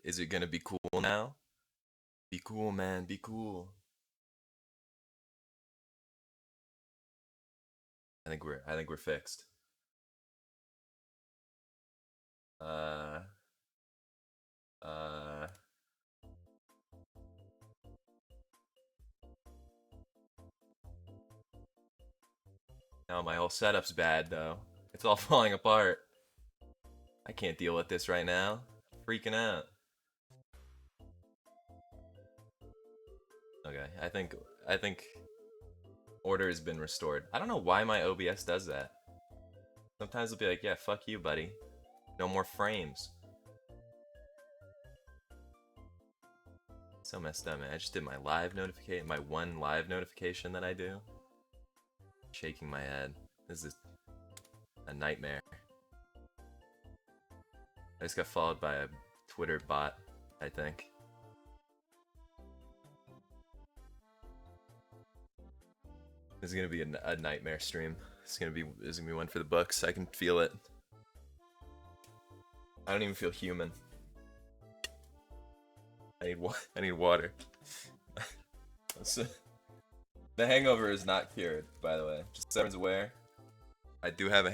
is it gonna be cool now? Be cool, man. Be cool. I think we're fixed. Uh, uh, now my whole setup's bad though. It's all falling apart. I can't deal with this right now. Freaking out. Okay, I think order has been restored. I don't know why my OBS does that. Sometimes it'll be like, yeah, fuck you, buddy. No more frames. So messed up, man. I just did my live notification, my one live notification that I do. Shaking my head. This is a nightmare. I just got followed by a Twitter bot, I think. This is gonna be a nightmare stream. This is gonna be one for the books. I can feel it. I don't even feel human. I need water. So, the hangover is not cured, by the way. Just so everyone's aware, I do have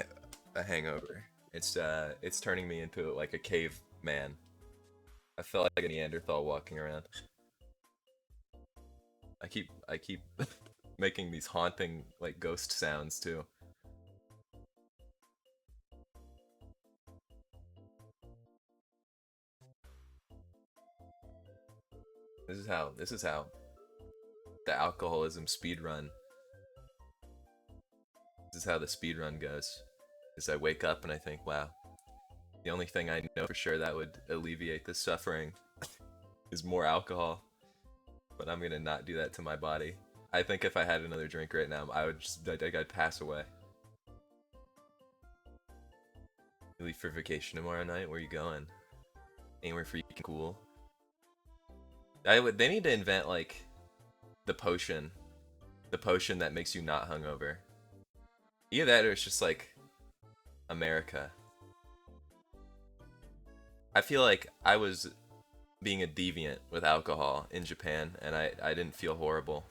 a hangover. It's turning me into like a caveman. I felt like a Neanderthal walking around. I keep making these haunting like ghost sounds too. This is how the alcoholism speed run. This is how the speed run goes. Is I wake up and I think, wow, the only thing I know for sure that would alleviate this suffering is more alcohol. But I'm gonna not do that to my body. I think if I had another drink right now, I think I'd pass away. You leave for vacation tomorrow night? Where you going? Anywhere freaking cool? They need to invent like the potion, the potion that makes you not hungover. Either that or it's just like America. I feel like I was being a deviant with alcohol in Japan, and I didn't feel horrible,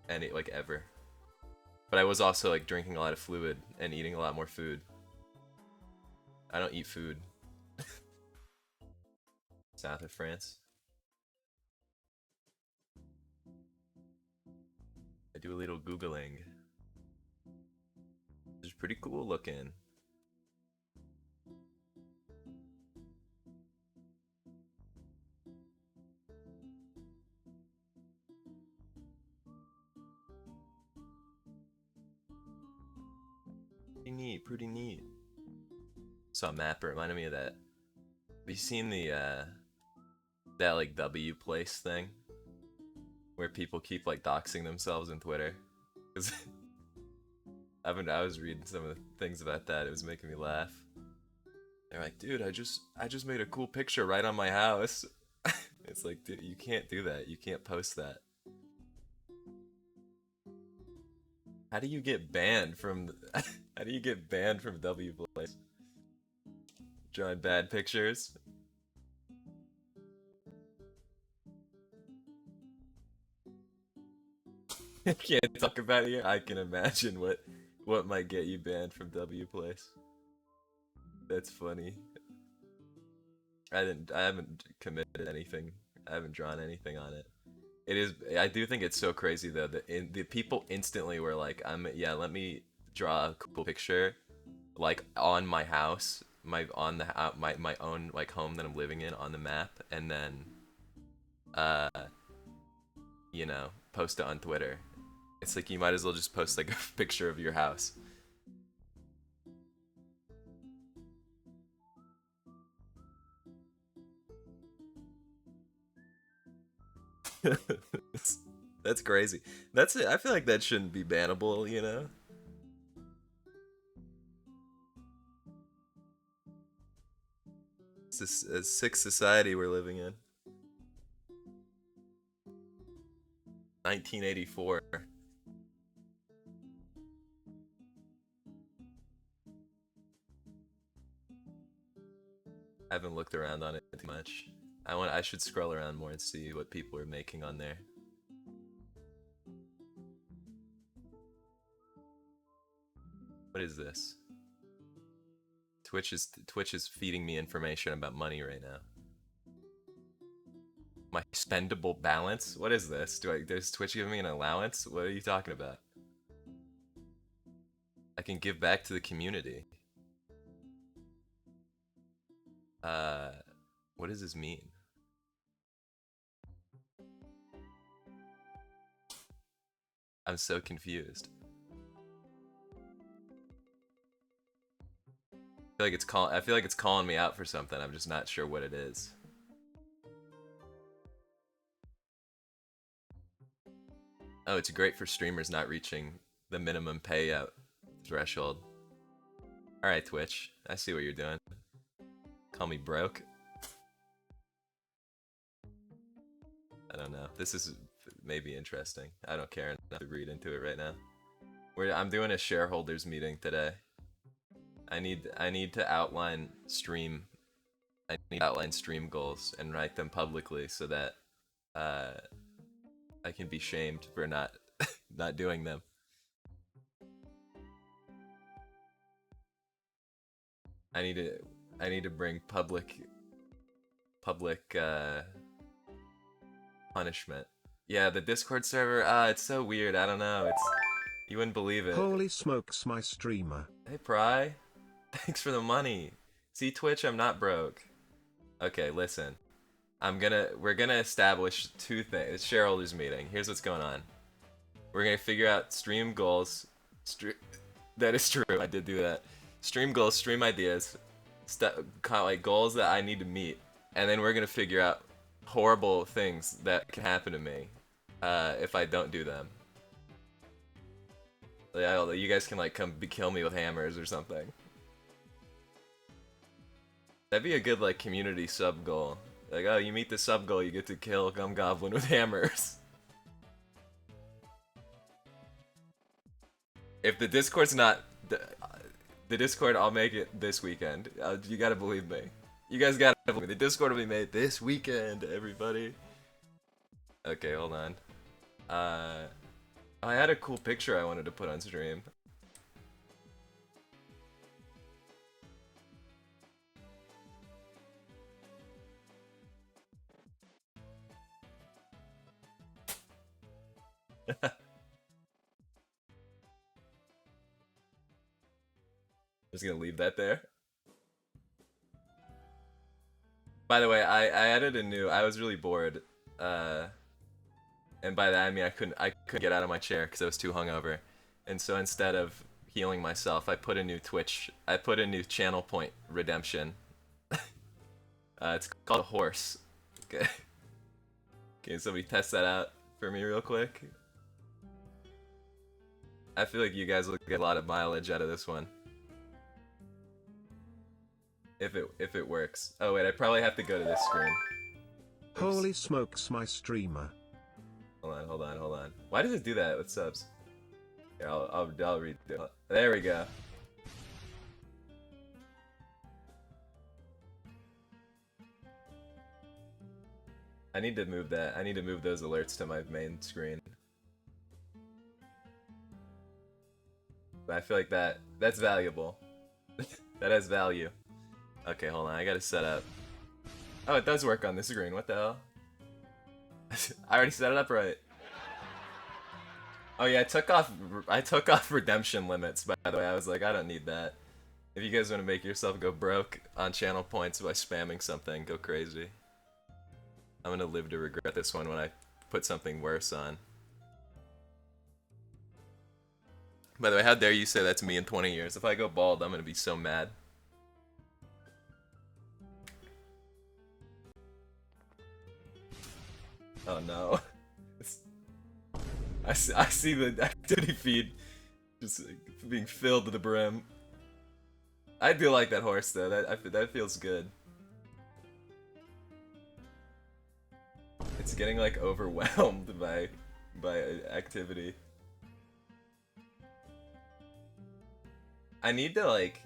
any like ever. But I was also like drinking a lot of fluid and eating a lot more food. I don't eat food. South of France. I do a little googling. It's pretty cool looking. Pretty neat, pretty neat. Saw a map, it reminded me of that. Have you seen the that like W place thing where people keep like doxing themselves in Twitter? 'Cause I was reading some of the things about that. It was making me laugh. They're like, dude, I just made a cool picture right on my house. It's like, dude, you can't do that. You can't post that. How do you get banned from? How do you get banned from W place? Drawing bad pictures. Can't talk about it here. I can imagine what might get you banned from W place. That's funny. I haven't committed anything. I haven't drawn anything on it. It is. I do think it's so crazy though that the people instantly were like, yeah, let me draw a cool picture, like on my house, my own like home that I'm living in on the map, and then uh post it on Twitter. It's like you might as well just post like a picture of your house. That's crazy. That's it. I feel like that shouldn't be bannable. It's a sick society we're living in. 1984. I haven't looked around on it too much. I should scroll around more and see what people are making on there. What is this? Twitch is feeding me information about money right now. My spendable balance? What is this? Does Twitch give me an allowance? What are you talking about? I can give back to the community. What does this mean? I'm so confused. I feel like it's calling me out for something. I'm just not sure what it is. Oh, it's great for streamers not reaching the minimum payout threshold. Alright, Twitch. I see what you're doing. Call me broke. I don't know. This is maybe interesting. I don't care enough to read into it right now. I'm doing a shareholders meeting today. I need to outline stream goals and write them publicly so that I can be shamed for not not doing them. I need to bring public punishment. Yeah, the Discord server, it's so weird. I don't know. You wouldn't believe it. Holy smokes, my streamer. Hey Pry, thanks for the money. See, Twitch, I'm not broke. Okay, listen. We're gonna establish two things. It's shareholders meeting. Here's what's going on. We're gonna figure out stream goals. That is true. I did do that. Stream goals, stream ideas, kind of like goals that I need to meet, and then we're gonna figure out horrible things that can happen to me if I don't do them. Like, you guys can like come kill me with hammers or something. That'd be a good like community sub goal. Like, oh, you meet the sub goal, you get to kill Gumgoblin with hammers. If the Discord's not the Discord, I'll make it this weekend. You gotta believe me. You guys gotta believe me. The Discord will be made this weekend, everybody. Okay, hold on. I had a cool picture I wanted to put on stream. Just gonna leave that there. By the way, I added a new. I was really bored, and by that I mean I couldn't get out of my chair because I was too hungover, and so instead of healing myself, I put a new channel point redemption. It's called a horse. Okay. Can somebody test that out for me real quick? I feel like you guys will get a lot of mileage out of this one. If it works. Oh wait, I probably have to go to this screen. Oops. Holy smokes, my streamer. Hold on. Why does it do that with subs? Here, I'll read it. There we go. I need to move that. I need to move those alerts to my main screen. But I feel like that's valuable. That has value. Okay, hold on. I gotta set up. Oh, it does work on this screen. What the hell? I already set it up right. Oh yeah, I took off redemption limits, by the way. I was like, I don't need that. If you guys want to make yourself go broke on channel points by spamming something, go crazy. I'm gonna live to regret this one when I put something worse on. By the way, how dare you say that's me in 20 years? If I go bald, I'm gonna be so mad. Oh no. I see the activity feed just being filled to the brim. I do like that horse though. That feels good. It's getting like overwhelmed by activity. I need to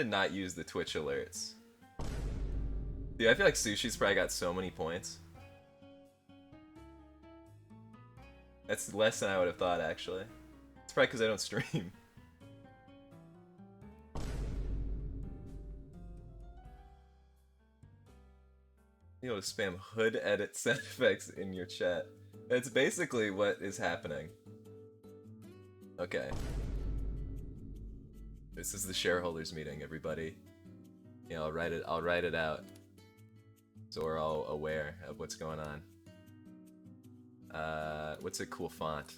not use the Twitch alerts. Dude, I feel like Sushi's probably got so many points. That's less than I would have thought, actually. It's probably because I don't stream. You know, spam hood edit sound effects in your chat. That's basically what is happening. Okay. This is the shareholders meeting, everybody. Yeah, I'll write it out. So we're all aware of what's going on. What's a cool font?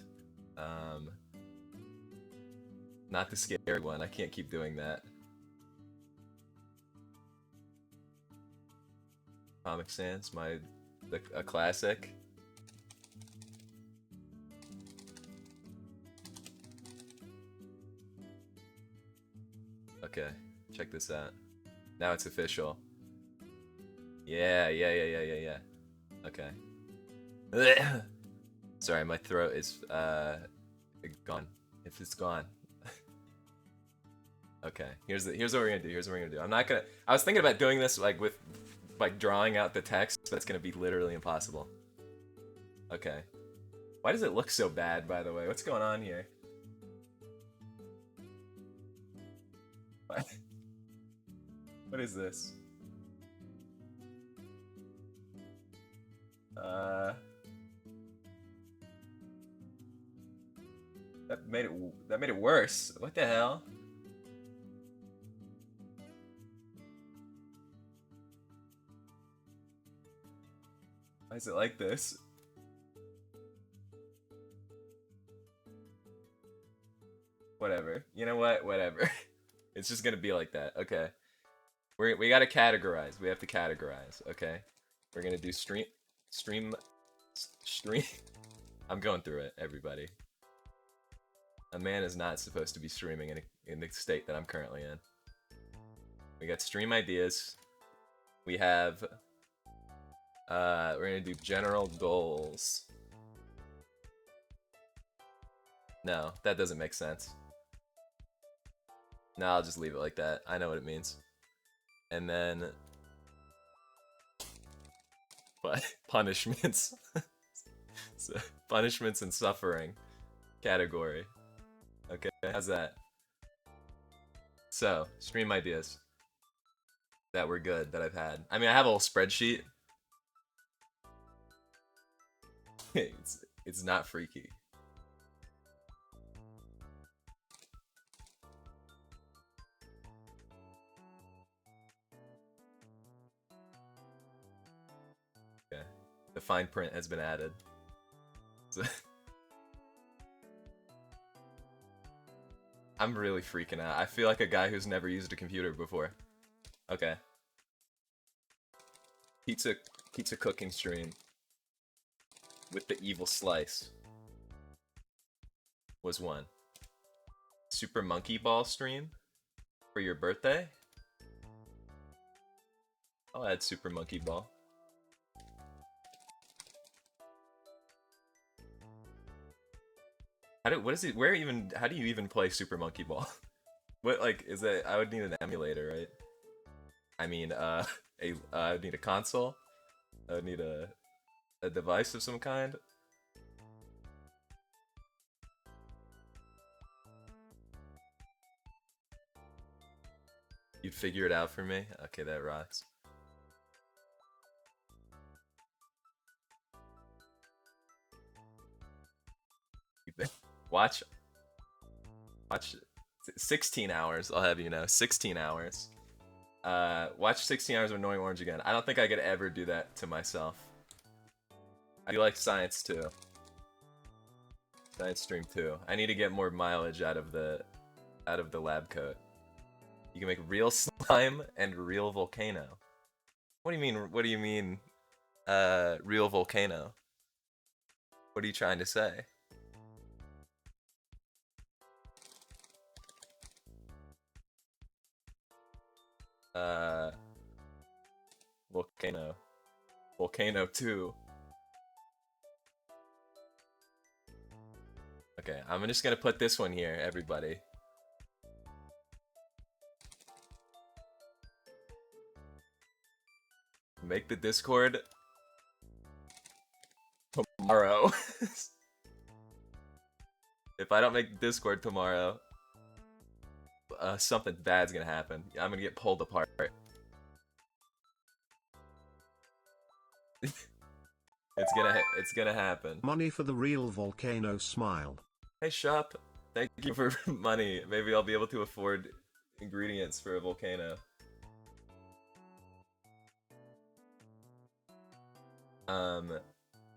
Not the scary one. I can't keep doing that. Comic Sans, a classic. Okay, check this out. Now it's official. Yeah. Okay. Sorry, my throat is gone. If it's gone. Okay, here's what we're gonna do. I'm not gonna. I was thinking about doing this like with drawing out the text. That's gonna be literally impossible. Okay. Why does it look so bad, by the way? What's going on here? What is this? That made it worse. What the hell? Why is it like this? Whatever. You know what? Whatever. It's just gonna be like that. Okay. We gotta categorize. We have to categorize. Okay. We're gonna do stream. I'm going through it, everybody. A man is not supposed to be streaming in the state that I'm currently in. We got stream ideas. We have. We're gonna do general goals. No, that doesn't make sense. No, I'll just leave it like that. I know what it means. And then... But punishments. So, punishments and suffering category. Okay, how's that? So, stream ideas that were good that I've had. I mean, I have a whole spreadsheet. It's not freaky. Okay, the fine print has been added. So I'm really freaking out. I feel like a guy who's never used a computer before. Okay. Pizza cooking stream with the evil slice was one. Super Monkey Ball stream for your birthday? I'll add Super Monkey Ball. How do you even play Super Monkey Ball? What, like, is it? I would need an emulator, right? I mean, I would need a console. I would need a device of some kind. You'd figure it out for me? Okay, that rocks. Watch 16 hours, I'll have you know. 16 hours. Watch 16 hours of Annoying Orange again. I don't think I could ever do that to myself. I do like science too. Science stream too. I need to get more mileage out of the lab coat. You can make real slime and real volcano. What do you mean? What do you mean? Real volcano? What are you trying to say? Volcano. Volcano 2. Okay, I'm just gonna put this one here, everybody. Make the Discord tomorrow. If I don't make Discord tomorrow, something bad's gonna happen. I'm gonna get pulled apart. It's gonna happen. Money for the real volcano smile. Hey shop, thank you for money. Maybe I'll be able to afford ingredients for a volcano.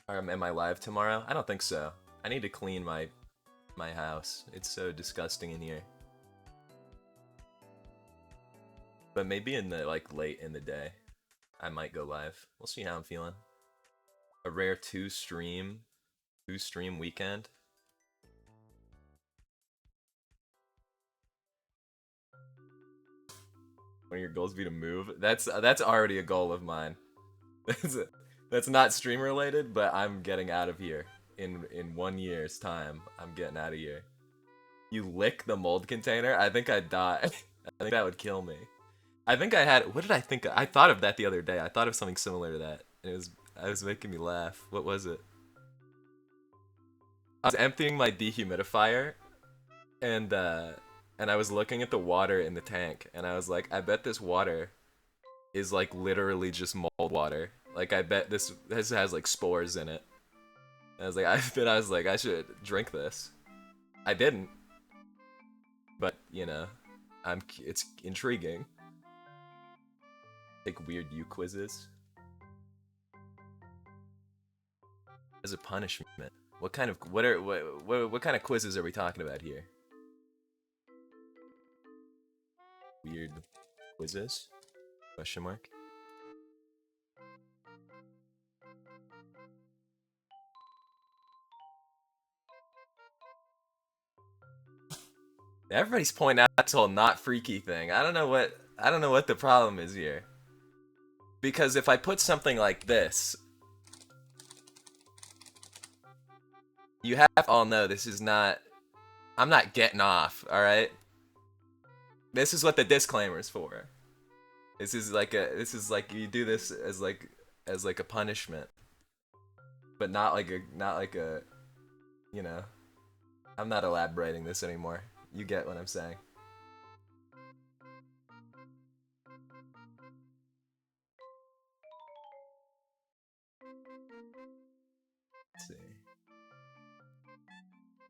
Am I live tomorrow? I don't think so. I need to clean my house. It's so disgusting in here. But maybe in the late in the day, I might go live. We'll see how I'm feeling. A rare two stream weekend. One of your goals be to move. That's already a goal of mine. That's not stream related, but I'm getting out of here in 1 year's time. I'm getting out of here. You lick the mold container? I think I'd die. I think that would kill me. I think I had. What did I think of? I thought of that the other day. I thought of something similar to that. It was making me laugh. What was it? I was emptying my dehumidifier, and I was looking at the water in the tank, and I was like, I bet this water is like literally just mold water. Like I bet this has like spores in it. And I was like, I should drink this. I didn't, but you know, it's intriguing. Take weird U quizzes as a punishment. What kind of quizzes are we talking about here? Weird quizzes? Question mark. Everybody's pointing out this whole not freaky thing. I don't know what the problem is here. Because if I put something like this, you all know this is not. I'm not getting off. All right. This is what the disclaimer's for. This is like you do this as like a punishment, but not like a, you know. I'm not elaborating this anymore. You get what I'm saying. Let's see.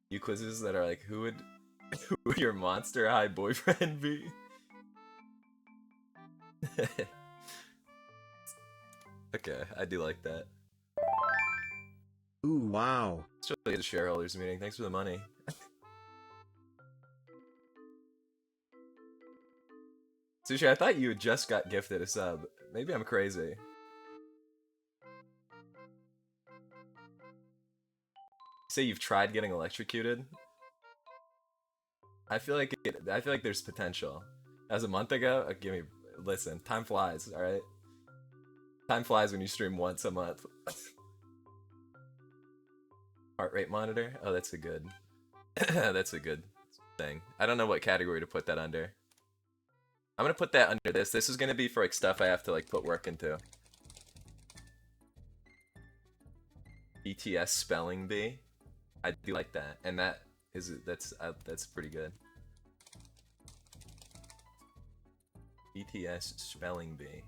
You quizzes that are like, who would your Monster High boyfriend be? Okay, I do like that. Ooh, wow. It's really a shareholders meeting. Thanks for the money. Sushi, I thought you just got gifted a sub. Maybe I'm crazy. Say you've tried getting electrocuted? I feel like there's potential. As a month ago, listen, time flies, alright? Time flies when you stream once a month. Heart rate monitor? Oh, that's a good that's a good thing. I don't know what category to put that under. I'm gonna put that under this. This is gonna be for like stuff I have to like put work into. ETS spelling bee. I do like that, and that's pretty good. ETS spelling bee.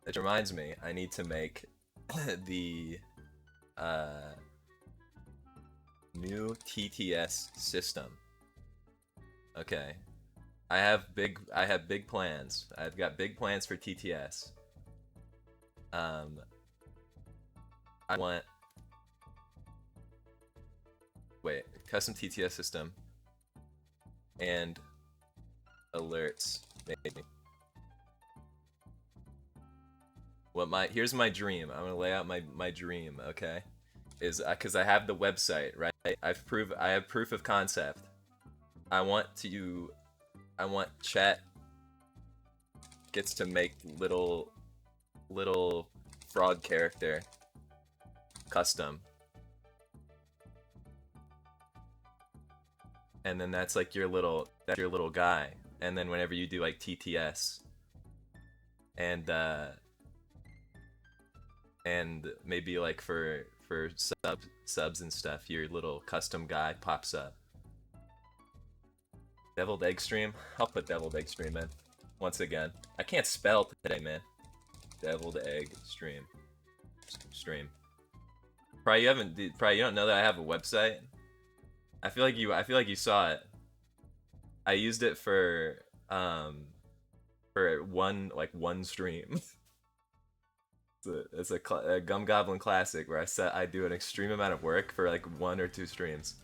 That reminds me, I need to make the new TTS system. Okay. I have big plans. I've got big plans for TTS. I want custom TTS system and alerts maybe. Here's my dream. I'm gonna lay out my dream, okay? Is because I have the website, right? I have proof of concept. I want chat gets to make little frog character custom. And then that's like your little guy. And then whenever you do like TTS and and maybe like for subs and stuff, your little custom guy pops up. Deviled egg stream. I'll put deviled egg stream in once again. I can't spell today, man. Deviled egg stream. Stream. Probably you don't know that I have a website. I feel like you saw it. I used it for one stream. it's a gumgoblin classic where I do an extreme amount of work for like 1 or 2 streams.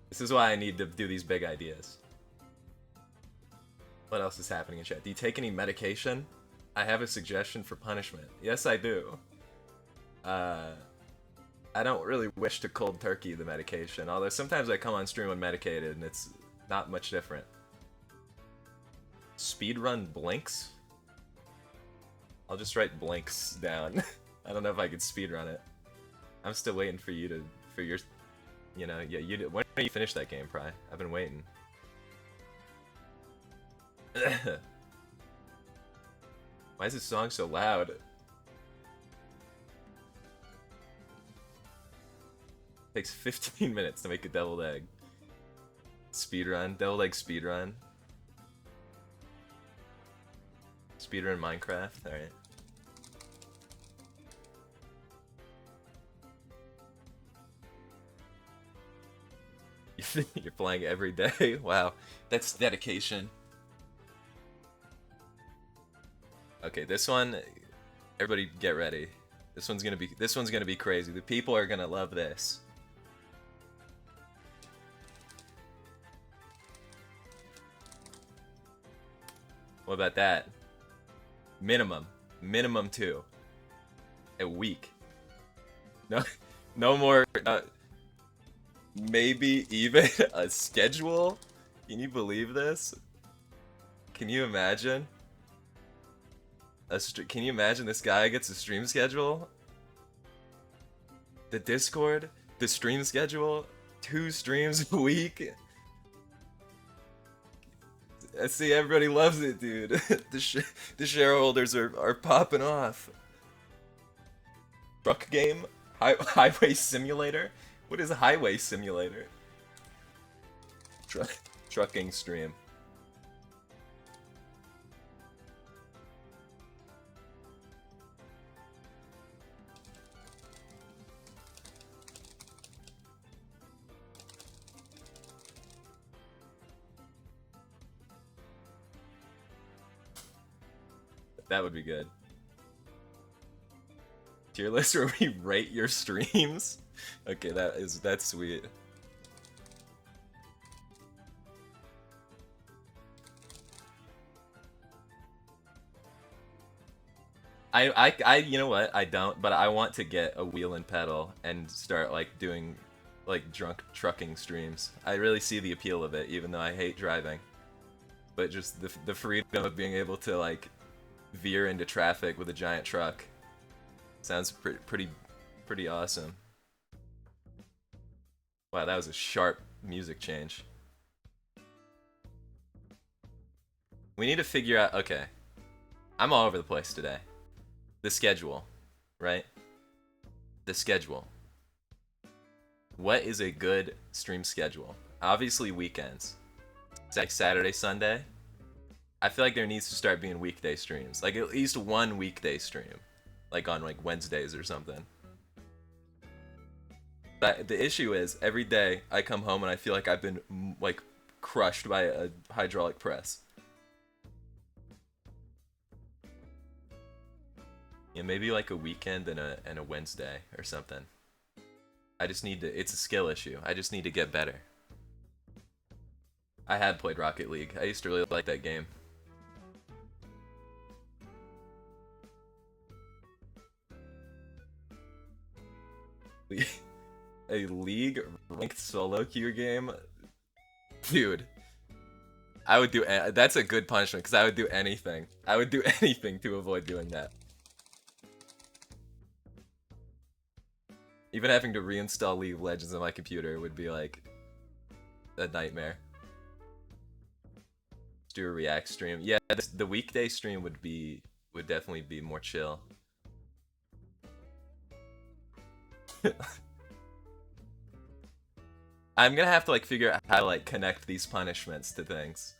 This is why I need to do these big ideas. What else is happening in chat? Do you take any medication? I have a suggestion for punishment. Yes, I do. I don't really wish to cold turkey the medication, although sometimes I come on stream unmedicated and it's not much different. Speedrun blinks? I'll just write blinks down. I don't know if I could speedrun it. I'm still waiting for you to, for your, you know, yeah, when do you finish that game, Pry? I've been waiting. Why is this song so loud? Takes 15 minutes to make a deviled egg. Speedrun, deviled egg speedrun. Speedrun Minecraft, alright. You're playing every day? Wow, that's dedication. Okay, this one, everybody get ready. This one's gonna be crazy. The people are gonna love this. What about that? Minimum 2. A week. No more. Maybe even a schedule. Can you believe this? Can you imagine? Can you imagine this guy gets a stream schedule? The Discord, the stream schedule, 2 streams a week. I see everybody loves it, dude. The shareholders are popping off. Truck game? Highway simulator? What is a highway simulator? Trucking stream. That would be good. Tier list where we rate your streams? Okay, that's sweet. I you know what? I don't, but I want to get a wheel and pedal and start like doing like drunk trucking streams. I really see the appeal of it, even though I hate driving. But just the freedom of being able to like veer into traffic with a giant truck sounds pretty awesome. Wow, that was a sharp music change. We need to figure out, okay, I'm all over the place today. The schedule, right? The schedule. What is a good stream schedule? Obviously weekends. It's like Saturday, Sunday. I feel like there needs to start being weekday streams. Like at least one weekday stream. Like on like Wednesdays or something. But the issue is, every day I come home and I feel like I've been like crushed by a hydraulic press. Yeah, maybe like a weekend and a Wednesday or something. I just need to, it's a skill issue. I just need to get better. I had played Rocket League. I used to really like that game. A League ranked solo queue game? Dude. I would do, that's a good punishment, because I would do anything. I would do anything to avoid doing that. Even having to reinstall League of Legends on my computer would be like a nightmare. Let's do a React stream. Yeah, the weekday stream would definitely be more chill. I'm gonna have to like figure out how to like connect these punishments to things.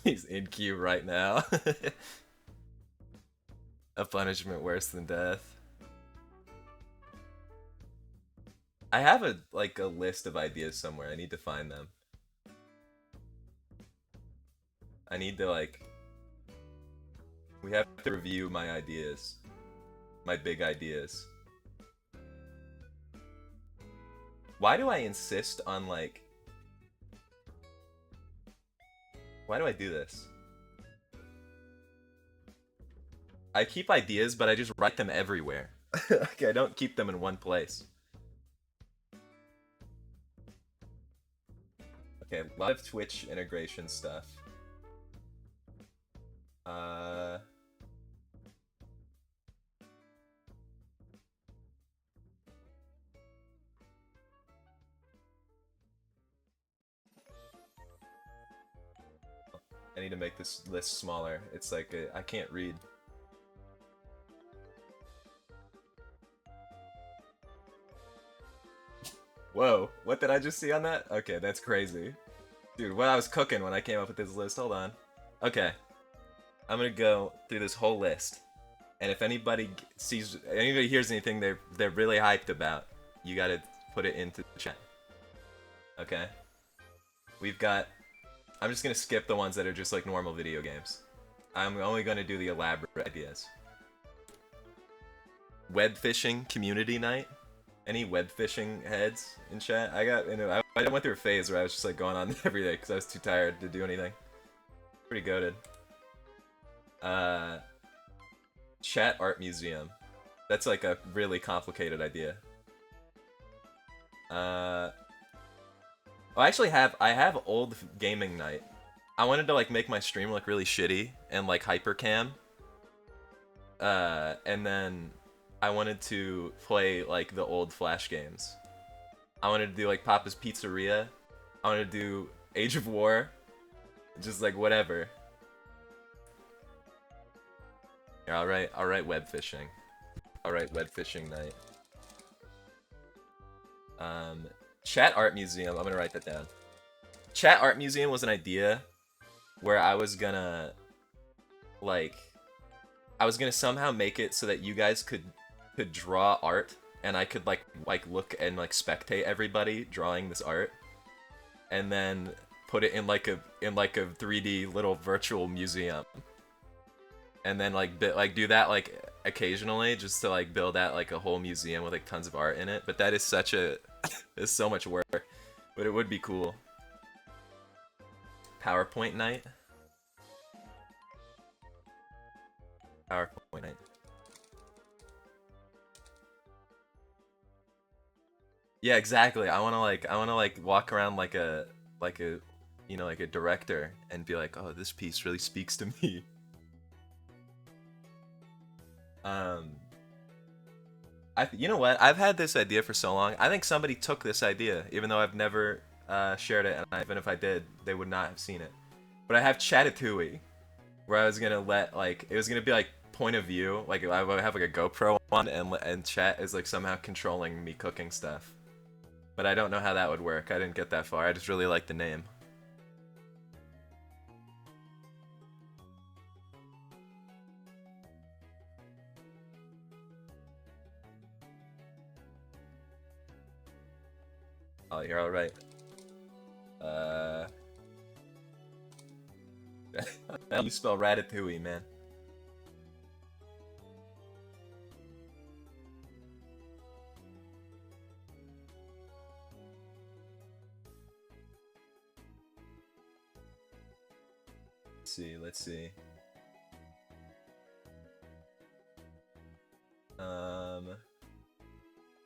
He's in queue right now. A punishment worse than death. I have a list of ideas somewhere. I need to find them. I need to like we have to review my ideas. My big ideas. Why do I insist on like why do I do this? I keep ideas, but I just write them everywhere. Like, I don't keep them in one place. Okay, a lot of Twitch integration stuff. I need to make this list smaller. It's like I can't read. Whoa, what did I just see on that? Okay, that's crazy. Dude, what I was cooking when I came up with this list, hold on. Okay, I'm gonna go through this whole list. And if anybody hears anything they're really hyped about, you gotta put it into the chat. Okay? We've got... I'm just gonna skip the ones that are just like normal video games. I'm only gonna do the elaborate ideas. Web fishing community night? Any web fishing heads in chat? I went through a phase where I was just like going on every day because I was too tired to do anything. Pretty goated. Chat art museum. That's like a really complicated idea. I have old gaming night. I wanted to like make my stream look really shitty and like hypercam. And then I wanted to play like the old Flash games. I wanted to do like Papa's Pizzeria. I wanted to do Age of War. Just like whatever. Yeah, alright, web fishing. Alright, web fishing night. Chat art museum, I'm gonna write that down. Chat art museum was an idea where I was gonna somehow make it so that you guys could draw art and I could like look and like spectate everybody drawing this art and then put it in like a 3D little virtual museum. And then like do that like occasionally just to like build out like a whole museum with like tons of art in it. But that is such a it's so much work. But it would be cool. PowerPoint night. PowerPoint night. Yeah, exactly. I wanna walk around like a you know, like a director and be like, oh, this piece really speaks to me. You know what? I've had this idea for so long. I think somebody took this idea, even though I've never shared it, and even if I did, they would not have seen it. But I have Chatatouille, where I was gonna let like it was gonna be like point of view, like I would have like a GoPro on, and chat is like somehow controlling me cooking stuff. But I don't know how that would work. I didn't get that far. I just really like the name. Oh, you're all right. How you spell ratatouille, man? Let's see. I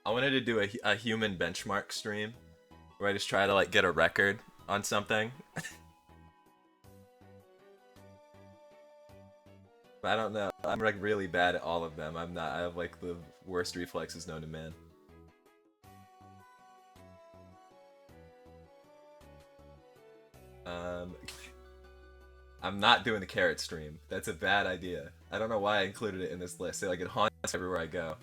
wanted to do a human benchmark stream where I just try to like get a record on something. But I don't know. I'm like really bad at all of them. I'm not. I have like the worst reflexes known to man. I'm not doing the carrot stream. That's a bad idea. I don't know why I included it in this list. Like, it haunts everywhere I go.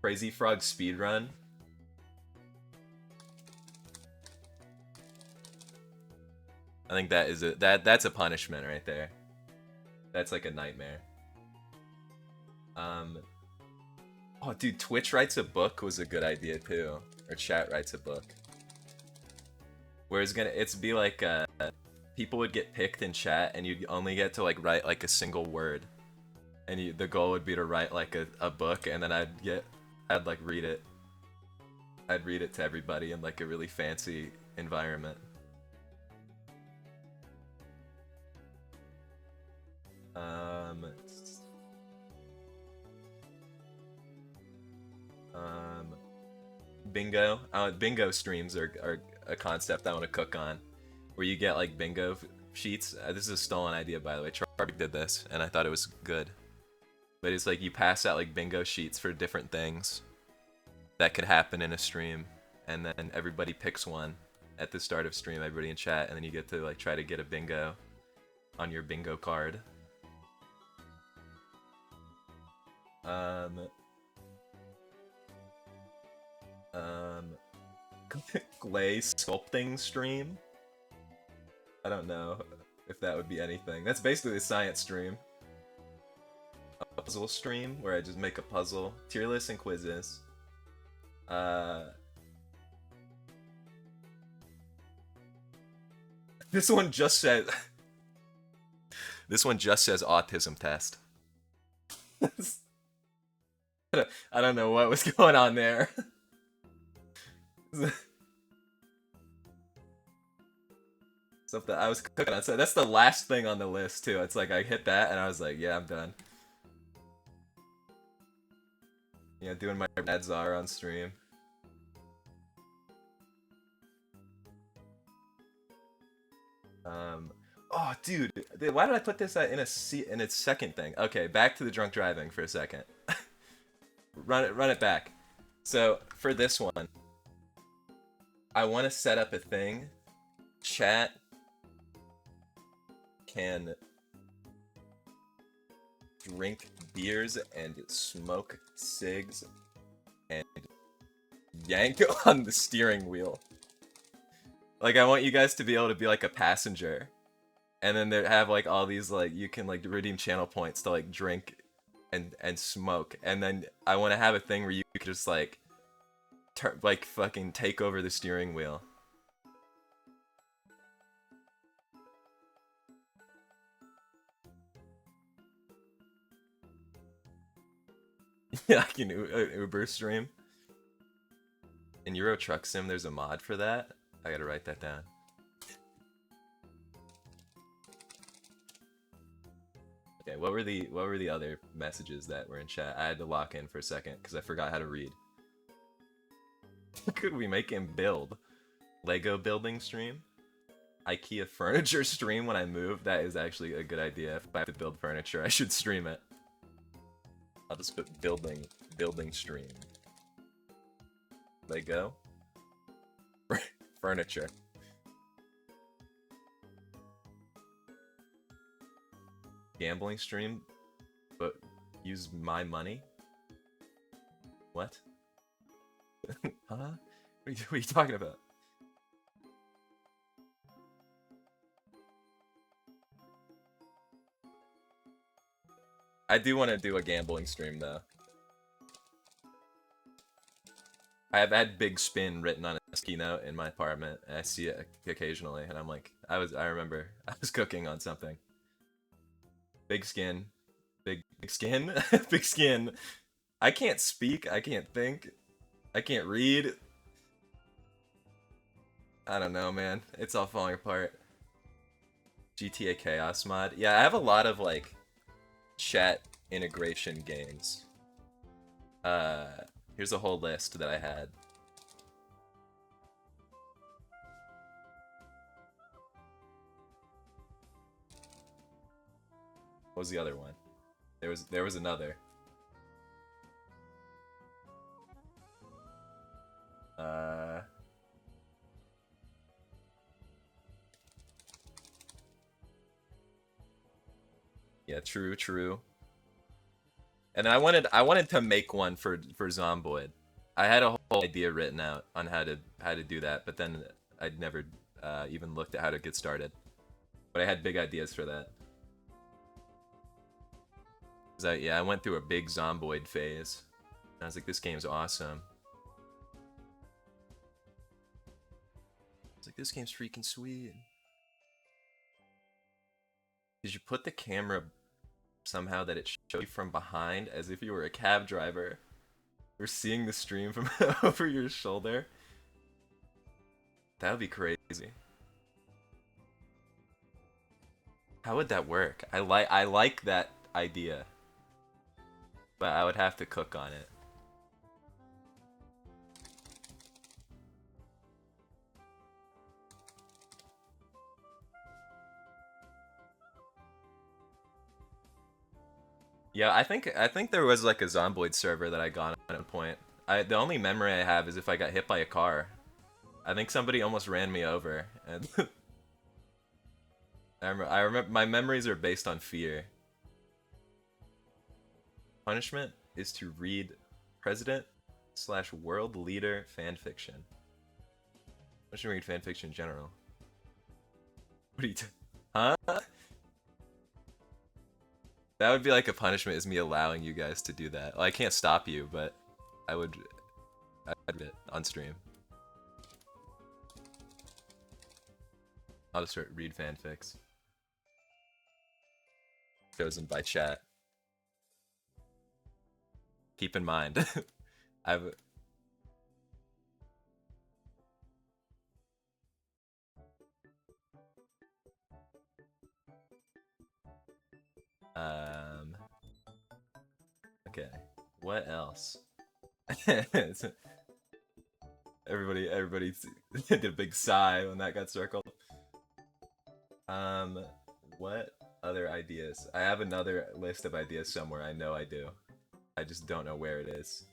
Crazy Frog speedrun. I think that is that's a punishment right there. That's like a nightmare. Oh, dude, Twitch writes a book was a good idea too, or chat writes a book. Where it's be like people would get picked in chat, and you'd only get to like write like a single word, and the goal would be to write like a book, and then I'd like read it. I'd read it to everybody in like a really fancy environment. Bingo. Bingo streams are a concept I want to cook on, where you get like bingo sheets. This is a stolen idea, by the way. Charlie did this, and I thought it was good. But it's like you pass out like bingo sheets for different things that could happen in a stream, and then everybody picks one at the start of stream. Everybody in chat, and then you get to like try to get a bingo on your bingo card. Clay sculpting stream? I don't know if that would be anything. That's basically a science stream. A puzzle stream where I just make a puzzle. Tier lists and quizzes. This one just says autism test. I don't know what was going on there. Something I was cooking on. So that's the last thing on the list too. It's like I hit that and I was like, yeah, I'm done. Yeah, doing my Rad Czar on stream. Oh, dude, why did I put this in its second thing? Okay, back to the drunk driving for a second. Run it back. So for this one, I want to set up a thing. Chat can drink beers and smoke cigs and yank on the steering wheel. Like, I want you guys to be able to be like a passenger, and then they have like all these like you can like redeem channel points to like drink and smoke, and then I want to have a thing where you could just like like fucking take over the steering wheel. Yeah, I can Uber stream. In Euro Truck Sim, there's a mod for that. I gotta write that down. Okay, what were the other messages that were in chat? I had to lock in for a second because I forgot how to read. Could we make him build? Lego building stream? IKEA furniture stream when I move? That is actually a good idea. If I have to build furniture, I should stream it. I'll just put building stream. Lego? Furniture. Gambling stream, but use my money? What? Huh? What are you talking about? I do want to do a gambling stream though. I have had Big Spin written on a keynote in my apartment, and I see it occasionally, and I'm like, I remember I was cooking on something. Big skin. Big skin? Big skin. I can't speak, I can't think, I can't read. I don't know, man. It's all falling apart. GTA Chaos mod. Yeah, I have a lot of, like, chat integration games. Here's a whole list that I had. What was the other one? There was another. Yeah, true, true. And I wanted to make one for Zomboid. I had a whole idea written out on how to do that, but then I'd never even looked at how to get started. But I had big ideas for that. Yeah, I went through a big Zomboid phase. I was like, this game's awesome. I was like, this game's freaking sweet. Did you put the camera somehow that it showed you from behind as if you were a cab driver? We're seeing the stream from over your shoulder? That would be crazy. How would that work? I like that idea. But I would have to cook on it. Yeah, I think there was like a Zomboid server that I got at a point. The only memory I have is if I got hit by a car. I think somebody almost ran me over, and I remember my memories are based on fear. Punishment is to read President/World Leader fanfiction. I should read fanfiction in general. What are you huh? That would be like a punishment, is me allowing you guys to do that. Well, I can't stop you, but I'd read it on stream. I'll just read fanfics. Chosen by chat. Keep in mind, I've... Okay. What else? Everybody did a big sigh when that got circled. What other ideas? I have another list of ideas somewhere. I know I do. I just don't know where it is.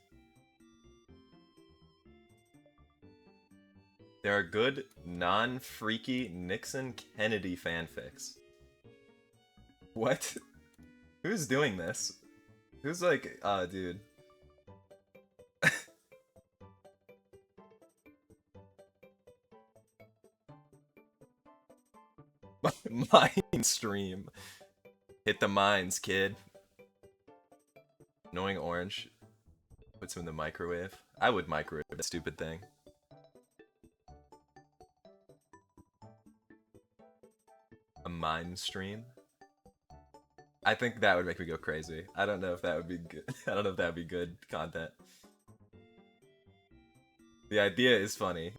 There are good, non-freaky Nixon-Kennedy fanfics. What? Who's doing this? Who's like, dude. Mine stream. Hit the mines, kid. Annoying orange. Puts him in the microwave. I would microwave that stupid thing. A mine stream. I think that would make me go crazy. I don't know if that would be good. I don't know if that would be good content. The idea is funny.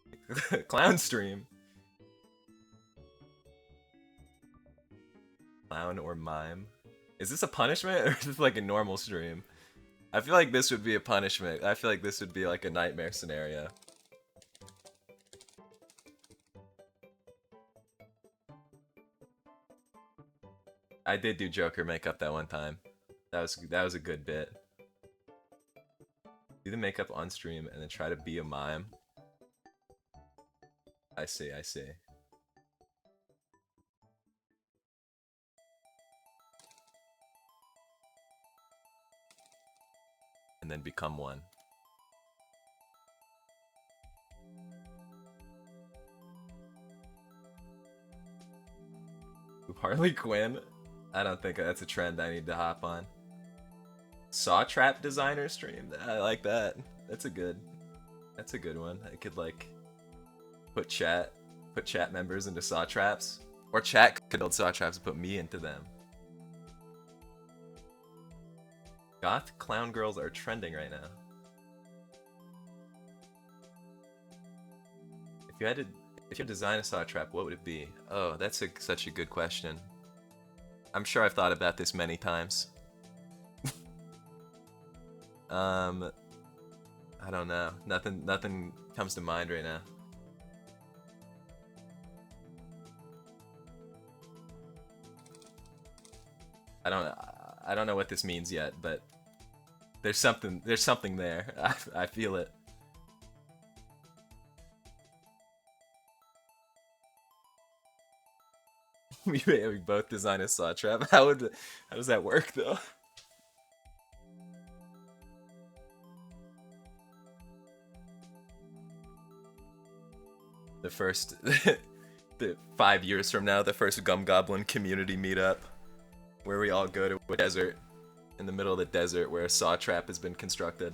Clown stream. Clown or mime. Is this a punishment or is this like a normal stream? I feel like this would be a punishment. I feel like this would be like a nightmare scenario. I did do Joker makeup that one time. That was a good bit. Do the makeup on stream and then try to be a mime. I see, I see. And then become one. Harley Quinn? I don't think that's a trend I need to hop on. Saw Trap designer stream? I like that. That's a good one. I could like put chat members into saw traps. Or chat could build saw traps and put me into them. Goth clown girls are trending right now. If you had to design a saw trap, what would it be? Oh, that's such a good question. I'm sure I've thought about this many times. I don't know. Nothing comes to mind right now. I don't know what this means yet, but there's something there. I feel it. We both design a saw trap. How does that work though? The first, the 5 years from now, the first gumgoblin community meetup, where we all go to a desert, in the middle of the desert, where a saw trap has been constructed.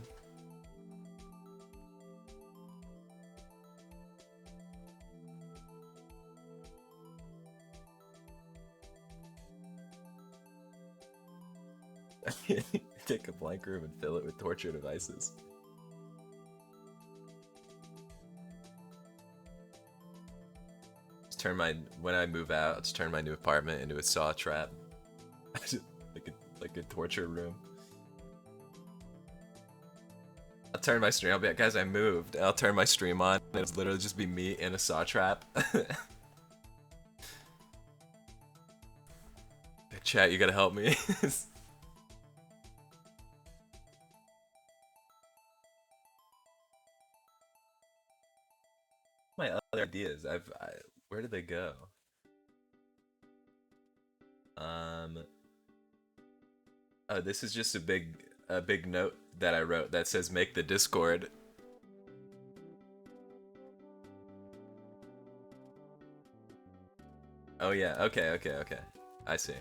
Take a blank room and fill it with torture devices. Just when I move out, I'll just turn my new apartment into a saw trap. like a torture room. I'll turn my stream, I'll be like, guys, I moved. And I'll turn my stream on, and it'll literally just be me in a saw trap. Chat, you gotta help me. My other ideas, where did they go? Oh, this is just a big note that I wrote that says make the Discord. Oh yeah, okay. I see.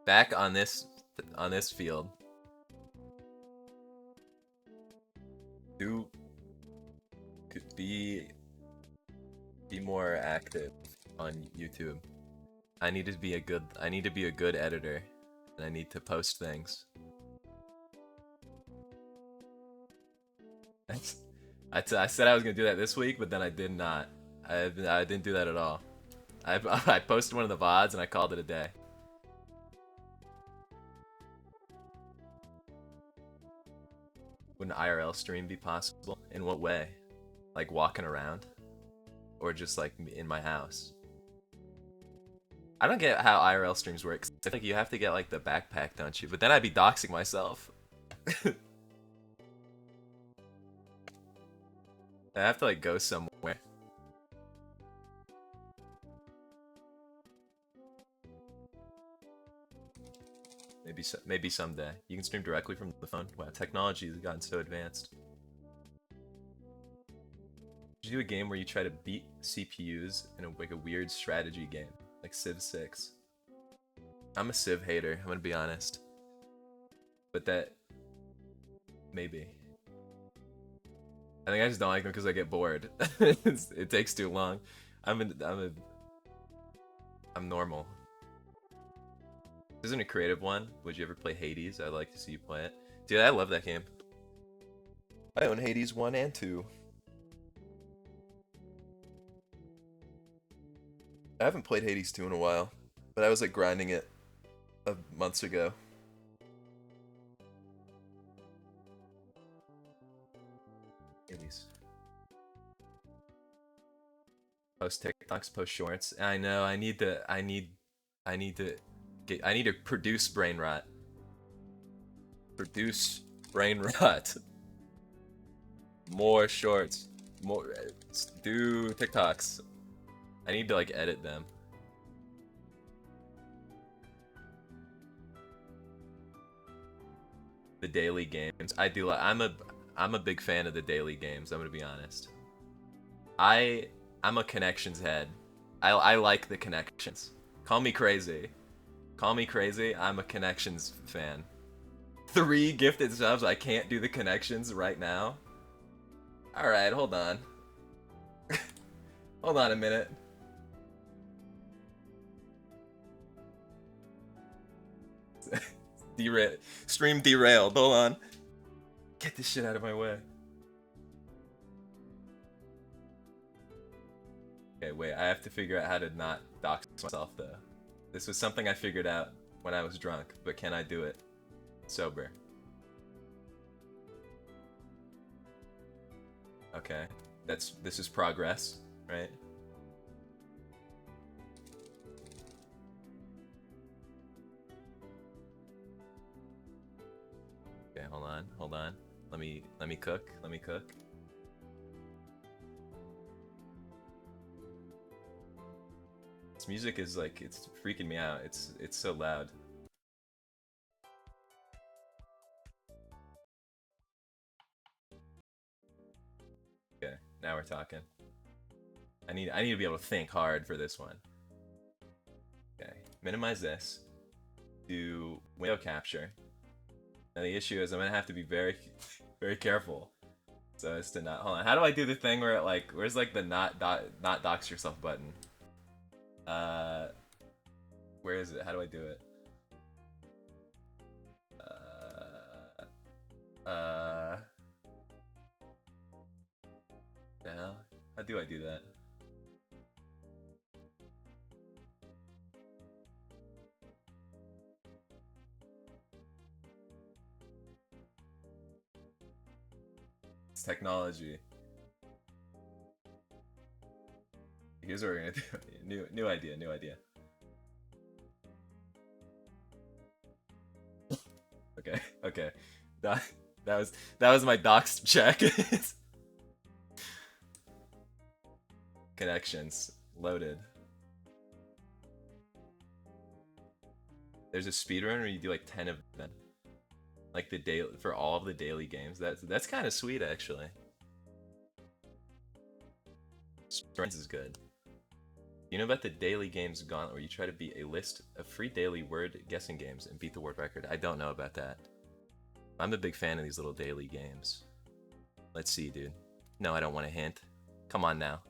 Back on this field. Could be more active on YouTube. I need to be a good editor, and I need to post things. I said I was gonna do that this week, but then I did not. I didn't do that at all. I posted one of the VODs and I called it a day. Would an IRL stream be possible? In what way? Like walking around? Or just like in my house? I don't get how IRL streams work. I think you have to get like the backpack, don't you? But then I'd be doxing myself. I have to like go somewhere. Maybe someday. You can stream directly from the phone. Wow, technology has gotten so advanced. Did you do a game where you try to beat CPUs in like a weird strategy game, like Civ 6? I'm a Civ hater, I'm gonna be honest. But that... maybe. I think I just don't like them because I get bored. It takes too long. I'm normal. This isn't a creative one. Would you ever play Hades? I'd like to see you play it. Dude, I love that game. I own Hades 1 and 2. I haven't played Hades 2 in a while, but I was like grinding it months ago. Hades. Post TikToks, post shorts. I know. I need to produce brain rot. Produce brain rot. More shorts. More. Do TikToks. I need to like edit them. The daily games. I do. I'm a big fan of the daily games. I'm gonna be honest. I'm a connections head. I like the connections. Call me crazy. Call me crazy. I'm a connections fan. 3 gifted subs. I can't do the connections right now. All right, hold on. Hold on a minute. Stream derailed. Hold on. Get this shit out of my way. Okay, wait. I have to figure out how to not dox myself, though. This was something I figured out when I was drunk, but can I do it sober? Okay. This is progress, right? Okay, hold on. Let me cook. This music is like, it's freaking me out. It's so loud. Okay, now we're talking. I need to be able to think hard for this one. Okay, minimize this. Do window capture. Now the issue is I'm gonna have to be very, very careful, so as to not. Hold on. How do I do the thing where it like, where's like the not dox yourself button? Where is it? How do I do it? The hell? How do I do that? It's technology. Here's what we're gonna do. New idea. Okay. That was my doxed check. Connections loaded. There's a speedrun where you do like 10 of them, like the daily for all of the daily games. That's kind of sweet actually. Speedruns is good. You know about the daily games gauntlet where you try to beat a list of free daily word guessing games and beat the world record? I don't know about that. I'm a big fan of these little daily games. Let's see, dude. No, I don't want a hint. Come on now.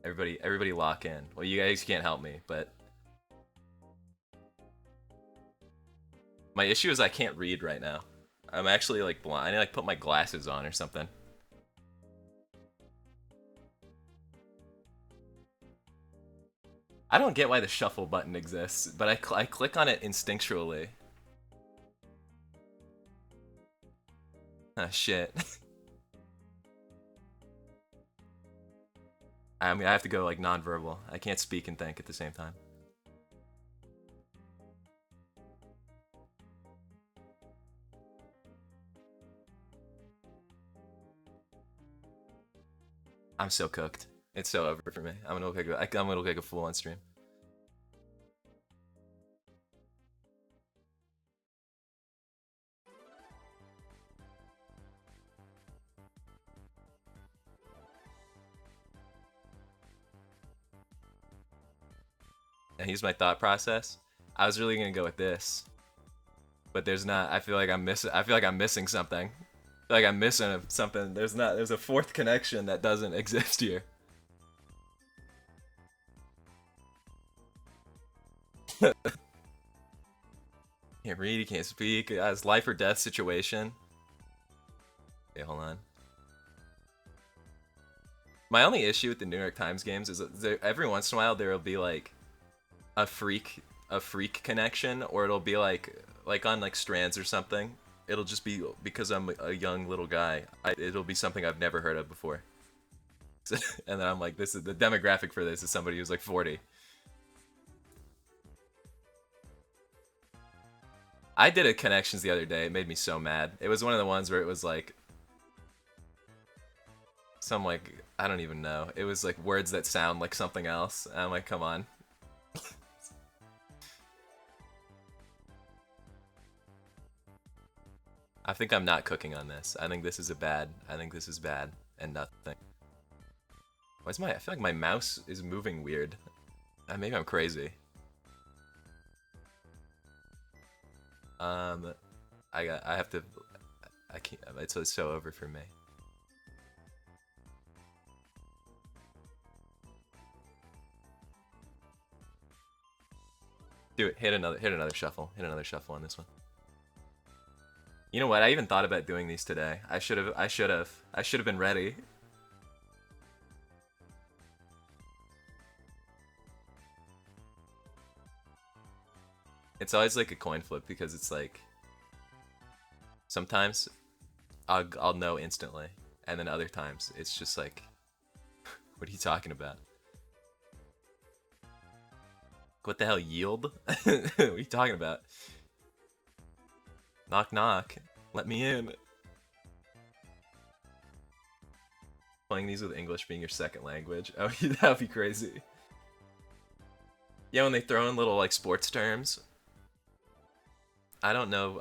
Everybody lock in. Well, you guys can't help me, but my issue is I can't read right now. I'm actually like blind. I need to like put my glasses on or something. I don't get why the shuffle button exists, but I click on it instinctually. Ah, shit. I mean, I have to go like non-verbal. I can't speak and think at the same time. I'm so cooked. It's so over for me. I'm gonna look like a fool on stream. And here's my thought process. I was really gonna go with this, but there's not. I feel like I'm missing. I feel like I'm missing something. I feel like I'm missing something. There's not. There's a fourth connection that doesn't exist here. Can't read. He can't speak. It's life or death situation. Okay, hold on. My only issue with the New York Times games is that every once in a while there will be like a freak connection, or it'll be like on like Strands or something. It'll just be because I'm a young little guy. It'll be something I've never heard of before. And then I'm like, this is the demographic for this is somebody who's like 40. I did a connections the other day. It made me so mad. It was one of the ones where it was like some like I don't even know. It was like words that sound like something else. And I'm like, come on. I think I'm not cooking on this. I think this is bad and nothing. Why's I feel like my mouse is moving weird. Maybe I'm crazy. I have to, I can't, it's so over for me. Do it, hit another shuffle on this one. You know what, I even thought about doing these today. I should have been ready. It's always like a coin flip because it's like sometimes I'll know instantly, and then other times it's just like, what are you talking about? What the hell, yield? What are you talking about? Knock knock, let me in. playing these with English being your second language. Oh, that would be crazy. Yeah, when they throw in little like sports terms. I don't know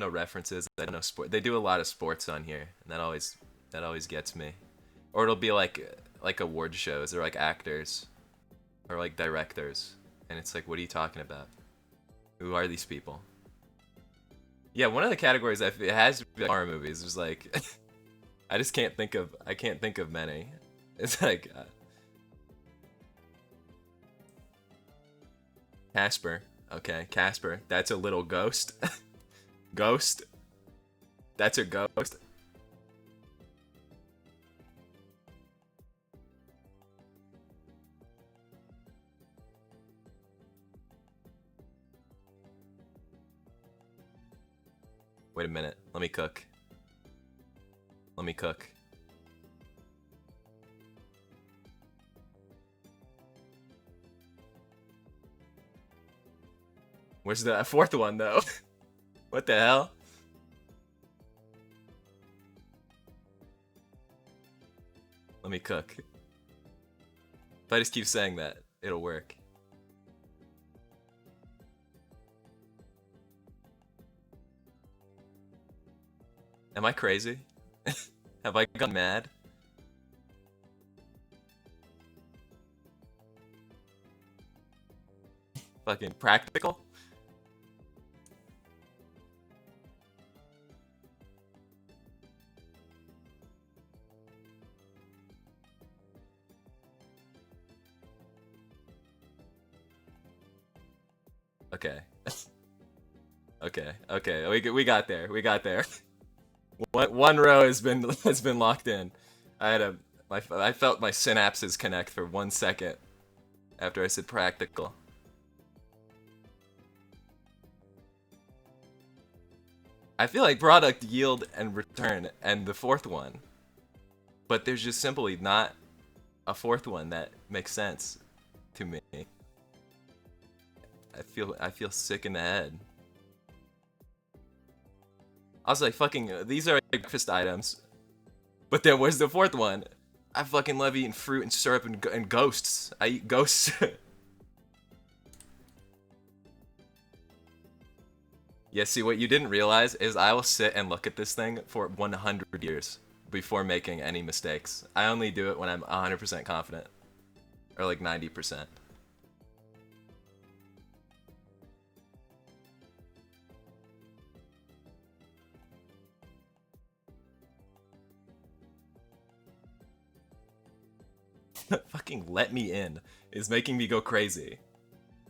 references. I don't know sport. They do a lot of sports on here, and that always gets me. Or it'll be like award shows or like actors or like directors, and it's like, what are you talking about? Who are these people? Yeah, one of the categories it has to be like horror movies. There's like, I can't think of many. It's like Casper. Okay, Casper. That's a little ghost. Ghost. That's a ghost. Wait a minute. Let me cook. Let me cook. Where's the fourth one though? What the hell? Let me cook. If I just keep saying that, it'll work. Am I crazy? Have I gone mad? Fucking practical? Okay. Okay. We got there. We got there. One row has been locked in. I felt my synapses connect for 1 second after I said practical. I feel like product, yield, and return, and the fourth one. But there's just simply not a fourth one that makes sense to me. I feel sick in the head. I was like, fucking, these are breakfast items. But then where's the fourth one? I fucking love eating fruit and syrup and ghosts. I eat ghosts. Yeah, see, what you didn't realize is I will sit and look at this thing for 100 years before making any mistakes. I only do it when I'm 100% confident. Or like 90%. Fucking let me in is making me go crazy.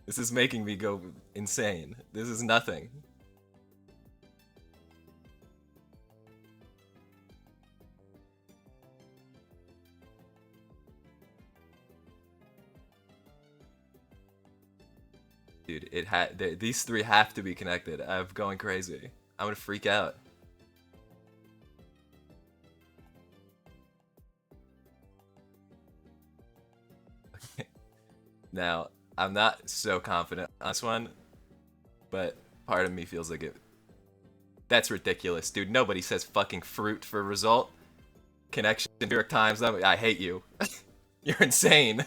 This is making me go insane. This is nothing. Dude, these three have to be connected. I'm going crazy. I'm gonna freak out. Now, I'm not so confident on this one, but part of me feels like it. That's ridiculous, dude. Nobody says fucking fruit for result. Connection, New York Times. I hate you. You're insane.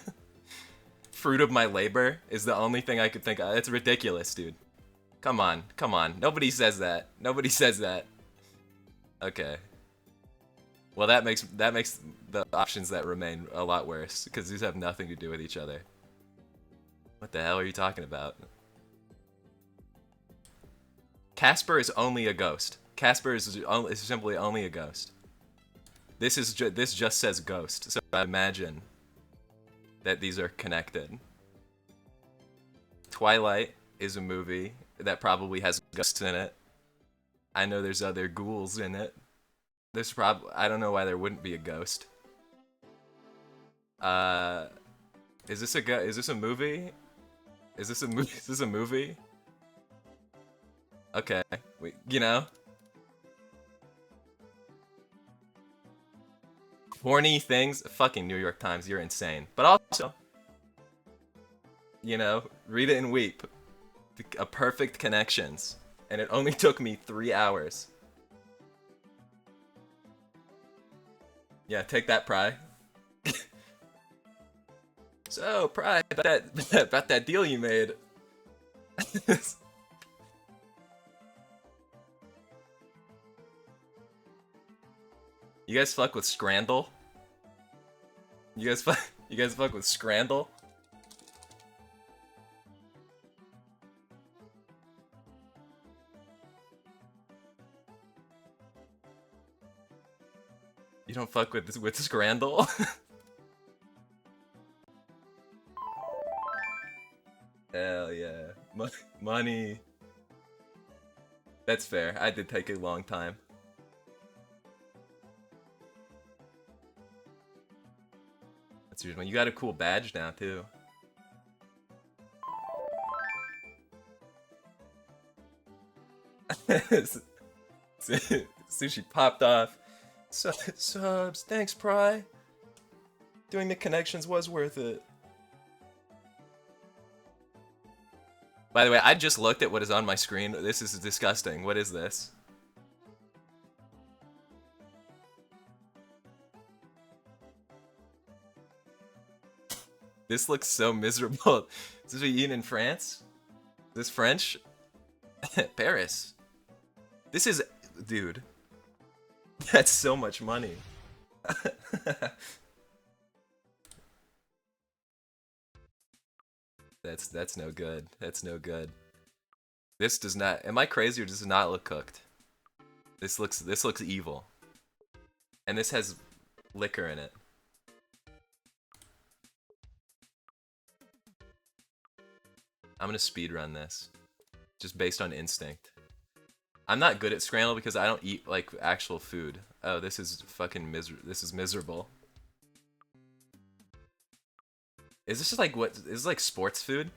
Fruit of my labor is the only thing I could think of. It's ridiculous, dude. Come on, come on. Nobody says that. Nobody says that. Okay. Well, that makes the options that remain a lot worse because these have nothing to do with each other. What the hell are you talking about? Casper is only a ghost. Casper is simply only a ghost. This just says ghost, so I imagine that these are connected. Twilight is a movie that probably has ghosts in it. I know there's other ghouls in it. I don't know why there wouldn't be a ghost. Is this a movie? Is this a movie? Okay, you know. Horny things, fucking New York Times, you're insane. But also, you know, read it and weep. A perfect connections, and it only took me 3 hours. Yeah, take that, Pry. So, Pry, about that about that deal you made. You guys fuck with Scrandle? You guys fuck with Scrandle? You don't fuck with Scrandle? Hell yeah. Money. That's fair. I did take a long time. That's your one. You got a cool badge now too. Sushi popped off. Subs, thanks, Pry. Doing the connections was worth it. By the way, I just looked at what is on my screen. This is disgusting. What is this? This looks so miserable. Is this what you eat in France? Is this French? Paris. This is... Dude. That's so much money. That's no good. That's no good. This does not... Am I crazy or does it not look cooked? This looks evil. And this has liquor in it. I'm gonna speedrun this. Just based on instinct. I'm not good at Scramble because I don't eat, like, actual food. Oh, this is fucking this is miserable. Is this just like what... Is this like sports food?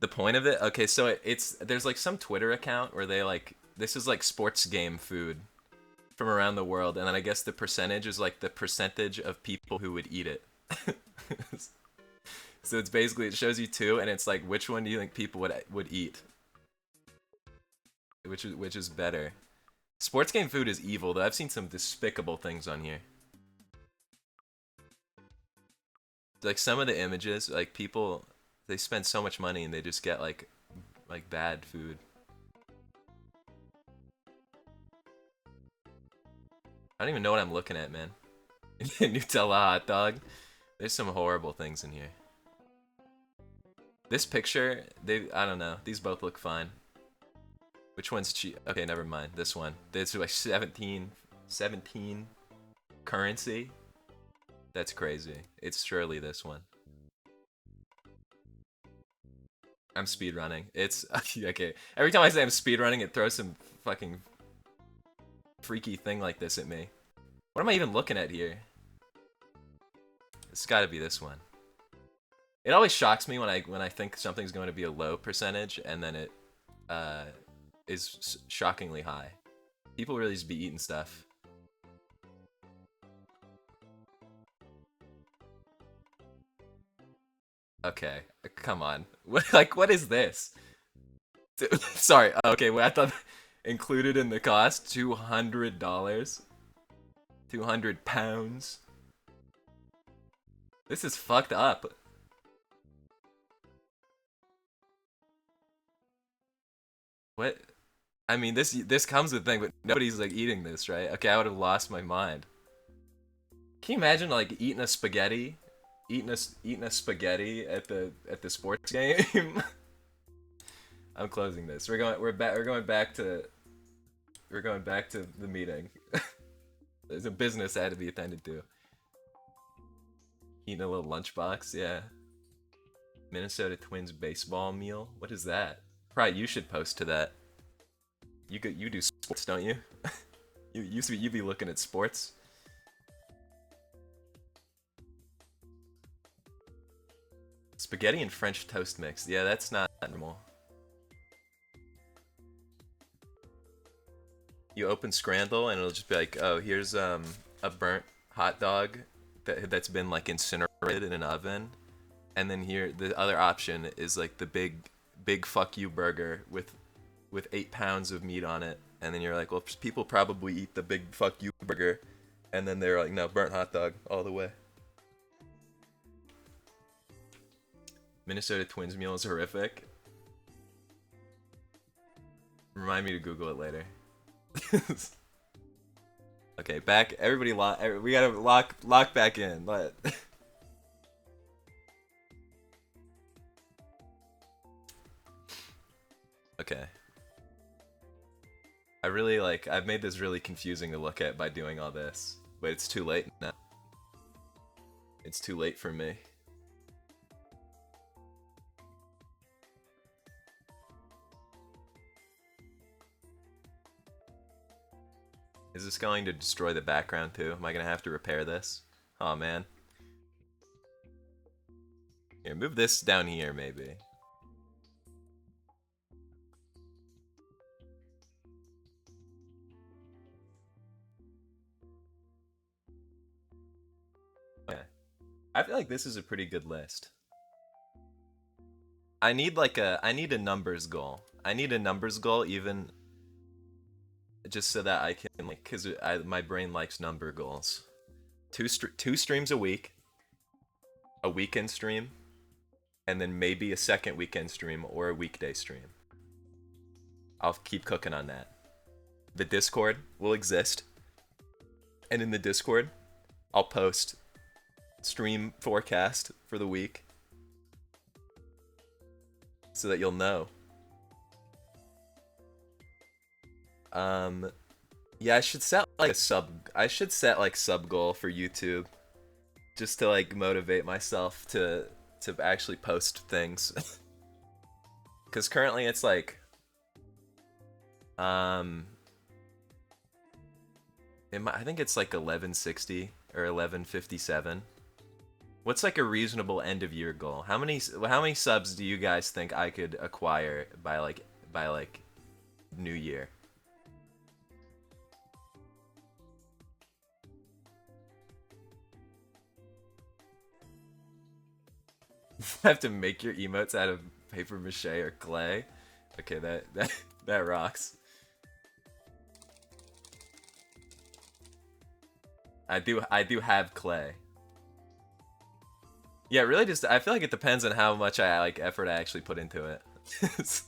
The point of it? Okay, so there's like some Twitter account where they like... This is like sports game food from around the world, and then I guess the percentage is like the percentage of people who would eat it. So it's basically, it shows you two, and it's like, which one do you think people would eat? Which is better? Sports game food is evil, though. I've seen some despicable things on here. Like some of the images, like people, they spend so much money and they just get like bad food. I don't even know what I'm looking at, man. Nutella hot dog. There's some horrible things in here. This picture, I don't know. These both look fine. Which one's cheap? Okay, never mind. This one. This is like 17 currency. That's crazy. It's surely this one. I'm speedrunning. It's okay. Every time I say I'm speedrunning, it throws some fucking freaky thing like this at me. What am I even looking at here? It's gotta be this one. It always shocks me when I think something's going to be a low percentage and then it is shockingly high. People really just be eating stuff. Okay, come on. What is this? Sorry. Okay, well, I thought included in the cost $200. 200 pounds. This is fucked up. What? I mean, this comes with thing, but nobody's like eating this, right? Okay, I would have lost my mind. Can you imagine like eating a spaghetti, eating a spaghetti at the sports game? I'm closing this. We're going back to the meeting. There's a business that had to be attended to. Eating a little lunchbox, yeah. Minnesota Twins baseball meal. What is that? Probably you should post to that. You do sports, don't you? you be looking at sports. Spaghetti and French toast mix. Yeah, that's not normal. You open Scrandle and it'll just be like, oh, here's a burnt hot dog that's been like incinerated in an oven, and then here the other option is like the big fuck you burger with 8 pounds of meat on it, and then you're like, well, people probably eat the big fuck you burger, And then they're like, no, burnt hot dog all the way. Minnesota Twins meal is horrific. Remind me to Google it later. Okay, back. Everybody lock. We gotta lock back in. But okay. I really like. I've made this really confusing to look at by doing all this, but it's too late now. It's too late for me. Is this going to destroy the background too? Am I gonna have to repair this? Oh man. Here, move this down here maybe. Okay. I feel like this is a pretty good list. I need a numbers goal. I need a numbers goal even just so that I can like, cause my brain likes number goals. Two streams a week, a weekend stream, and then maybe a second weekend stream or a weekday stream. I'll keep cooking on that. The Discord will exist, and in the Discord, I'll post stream forecast for the week so that you'll know. Yeah, I should set like a sub goal for YouTube just to like motivate myself to actually post things. Cuz currently it's like I think it's like 1160 or 1157. What's like a reasonable end of year goal? How many subs do you guys think I could acquire by like New Year? I have to make your emotes out of paper mache or clay. Okay, that rocks. I do have clay. Yeah, really just I feel like it depends on how much effort I actually put into it. Let's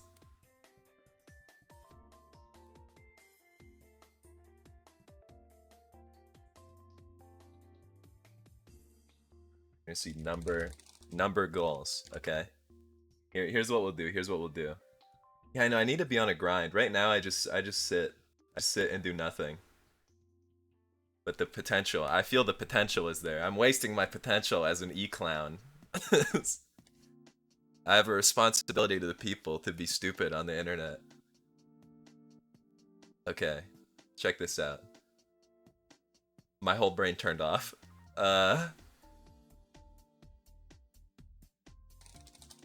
see number goals. Okay. Here's what we'll do. Yeah, I know I need to be on a grind. Right now I just sit and do nothing. But I feel the potential is there. I'm wasting my potential as an e-clown. I have a responsibility to the people to be stupid on the internet. Okay, check this out. My whole brain turned off.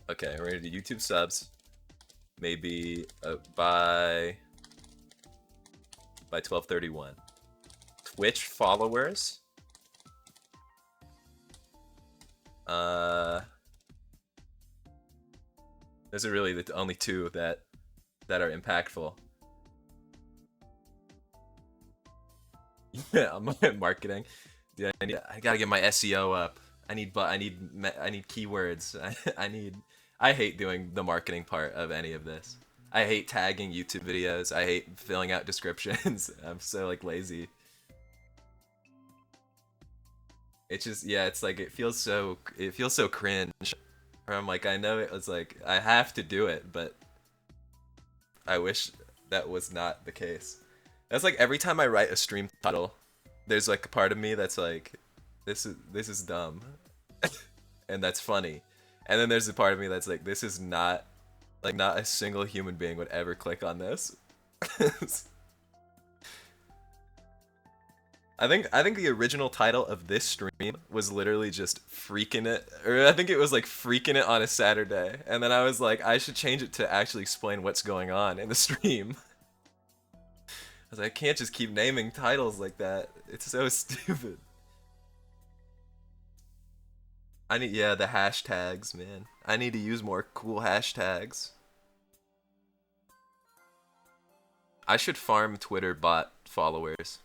Okay, we're gonna do YouTube subs. Maybe by 12:31. Twitch followers. Those are really the only two that are impactful. Yeah, I'm marketing. Dude, I gotta get my SEO up. I need keywords. I hate doing the marketing part of any of this. I hate tagging YouTube videos. I hate filling out descriptions. I'm so like lazy. It's just it's like it feels so cringe. Or I'm like I know it was like I have to do it, but I wish that was not the case. That's like every time I write a stream title, there's like a part of me that's like this is dumb. And that's funny. And then there's a part of me that's like this is not a single human being would ever click on this. I think the original title of this stream was literally just freaking it, or I think it was like freaking it on a Saturday, and then I was like, I should change it to actually explain what's going on in the stream. I was like, I can't just keep naming titles like that. It's so stupid. I need the hashtags, man. I need to use more cool hashtags. I should farm Twitter bot followers.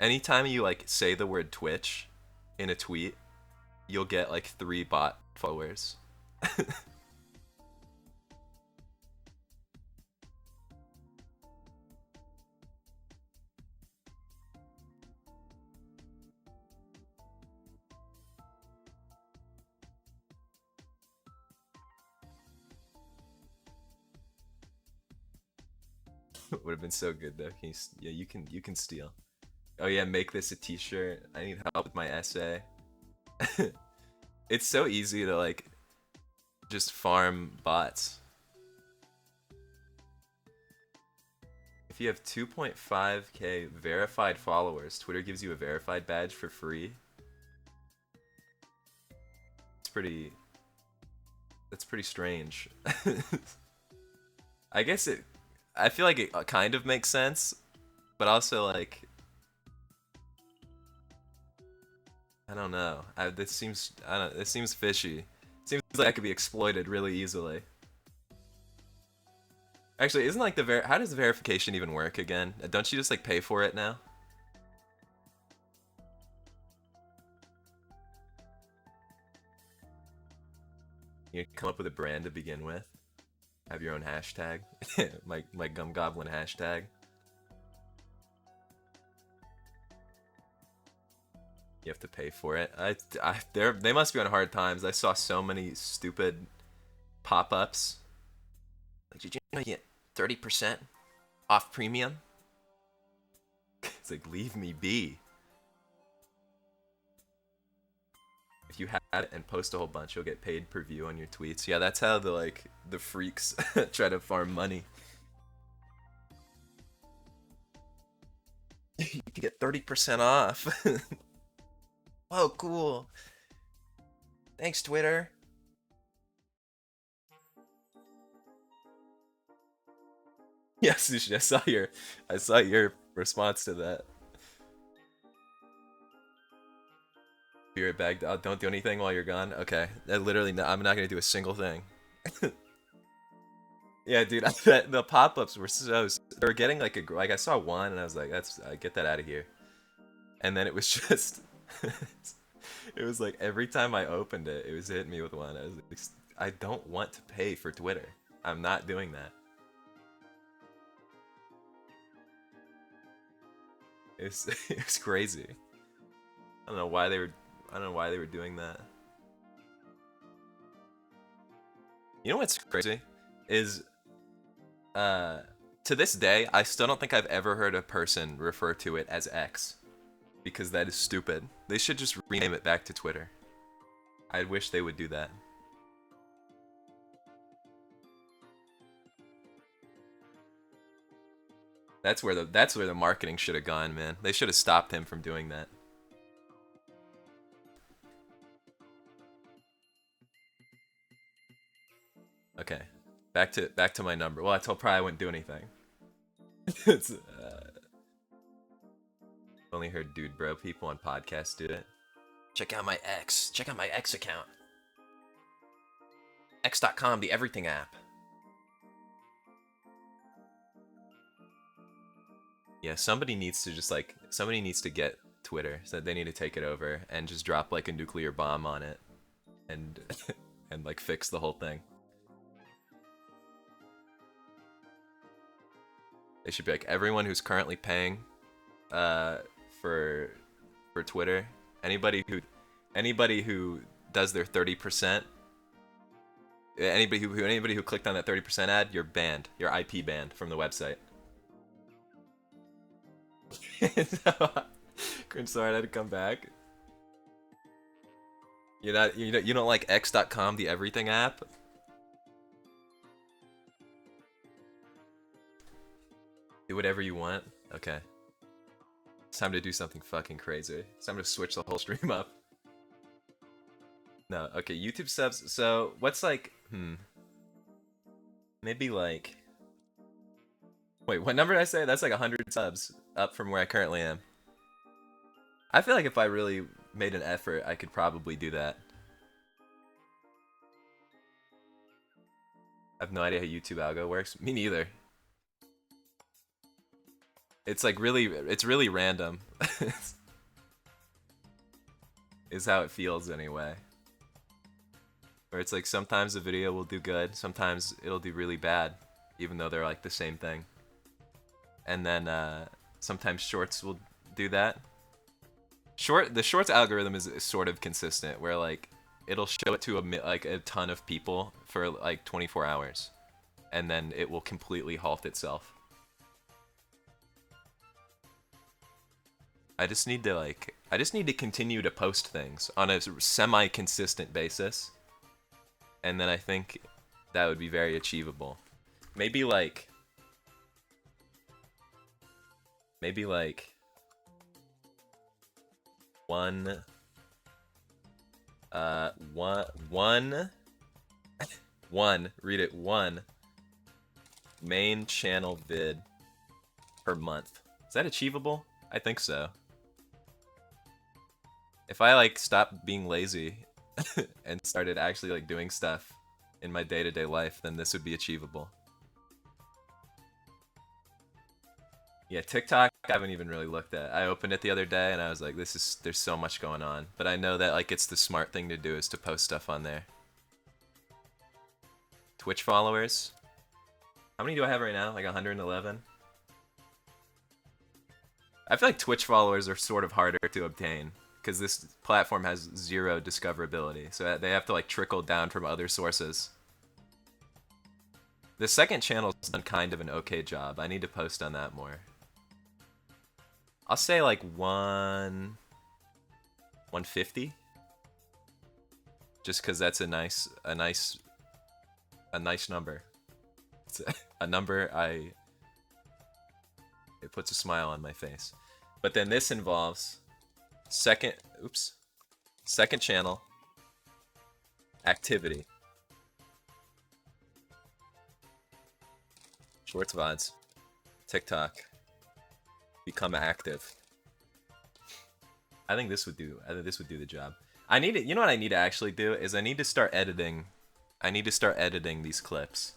Anytime you like say the word Twitch in a tweet, you'll get like 3 bot followers. Would have been so good though. Yeah, you can steal. Oh yeah, make this a t-shirt. I need help with my essay. It's so easy to like just farm bots. If you have 2.5k verified followers, Twitter gives you a verified badge for free. It's pretty That's pretty strange. I guess I feel like it kind of makes sense, but also like I don't know. This seems fishy. Seems like I could be exploited really easily. Actually, isn't like how does the verification even work again? Don't you just like pay for it now? You come up with a brand to begin with. Have your own hashtag. my gumgoblin hashtag. You have to pay for it. They must be on hard times. I saw so many stupid pop-ups. Like, did you know you get 30% off premium? It's like, leave me be. If you had it and post a whole bunch, you'll get paid per view on your tweets. Yeah, that's how the freaks try to farm money. You can get 30% off. Oh, cool. Thanks, Twitter. Yes, Sushi, I saw your response to that. Be right back. Don't do anything while you're gone. Okay, literally, no, I'm not gonna do a single thing. Yeah, dude, the pop-ups were they were getting like I saw one and I was like, get that out of here. And then it was just, it was like every time I opened it, it was hitting me with one. I was like, I don't want to pay for Twitter. I'm not doing that. It's crazy. I don't know why they were doing that. You know what's crazy is to this day I still don't think I've ever heard a person refer to it as X, because that is stupid. They should just rename it back to Twitter. I wish they would do that. That's where the marketing should have gone, man. They should have stopped him from doing that. Okay, back to my number. Well, I told probably I wouldn't do anything. It's only heard dude bro people on podcasts do it. Check out my X. Check out my X account. X.com, the everything app. Yeah, somebody needs to get Twitter. So they need to take it over and just drop like a nuclear bomb on it, and and like fix the whole thing. They should be like, everyone who's currently paying for Twitter, anybody who does their 30%, anybody who clicked on that 30% ad, you're banned. You're IP banned from the website. Cringe, sorry, I had to come back. You don't like X.com, the everything app? Do whatever you want? Okay. It's time to do something fucking crazy. It's time to switch the whole stream up. No, okay, YouTube subs. So, what's like, maybe like, wait, what number did I say? That's like 100 subs up from where I currently am. I feel like if I really made an effort, I could probably do that. I have no idea how YouTube algo works. Me neither. It's like it's really random. Is how it feels anyway. Where it's like sometimes the video will do good, sometimes it'll do really bad, even though they're like the same thing. And then sometimes shorts will do that. The shorts algorithm is sort of consistent, where like it'll show it to like a ton of people for like 24 hours, and then it will completely halt itself. I just need to continue to post things on a semi-consistent basis, and then I think that would be very achievable. Maybe like one read it, one main channel vid per month. Is that achievable? I think so. If I like stopped being lazy and started actually like doing stuff in my day-to-day life, then this would be achievable. Yeah, TikTok I haven't even really looked at. I opened it the other day and I was like, there's so much going on. But I know that like it's the smart thing to do is to post stuff on there. Twitch followers. How many do I have right now? Like 111? I feel like Twitch followers are sort of harder to obtain because this platform has zero discoverability. So they have to like trickle down from other sources. The second channel's done kind of an okay job. I need to post on that more. I'll say like 150. Just because that's a nice number. It's a number it puts a smile on my face. But then this involves second channel activity. Shorts VODs, TikTok, become active. I think this would do the job. You know what I need to actually do is I need to start editing these clips.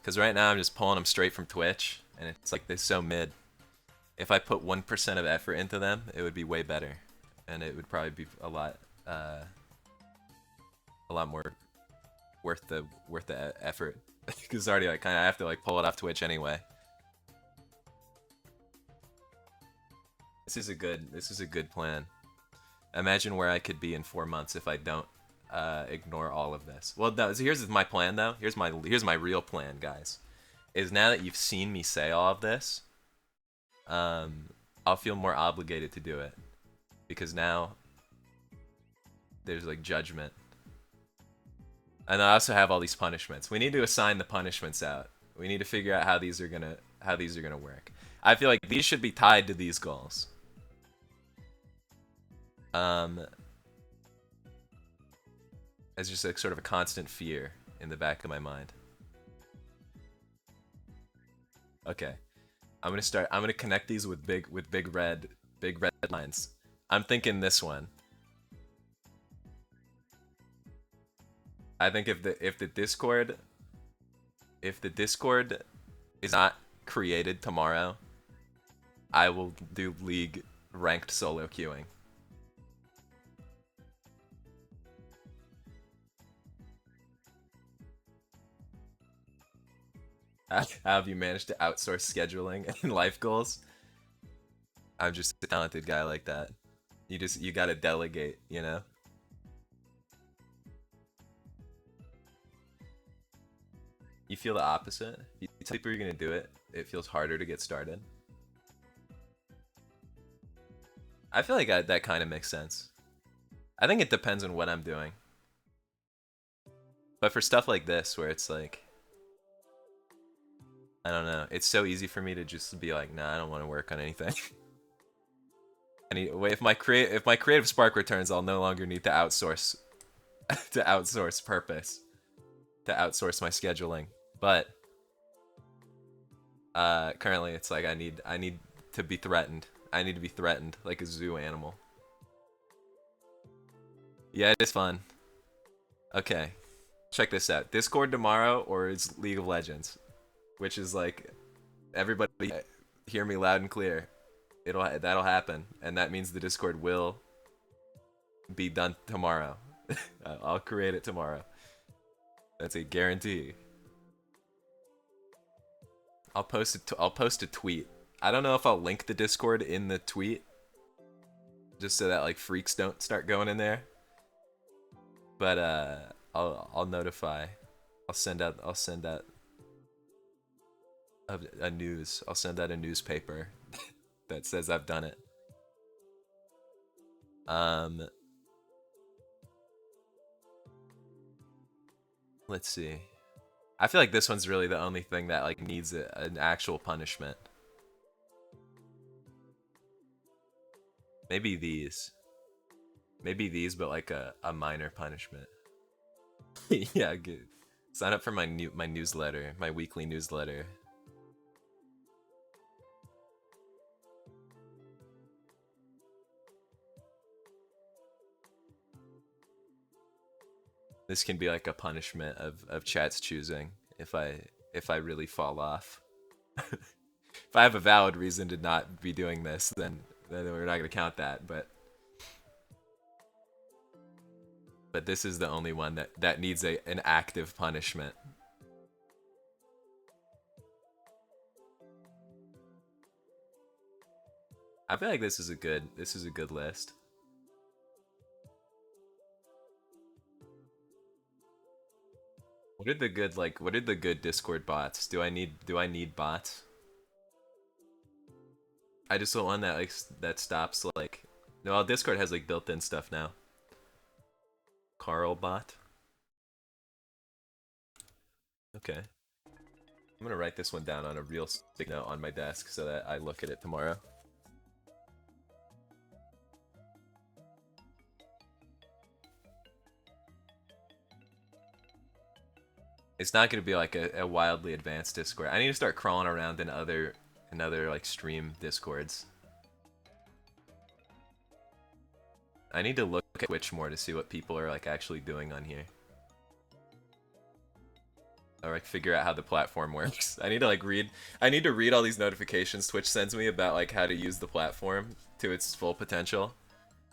Cuz right now I'm just pulling them straight from Twitch and it's like they're so mid. If I put 1% of effort into them, it would be way better and it would probably be a lot more worth the effort. Because already I kind of have to like pull it off Twitch anyway. This is a good plan. Imagine where I could be in 4 months if I don't ignore all of this. Well, no, so here's my plan though. Here's my real plan, guys. Is now that you've seen me say all of this, I'll feel more obligated to do it because now there's like judgment. And I also have all these punishments. We need to assign the punishments out. We need to figure out how these are gonna work. I feel like these should be tied to these goals. As just like sort of a constant fear in the back of my mind. Okay, I'm gonna connect these with big red lines. I'm thinking this one. I think if the Discord is not created tomorrow, I will do League ranked solo queuing. How have you managed to outsource scheduling and life goals? I'm just a talented guy like that. You gotta delegate, you know? You feel the opposite? You tell people you're gonna do it, it feels harder to get started. I feel like that kind of makes sense. I think it depends on what I'm doing. But for stuff like this, where it's like, I don't know, it's so easy for me to just be like, nah, I don't want to work on anything. If my creative spark returns, I'll no longer need to outsource purpose, to outsource my scheduling. But currently, it's like I need to be threatened. I need to be threatened like a zoo animal. Yeah, it is fun. Okay, check this out. Discord tomorrow, or it's League of Legends, which is like everybody Hear me loud and clear. That'll happen, and that means the Discord will be done tomorrow. I'll create it tomorrow. That's a guarantee. I'll post it. I'll post a tweet. I don't know if I'll link the Discord in the tweet, just so that like freaks don't start going in there. But I'll notify. I'll send out a news. I'll send out a newspaper that says I've done it. Let's see. I feel like this one's really the only thing that like needs an actual punishment. Maybe these. Maybe these, but like a minor punishment. Yeah, good. Sign up for my newsletter, my weekly newsletter. This can be like a punishment of chat's choosing if I really fall off. If I have a valid reason to not be doing this, then we're not gonna count that. But this is the only one that needs an active punishment. I feel like this is a good list. What are the good Discord bots? Do I need bots? I just want one that stops like no, well, Discord has like built-in stuff now. Carl bot. Okay. I'm gonna write this one down on a real stick note on my desk so that I look at it tomorrow. It's not gonna be like a wildly advanced Discord. I need to start crawling around in other like stream Discords. I need to look at Twitch more to see what people are like actually doing on here. Or like figure out how the platform works. I need to like read all these notifications Twitch sends me about like how to use the platform to its full potential.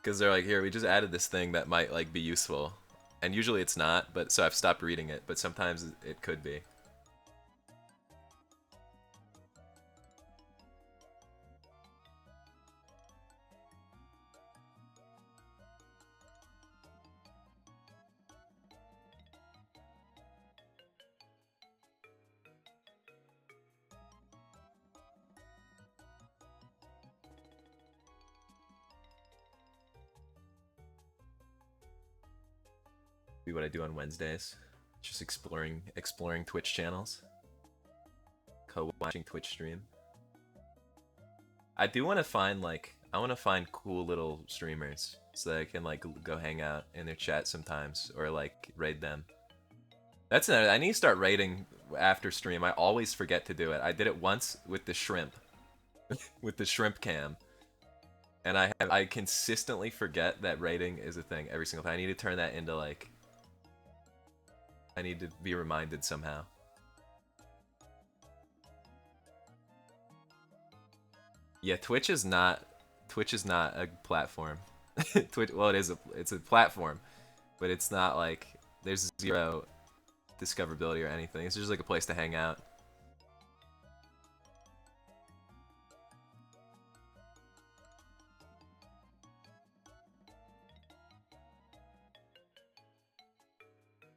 Cause they're like, here, we just added this thing that might like be useful. And usually it's not, but so I've stopped reading it, but sometimes it could be. Be what I do on Wednesdays. Just exploring Twitch channels. Co-watching Twitch stream. I do want to find cool little streamers so that I can like go hang out in their chat sometimes or like raid them. That's another. I need to start raiding after stream. I always forget to do it. I did it once with the shrimp, with the shrimp cam, and I consistently forget that raiding is a thing every single time. I need to turn that into like. I need to be reminded somehow. Yeah, Twitch is not a platform. Twitch, well, it's a platform, but it's not like there's zero discoverability or anything. It's just like a place to hang out.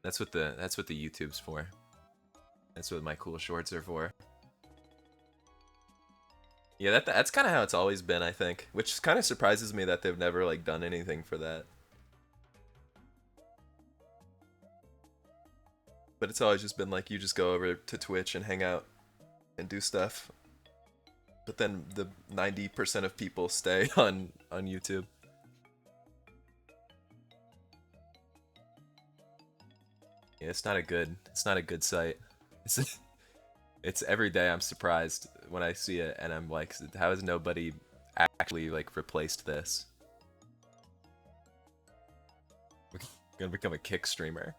That's what the YouTube's for. That's what my cool shorts are for. Yeah, that's kind of how it's always been, I think, which kind of surprises me that they've never like done anything for that. But it's always just been like you just go over to Twitch and hang out and do stuff. But then the 90% of people stay on YouTube. Yeah, it's not a good site. It's every day I'm surprised when I see it and I'm like, how has nobody actually like replaced this? We're gonna become a kick streamer.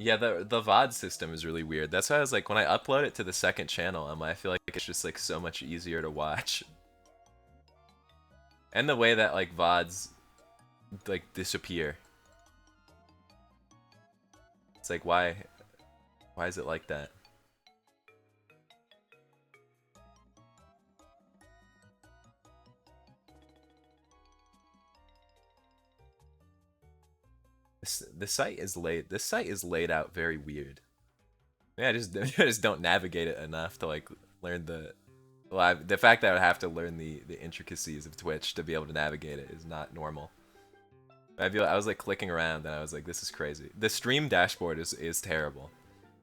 Yeah, the VOD system is really weird. That's why I was like, when I upload it to the second channel, I feel like it's just like so much easier to watch. And the way that like VODs like disappear. It's like why is it like that? This site is laid out very weird. Yeah, I just I just don't navigate it enough to like learn the the fact that I would have to learn the intricacies of Twitch to be able to navigate it is not normal. I was like clicking around and I was like, this is crazy. The stream dashboard is terrible.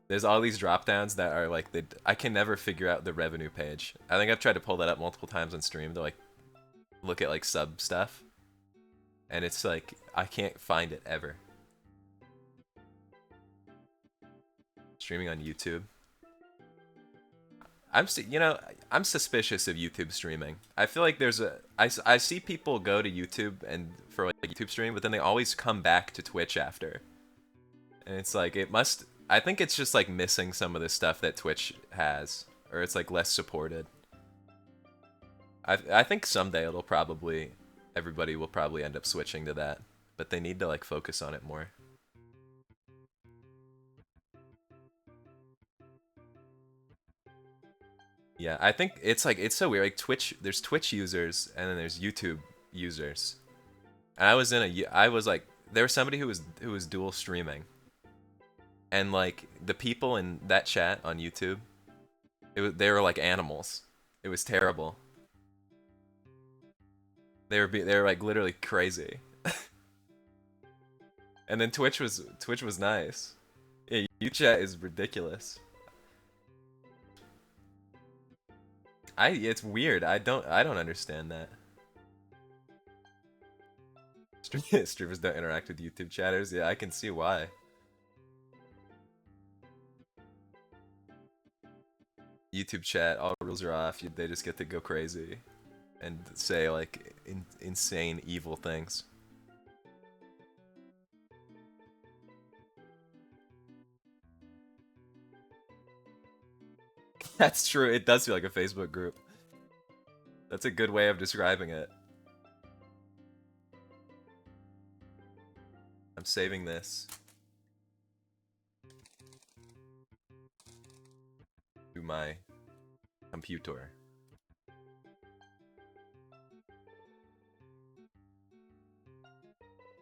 There's all these drop downs that are like I can never figure out the revenue page. I think I've tried to pull that up multiple times on stream to like look at like sub stuff, and it's like I can't find it ever. Streaming on YouTube. You know, I'm suspicious of YouTube streaming. I feel like I see people go to YouTube and for like YouTube stream, but then they always come back to Twitch after. And it's like I think it's just like missing some of the stuff that Twitch has, or it's like less supported. I think someday everybody will probably end up switching to that, but they need to like focus on it more. Yeah, I think it's so weird. Like there's Twitch users and then there's YouTube users. And I was like, there was somebody who was dual streaming, and like the people in that chat on YouTube, they were like animals. It was terrible. They were like literally crazy. And then Twitch was nice. Yeah, YouTube chat is ridiculous. It's weird. I don't understand that. Streamers don't interact with YouTube chatters. Yeah, I can see why. YouTube chat, all rules are off. They just get to go crazy and say like insane evil things. That's true. It does feel like a Facebook group. That's a good way of describing it. I'm saving this to my computer.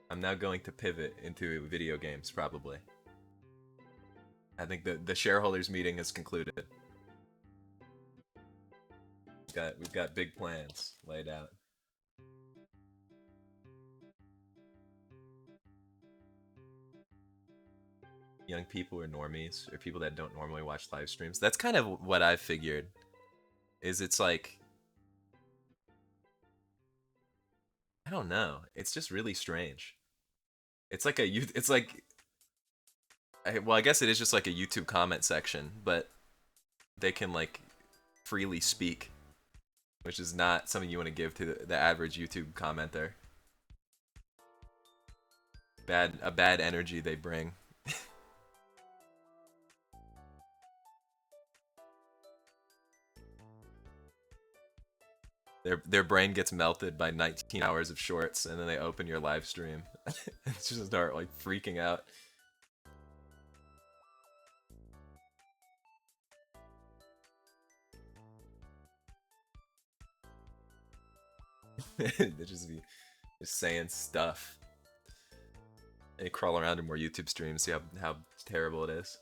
I'm now going to pivot into video games, probably. I think the shareholders meeting has concluded. We've got big plans laid out. Young people or normies or people that don't normally watch live streams. That's kind of what I've figured. It's like I don't know. It's just really strange. It's like it's like well, I guess it is just like a YouTube comment section, but they can like freely speak, which is not something you want to give to the average YouTube commenter. A bad energy they bring. Their brain gets melted by 19 hours of shorts, and then they open your live stream and just start like freaking out. They just be just saying stuff. And you crawl around in more YouTube streams, see how terrible it is.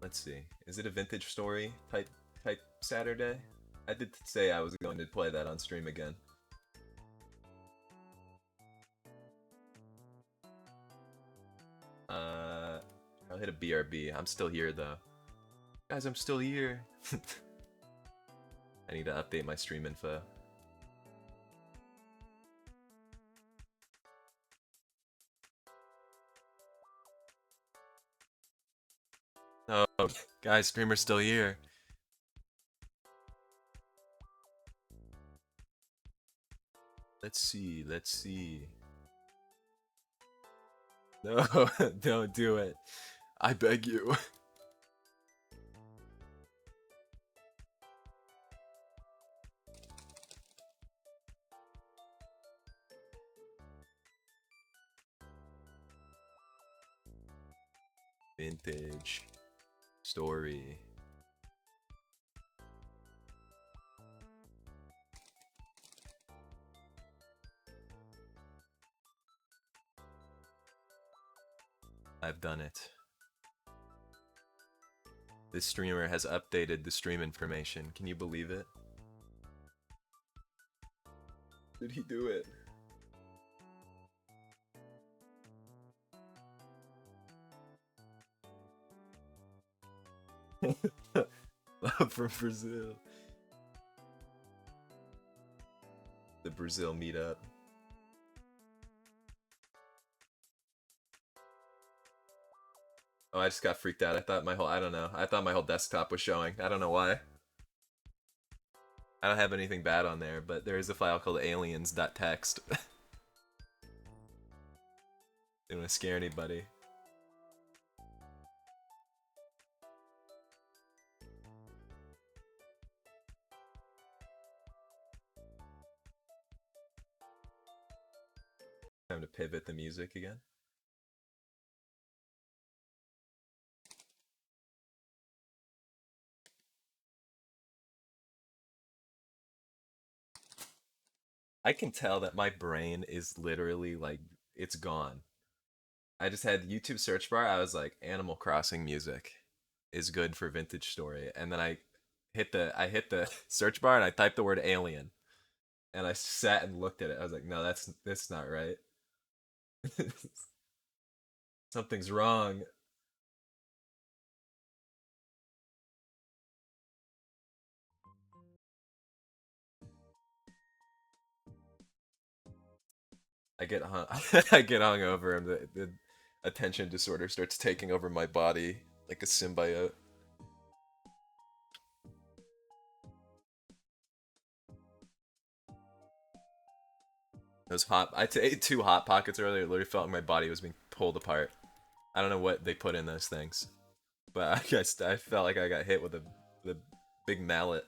Let's see. Is it a vintage story type Saturday? I did say I was going to play that on stream again. I'll hit a BRB. I'm still here though. Guys, I'm still here. I need to update my stream info. Oh, guys, streamer's still here. Let's see. No, don't do it. I beg you. Vintage story. I've done it. This streamer has updated the stream information. Can you believe it? Did he do it? Love from Brazil. The Brazil meetup. Oh, I just got freaked out. I thought my whole, I don't know. I thought my whole desktop was showing. I don't know why. I don't have anything bad on there, but there is a file called aliens.txt. Don't want to scare anybody. Time to pivot the music again. I can tell that my brain is literally like, it's gone. I just had YouTube search bar. I was like, Animal Crossing music is good for vintage story. And then I hit the search bar and I typed the word alien. And I sat and looked at it. I was like, no, that's not right. Something's wrong. I get hung I get hungover and the attention disorder starts taking over my body like a symbiote. Those I ate 2 hot pockets earlier. It literally felt like my body was being pulled apart. I don't know what they put in those things, but I guess I felt like I got hit with a big mallet.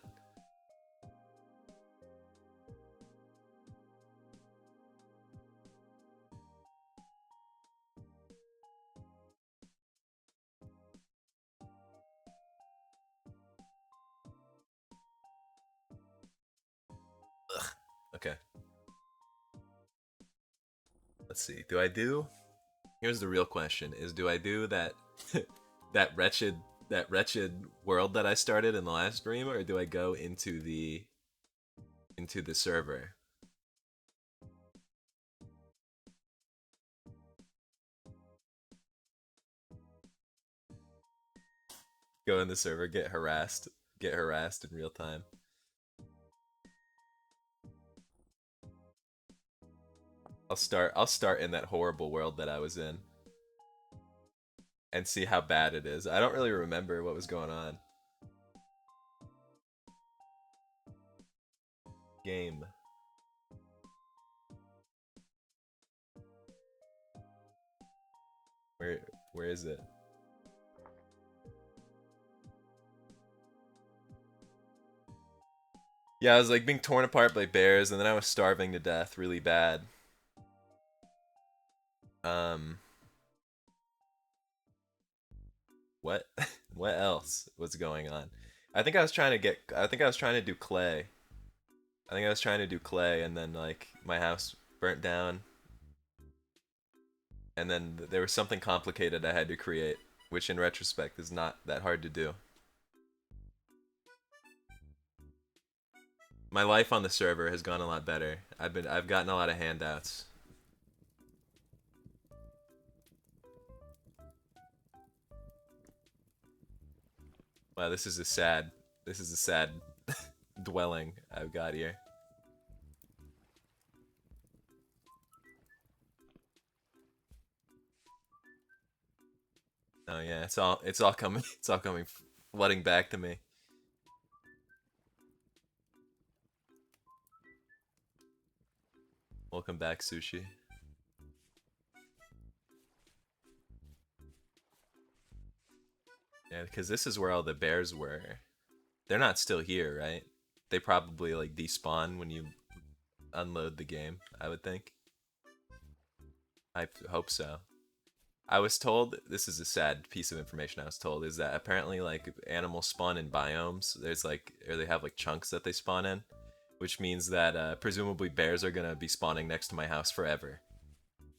Ugh. Okay. Let's see. Do I do? Here's the real question: is do I do that that wretched that wretched world that I started in the last stream, or do I go into the server? Go in the server, get harassed in real time. I'll start in that horrible world that I was in and see how bad it is. I don't really remember what was going on. Game. Where where is it? Yeah, I was like being torn apart by bears and then I was starving to death really bad. Um what what else was going on? I think I was trying to do clay. I think I was trying to do clay and then like my house burnt down and then there was something complicated I had to create, which in retrospect is not that hard to do. My life on the server has gone a lot better. I've gotten a lot of handouts. Wow, this is a sad dwelling I've got here. Oh yeah, it's all coming it's all coming flooding back to me. Welcome back, Sushi. Yeah, because this is where all the bears were. They're not still here, right? They probably like despawn when you unload the game, I would think. I hope so. I was told, this is a sad piece of information I was told, is that apparently like animals spawn in biomes. There's like, or they have like chunks that they spawn in, which means that presumably bears are gonna be spawning next to my house forever.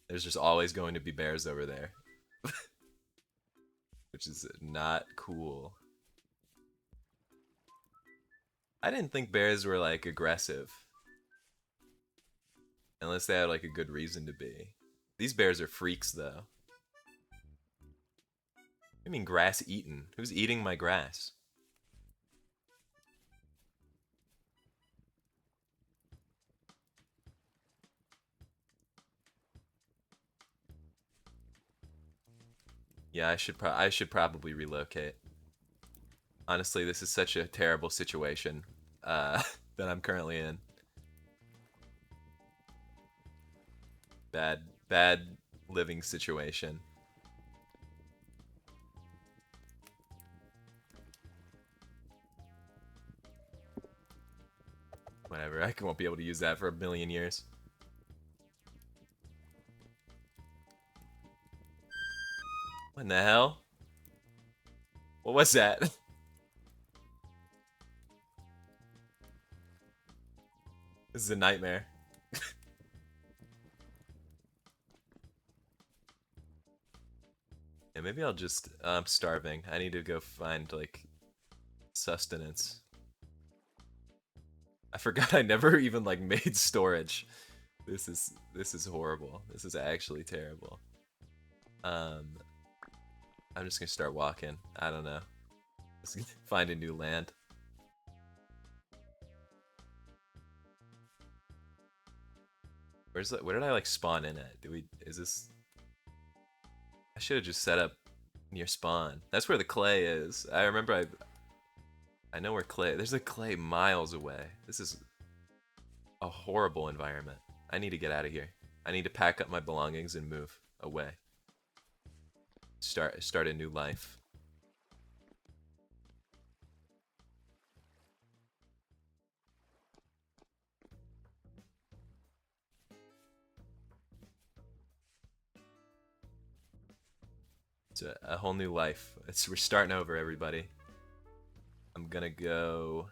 There's just always going to be bears over there, which is not cool. I didn't think bears were like aggressive, unless they had like a good reason to be. These bears are freaks though. I mean grass eaten. Who's eating my grass? Yeah, I should probably relocate. Honestly, this is such a terrible situation that I'm currently in. Bad living situation. Whatever, I won't be able to use that for a million years. What in the hell? What was that? This is a nightmare. Yeah, maybe I'll just... I'm starving. I need to go find, like, sustenance. I forgot I never even, like, made storage. This is horrible. This is actually terrible. I'm just gonna start walking. I don't know. Just gonna find a new land. Where's that? Where did I like spawn in at? Is this? I should have just set up near spawn. That's where the clay is. I remember I know where clay. There's a clay miles away. This is a horrible environment. I need to get out of here. I need to pack up my belongings and move away. Start a new life. It's a whole new life. We're starting over, everybody. I'm gonna go.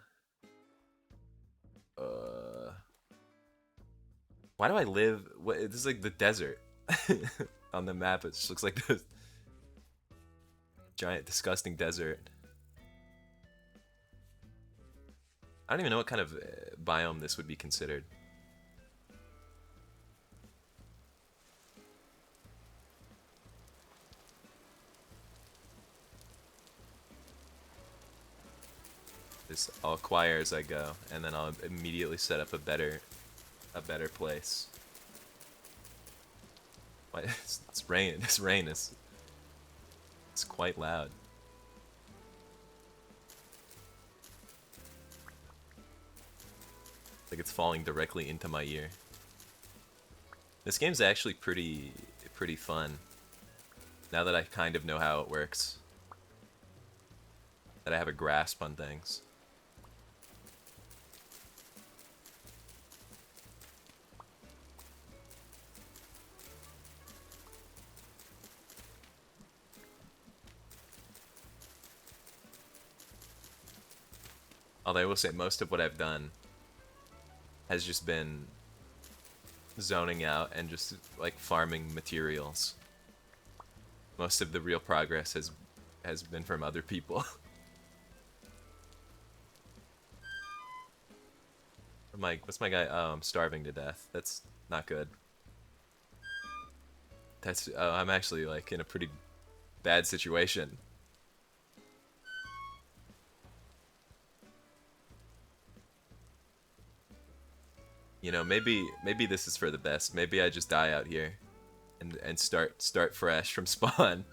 Why do I live? What? This is like the desert on the map. It just looks like this giant, disgusting desert. I don't even know what kind of biome this would be considered. I'll acquire as I go, and then I'll immediately set up a better place. Why? It's rain. This rain is it's quite loud. Like it's falling directly into my ear. This game's actually pretty fun. Now that I kind of know how it works. That I have a grasp on things. Although I will say most of what I've done has just been zoning out and just like farming materials. Most of the real progress has been from other people. What's my guy? Oh, I'm starving to death. That's not good. I'm actually like in a pretty bad situation. You know, maybe this is for the best. Maybe I just die out here and start fresh from spawn.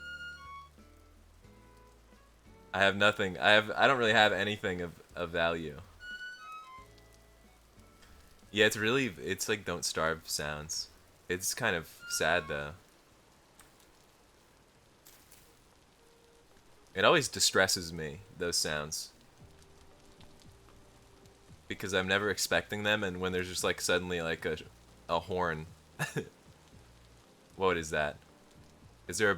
I have nothing. I don't really have anything of value. Yeah, it's like don't starve sounds. It's kind of sad though. It always distresses me, those sounds. Because I'm never expecting them, and when there's just like suddenly like a horn. What is that? Is there a...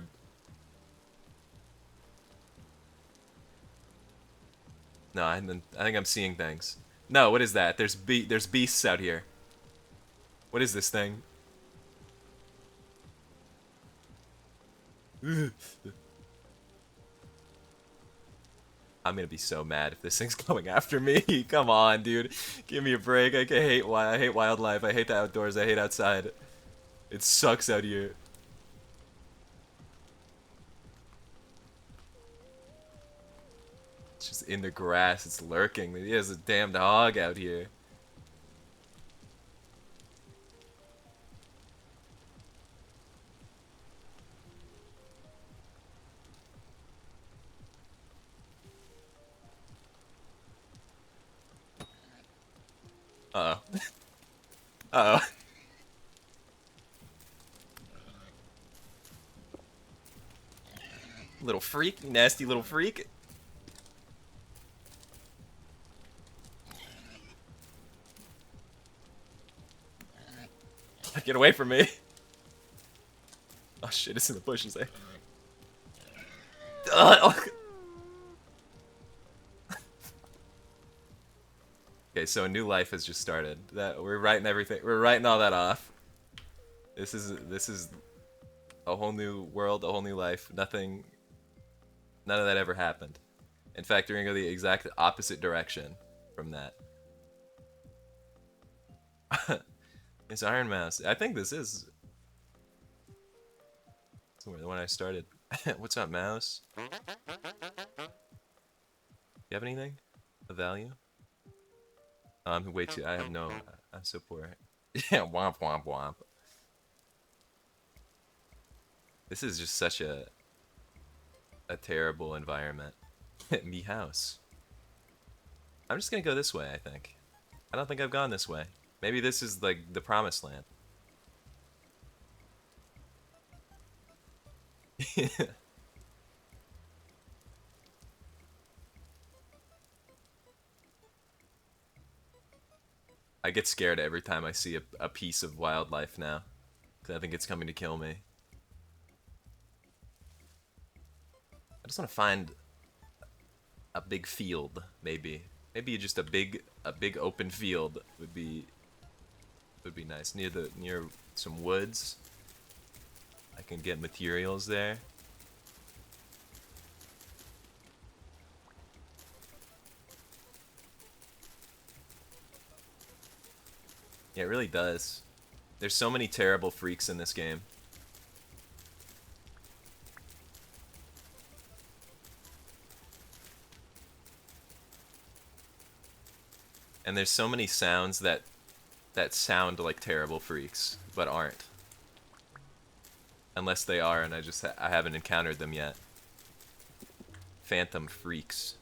No, I think I'm seeing things. No, what is that? There's beasts out here. What is this thing? I'm gonna be so mad if this thing's coming after me. Come on, dude. Give me a break. I hate wildlife. I hate the outdoors. I hate outside. It sucks out here. It's just in the grass. It's lurking. There's a damn dog out here. Uh-oh. Uh-oh. Little freak. Nasty little freak. Get away from me. Oh shit, it's in the bushes there. Okay, so a new life has just started. That we're writing everything. We're writing all that off. This is a whole new world, a whole new life. Nothing. None of that ever happened. In fact, we're gonna go the exact opposite direction from that. It's Iron Mouse. I think this is the one I started. What's up, Mouse? You have anything of value? Way too. I have no. I'm so poor. Yeah, womp womp womp. This is just such a terrible environment. Me house. I'm just gonna go this way, I think. I don't think I've gone this way. Maybe this is like the promised land. I get scared every time I see a piece of wildlife now. Because I think it's coming to kill me. I just want to find a big field, maybe. Maybe just a big open field would be nice. Near some woods. I can get materials there. Yeah, it really does. There's so many terrible freaks in this game. And there's so many sounds that sound like terrible freaks, but aren't. Unless they are, and I haven't encountered them yet. Phantom freaks.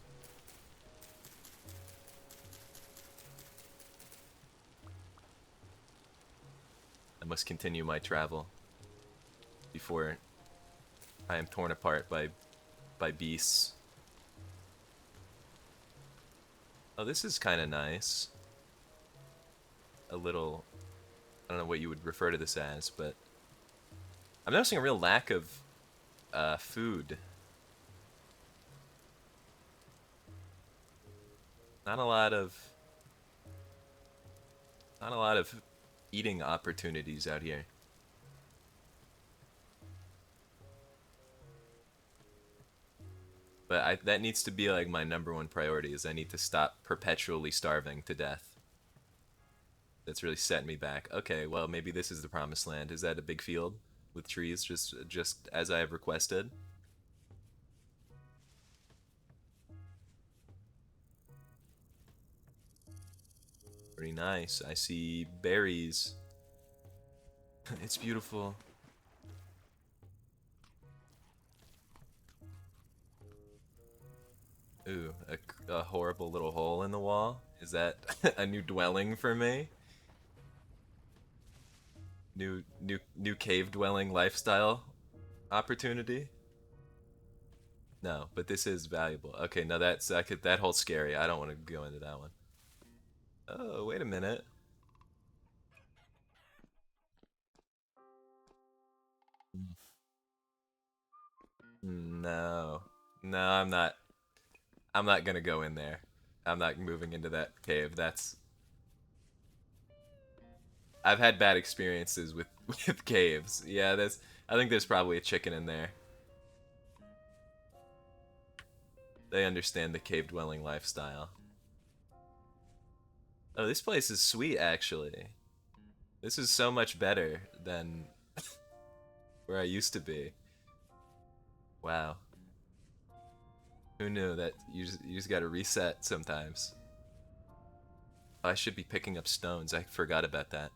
I must continue my travel before I am torn apart by beasts. Oh, this is kind of nice. A little, I don't know what you would refer to this as, but I'm noticing a real lack of food. Not a lot of eating opportunities out here. But that needs to be like my #1 priority, is I need to stop perpetually starving to death. That's really setting me back. Okay, well maybe this is the promised land. Is that a big field with trees just as I have requested? Pretty nice. I see berries. It's beautiful. Ooh, a horrible little hole in the wall. Is that a new dwelling for me? New cave dwelling lifestyle opportunity? No, but this is valuable. Okay, no, that hole's scary. I don't want to go into that one. Oh, wait a minute. No. No, I'm not. I'm not gonna go in there. I'm not moving into that cave. That's I've had bad experiences with with caves. Yeah, that's I think there's probably a chicken in there. They understand the cave dwelling lifestyle. Oh, this place is sweet actually. This is so much better than where I used to be. Wow. Who knew that you just gotta reset sometimes. Oh, I should be picking up stones. I forgot about that.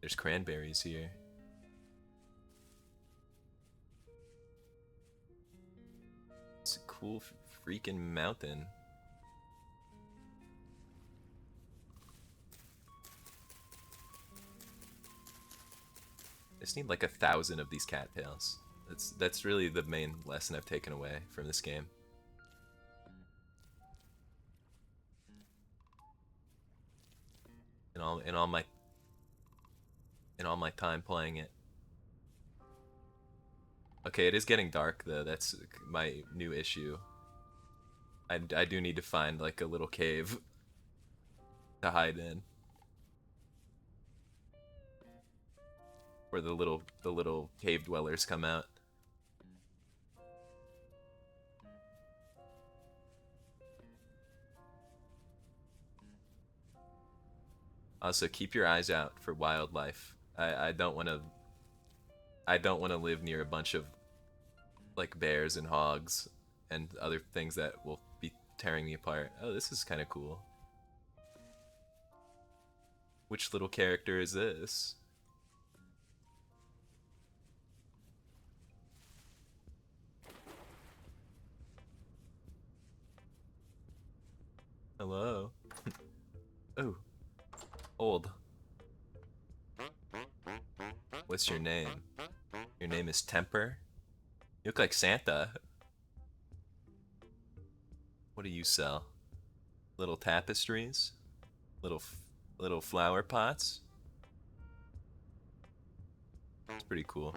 There's cranberries here. It's a cool freaking mountain. I just need like 1,000 of these cattails. That's really the main lesson I've taken away from this game. In all in all my in all my time playing it. Okay, it is getting dark though. That's my new issue. I do need to find like a little cave to hide in, where the little cave dwellers come out. Also, keep your eyes out for wildlife. I don't want to live near a bunch of like bears and hogs and other things that will be tearing me apart. Oh, this is kind of cool. Which little character is this? Hello. Oh, old. What's your name? Your name is Temper? You look like Santa. What do you sell? Little tapestries? Little flower pots? It's pretty cool.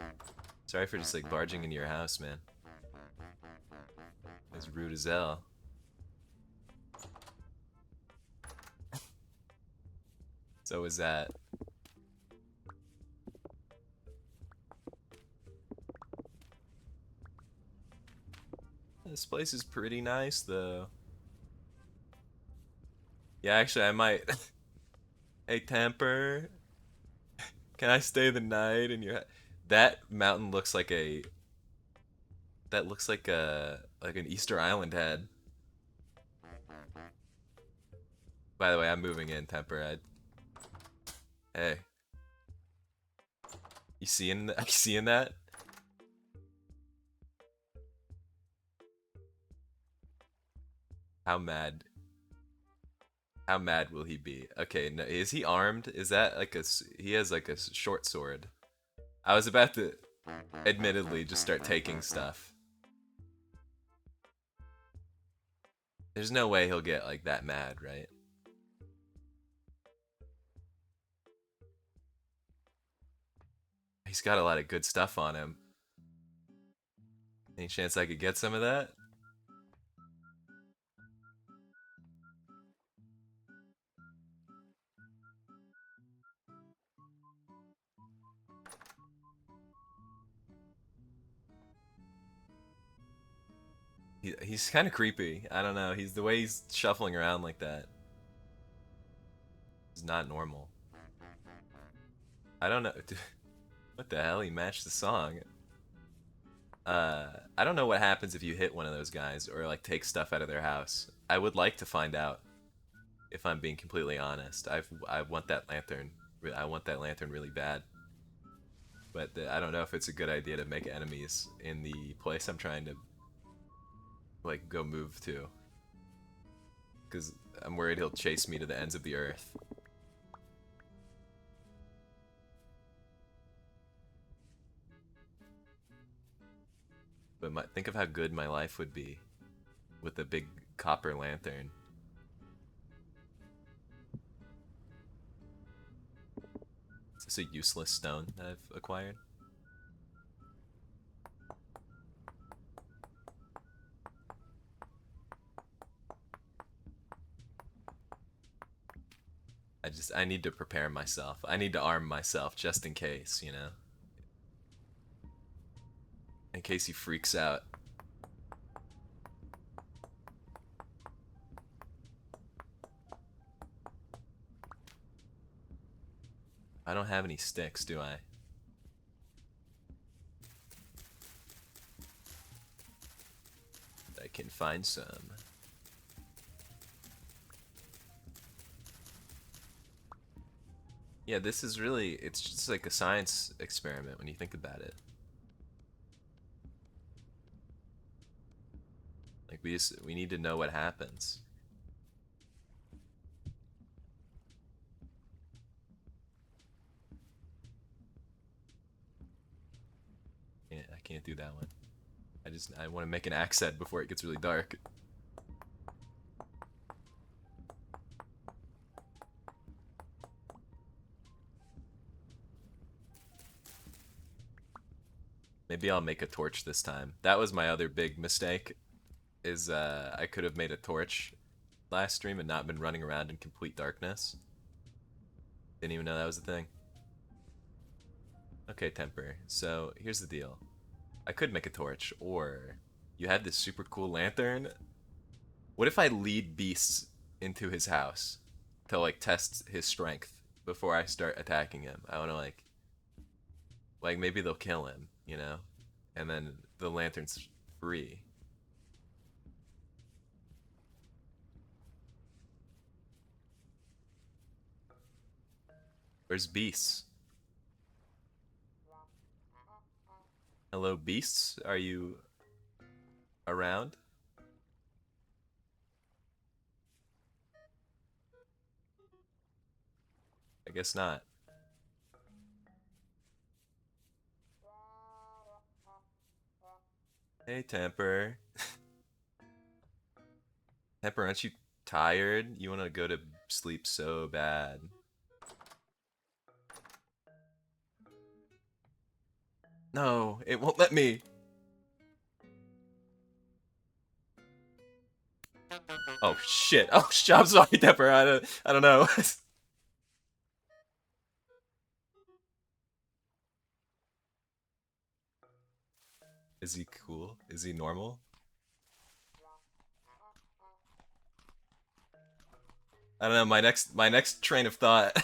Sorry for just like barging into your house, man. As rude as hell. So is that. This place is pretty nice though. Yeah, actually I might. Hey Temper, can I stay the night in your that mountain looks like a that looks like an Easter Island head. By the way, I'm moving in, Temper. Hey, you seeing you seeing that? How mad? How mad will he be? Okay, no, is he armed? Is that like he has like a short sword? I was about to, admittedly, just start taking stuff. There's no way he'll get like that mad, right? He's got a lot of good stuff on him. Any chance I could get some of that? He's kind of creepy. I don't know. He's the way he's shuffling around like that. It's not normal. I don't know. What the hell? He matched the song. I don't know what happens if you hit one of those guys or like take stuff out of their house. I would like to find out. If I'm being completely honest, I want that lantern. I want that lantern really bad. But I don't know if it's a good idea to make enemies in the place I'm trying to like go move to. Because I'm worried he'll chase me to the ends of the earth. But think of how good my life would be with a big copper lantern. Is this a useless stone that I've acquired? I need to prepare myself. I need to arm myself just in case, you know? In case he freaks out. I don't have any sticks, do I? I can find some. Yeah, this is really, it's just like a science experiment when you think about it. Like we need to know what happens. Yeah, I can't do that one. I want to make an axe head before it gets really dark. Maybe I'll make a torch this time. That was my other big mistake. Is I could have made a torch last stream and not been running around in complete darkness. Didn't even know that was a thing. Okay, Temper. So here's the deal. I could make a torch, or you had this super cool lantern. What if I lead beasts into his house to like test his strength before I start attacking him? I want to like maybe they'll kill him, you know, and then the lantern's free. Where's beasts? Hello, beasts. Are you around? I guess not. Hey, Temper. Temper, aren't you tired? You want to go to sleep so bad. No, it won't let me. Oh shit. Oh, I'm sorry, Temper. I don't know. Is he cool? Is he normal? I don't know. My next train of thought.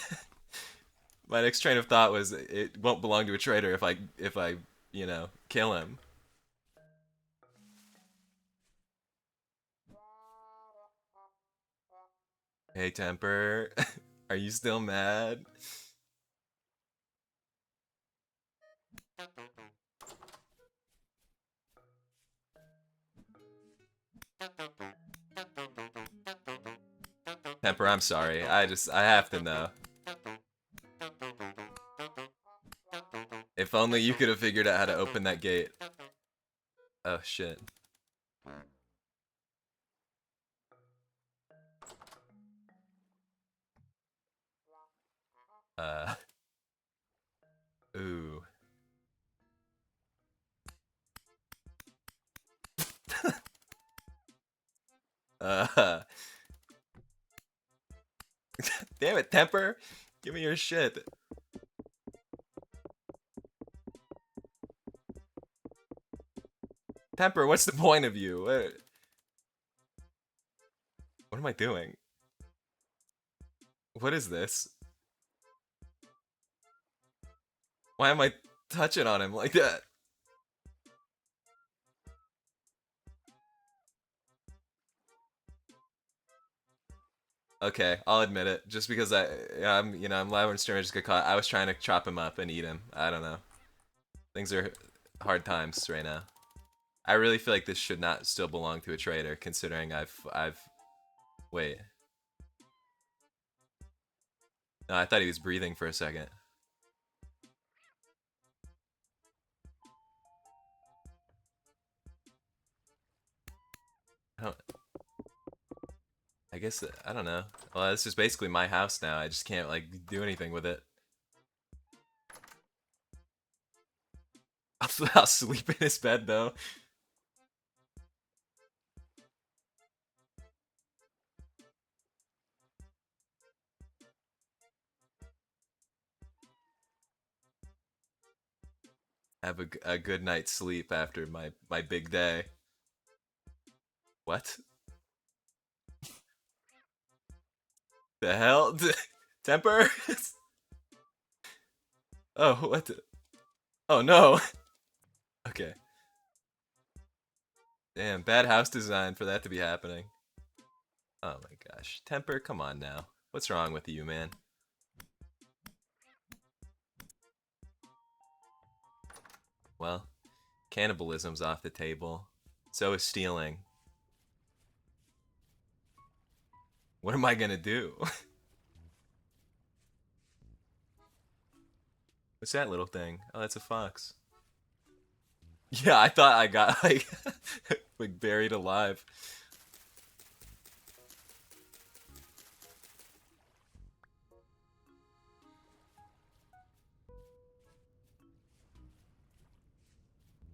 My next train of thought was it won't belong to a trader if I you know kill him. Hey, Temper. Are you still mad? Temper, I'm sorry. I have to know. If only you could have figured out how to open that gate. Oh shit. Uh. Ooh. Uh. Damn it, Temper. Give me your shit. Temper, what's the point of you? What am I doing? What is this? Why am I touching on him like that? Okay, I'll admit it. Just because I'm live on stream, I just got caught. I was trying to chop him up and eat him. I don't know. Things are hard times right now. I really feel like this should not still belong to a trader, considering I've. Wait. No, I thought he was breathing for a second. I don't. I guess I don't know. Well, this is basically my house now. I just can't like do anything with it. I'll sleep in his bed though. Have a good night's sleep after my big day. What the hell? Temper? Oh, what the? Oh no. Okay. Damn, bad house design for that to be happening. Oh my gosh. Temper, come on now. What's wrong with you, man? Well, cannibalism's off the table. So is stealing. What am I gonna do? What's that little thing? Oh, that's a fox. Yeah, I thought I got like buried alive.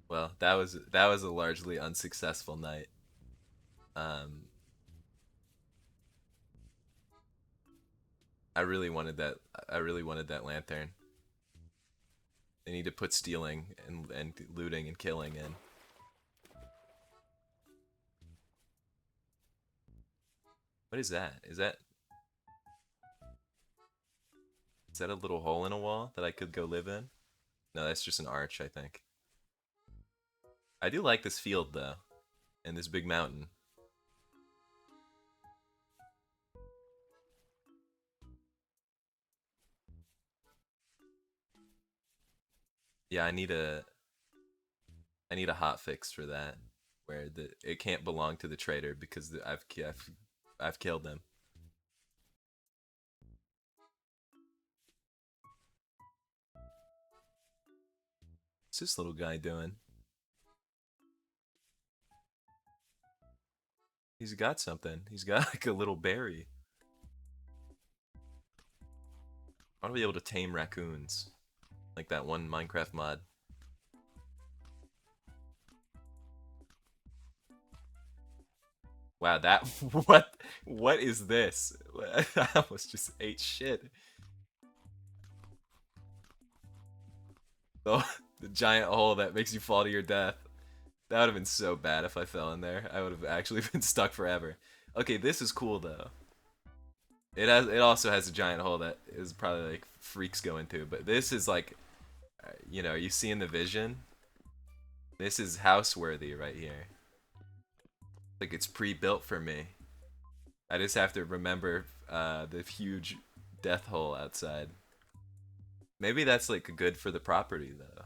Well, that was a largely unsuccessful night. Um, I really wanted that. I really wanted that lantern. They need to put stealing and looting and killing in. What is that? Is that a little hole in a wall that I could go live in? No, that's just an arch, I think. I do like this field though, and this big mountain. Yeah, I need a hot fix for that, where it can't belong to the trader because I've killed him. What's this little guy doing? He's got something. He's got like a little berry. I want to be able to tame raccoons, like that one Minecraft mod. Wow, that what is this? I almost just ate shit. Oh, the giant hole that makes you fall to your death. That would have been so bad if I fell in there. I would have actually been stuck forever. Okay, this is cool though. It also has a giant hole that is probably like freaks go into, but this is like, you know, you see in the vision. This is house worthy right here. Like it's pre-built for me. I just have to remember the huge death hole outside. Maybe that's like good for the property though.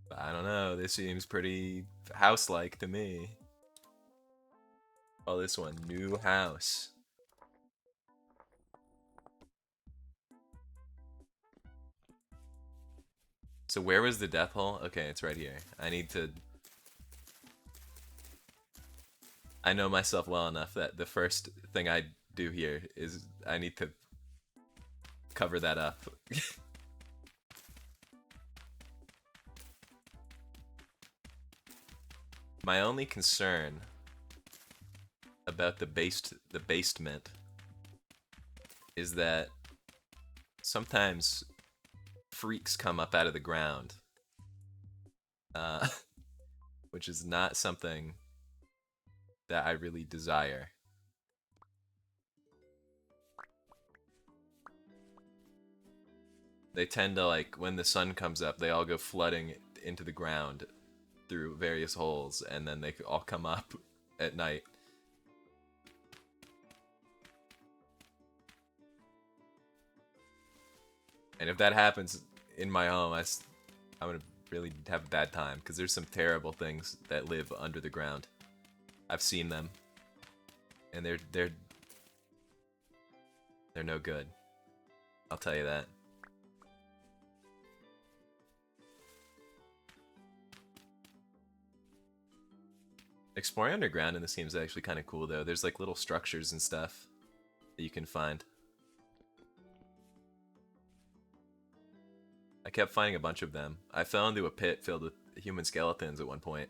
But I don't know. This seems pretty house-like to me. Oh, this one, new house. So where was the death hole? Okay, it's right here. I need to. I know myself well enough that the first thing I do here is I need to cover that up. My only concern about the basement is that sometimes freaks come up out of the ground, uh, which is not something that I really desire. They tend to, like, when the sun comes up, they all go flooding into the ground through various holes, and then they all come up at night. And if that happens in my home, I'm gonna really have a bad time, because there's some terrible things that live under the ground. I've seen them, and they're no good. I'll tell you that. Exploring underground in this game is actually kind of cool though. There's like little structures and stuff that you can find. I kept finding a bunch of them. I fell into a pit filled with human skeletons at one point.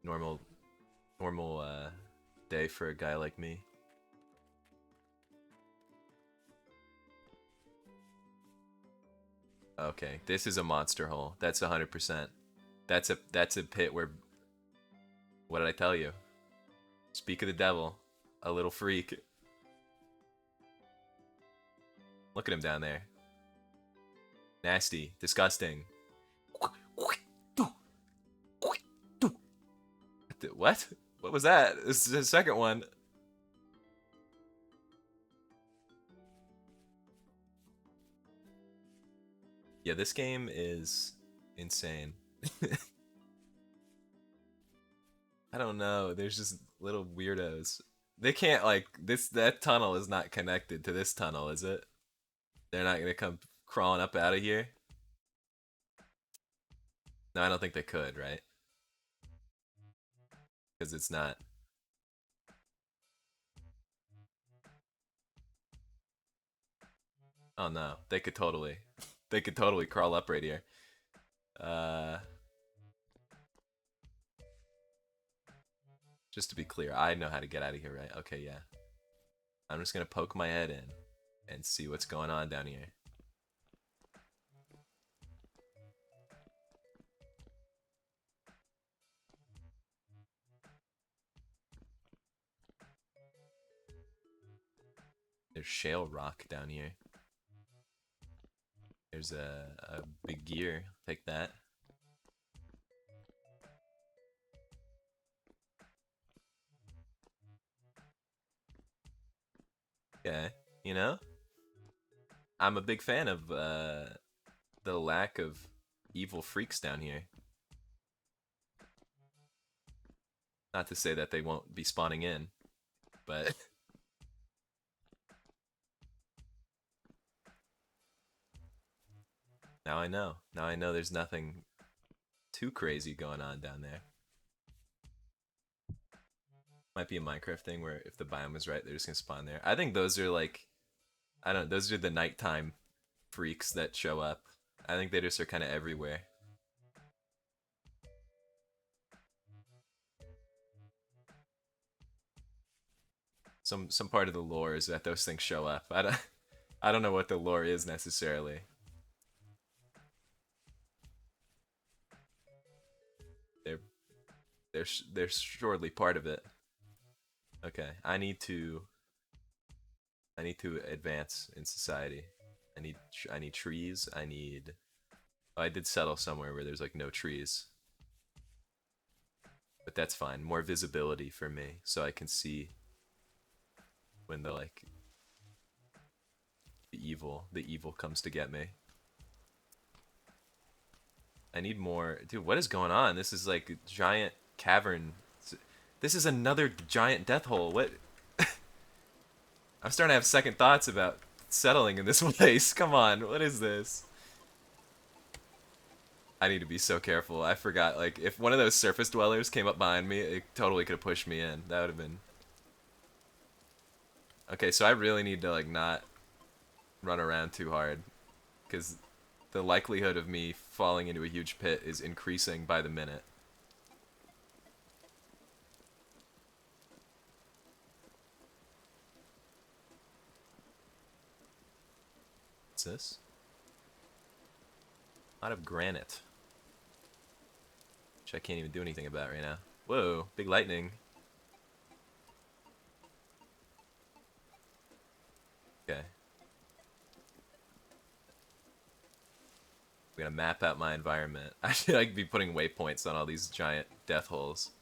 Normal day for a guy like me. Okay, this is a monster hole. That's 100%. That's a pit where. What did I tell you? Speak of the devil, a little freak. Look at him down there. Nasty, disgusting. What? What was that? This is the second one. Yeah, this game is insane. I don't know. There's just little weirdos. They can't like that tunnel is not connected to this tunnel, is it? They're not gonna come crawling up out of here? No, I don't think they could, right? Because it's not. Oh no, they could totally. They could totally crawl up right here. Just to be clear, I know how to get out of here, right? Okay, yeah. I'm just gonna poke my head in and see what's going on down here. There's shale rock down here. There's a big gear. Take that. Okay, you know? I'm a big fan of the lack of evil freaks down here. Not to say that they won't be spawning in, but now I know. Now I know there's nothing too crazy going on down there. Might be a Minecraft thing where if the biome is right, they're just gonna spawn there. I think those are like, I don't know, those are the nighttime freaks that show up. I think they just are kind of everywhere. Some part of the lore is that those things show up. I don't know what the lore is necessarily. They're they're surely part of it. Okay, I need to advance in society. I need trees. I need. Oh, I did settle somewhere where there's like no trees, but that's fine. More visibility for me, so I can see when the evil comes to get me. I need more. Dude, what is going on? This is like a giant cavern. This is another giant death hole. What? I'm starting to have second thoughts about settling in this place. Come on, what is this? I need to be so careful. I forgot, like, if one of those surface dwellers came up behind me, it totally could have pushed me in. That would have been... Okay, so I really need to, like, not run around too hard. Because the likelihood of me falling into a huge pit is increasing by the minute. What's this? A lot of granite. Which I can't even do anything about right now. Whoa, big lightning. Okay. I'm gonna map out my environment. I should like be putting waypoints on all these giant death holes.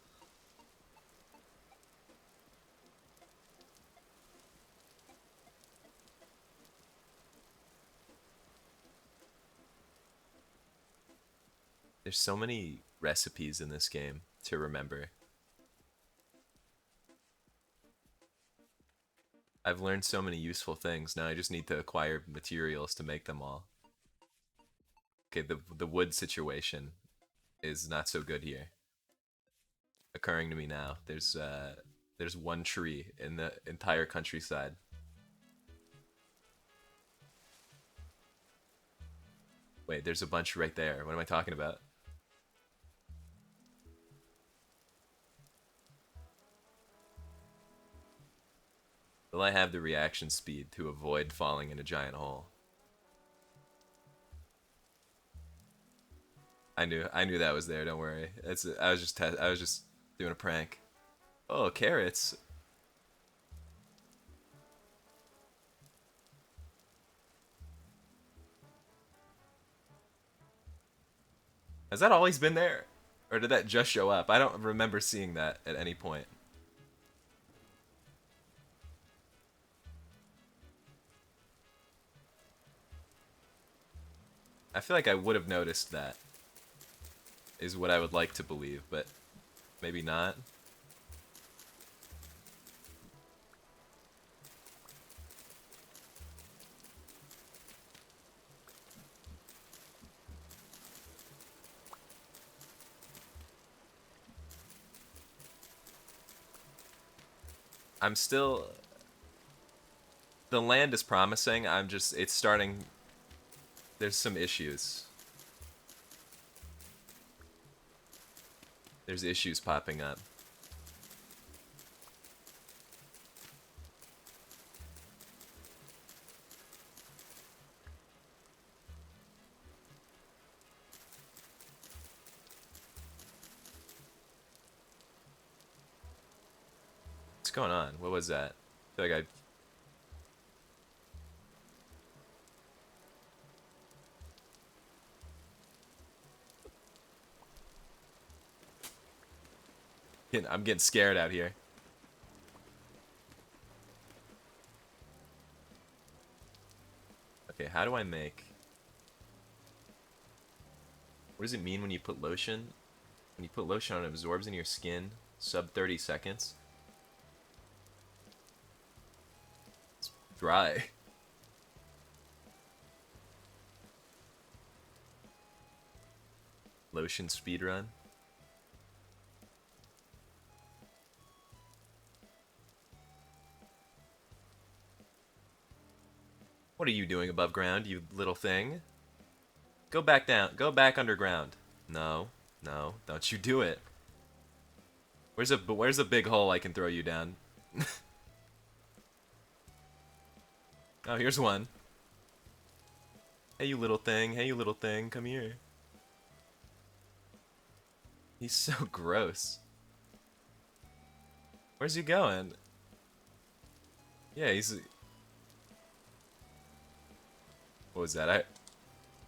There's so many recipes in this game to remember. I've learned so many useful things. Now I just need to acquire materials to make them all. Okay, the wood situation is not so good here. Occurring to me now. There's one tree in the entire countryside. Wait, there's a bunch right there. What am I talking about? Will I have the reaction speed to avoid falling in a giant hole? I knew that was there. Don't worry. I was just doing a prank. Oh, carrots. Has that always been there? Or did that just show up? I don't remember seeing that at any point. I feel like I would have noticed that, is what I would like to believe, but maybe not. I'm still... The land is promising, it's starting... There's some issues. There's issues popping up. What's going on? What was that? I feel like I'm getting scared out here. Okay, how do I make... What does it mean when you put lotion? When you put lotion on, it absorbs in your skin sub 30 seconds. It's dry. Lotion speedrun. What are you doing above ground, you little thing? Go back down. Go back underground. No. No. Don't you do it. Where's a big hole I can throw you down? Oh, here's one. Hey, you little thing. Hey, you little thing. Come here. He's so gross. Where's he going? Yeah, he's... What was that?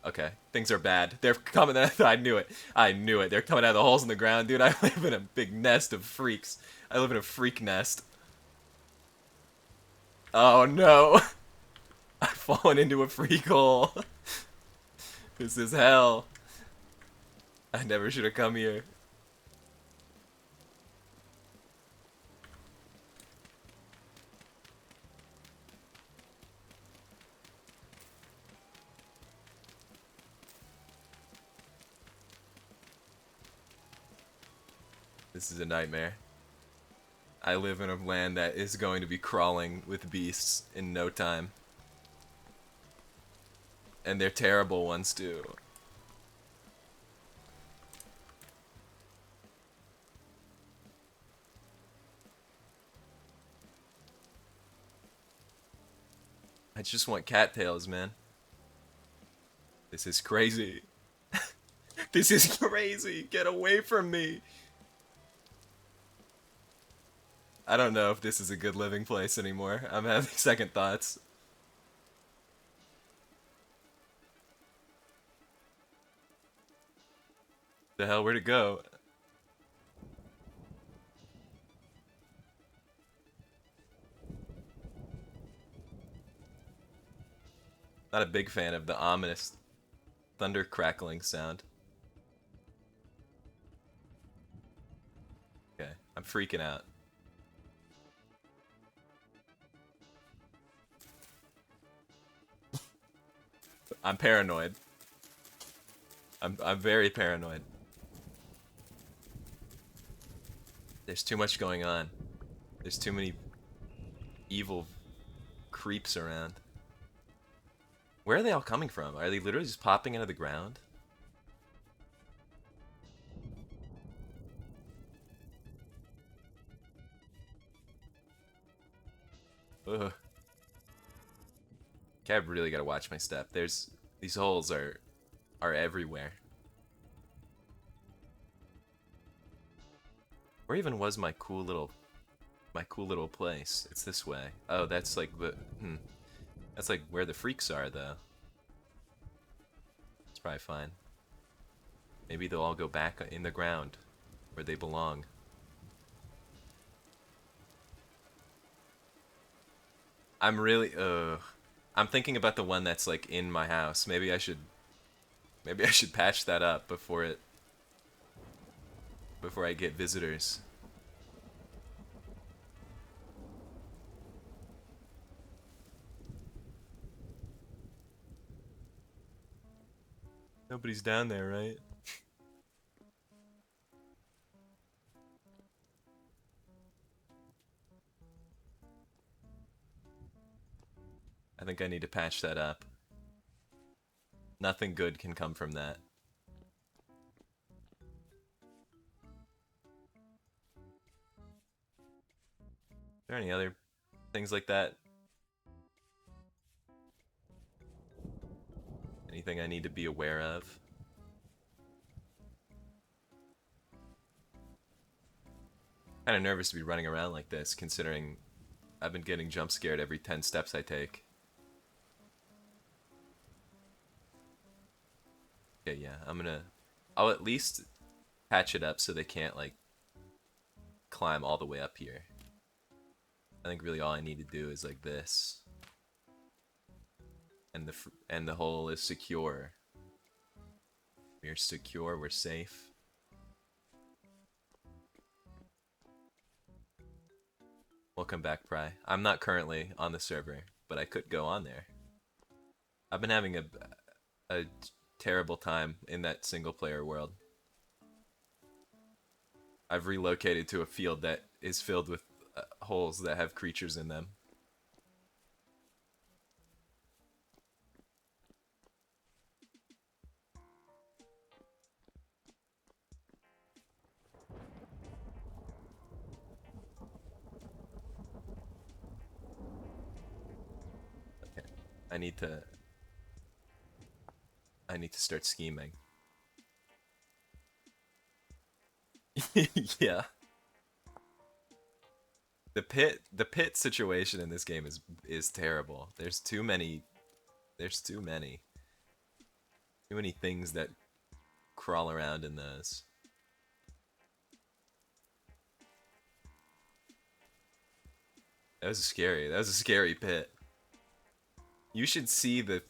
Okay, things are bad. They're coming out. I knew it. I knew it. They're coming out of the holes in the ground, dude. I live in a big nest of freaks. I live in a freak nest. Oh no! I've fallen into a freak hole. This is hell. I never should have come here. This is a nightmare. I live in a land that is going to be crawling with beasts in no time. And they're terrible ones too. I just want cattails, man. This is crazy. This is crazy. Get away from me. I don't know if this is a good living place anymore. I'm having second thoughts. The hell, where'd it go? Not a big fan of the ominous thunder crackling sound. Okay, I'm freaking out. I'm paranoid. I'm very paranoid. There's too much going on. There's too many evil creeps around. Where are they all coming from? Are they literally just popping out of the ground? Ugh. Okay, I've really got to watch my step. These holes are everywhere. Where even was my cool little place? It's this way. Oh, that's like that's like where the freaks are though. It's probably fine. Maybe they'll all go back in the ground where they belong. I'm really I'm thinking about the one that's like in my house. Maybe I should patch that up before I get visitors. Nobody's down there, right? I think I need to patch that up. Nothing good can come from that. Are there any other things like that? Anything I need to be aware of? Kind of nervous to be running around like this, considering I've been getting jump scared every 10 steps I take. Okay, yeah, I'll at least patch it up so they can't, like, climb all the way up here. I think really all I need to do is, like, this. And the hole is secure. We're secure, we're safe. Welcome back, Pry. I'm not currently on the server, but I could go on there. I've been having a terrible time in that single player world. I've relocated to a field that is filled with holes that have creatures in them. Okay. I need to start scheming. Yeah. The pit situation in this game is terrible. There's too many things that crawl around in those. That was a scary pit. You should see the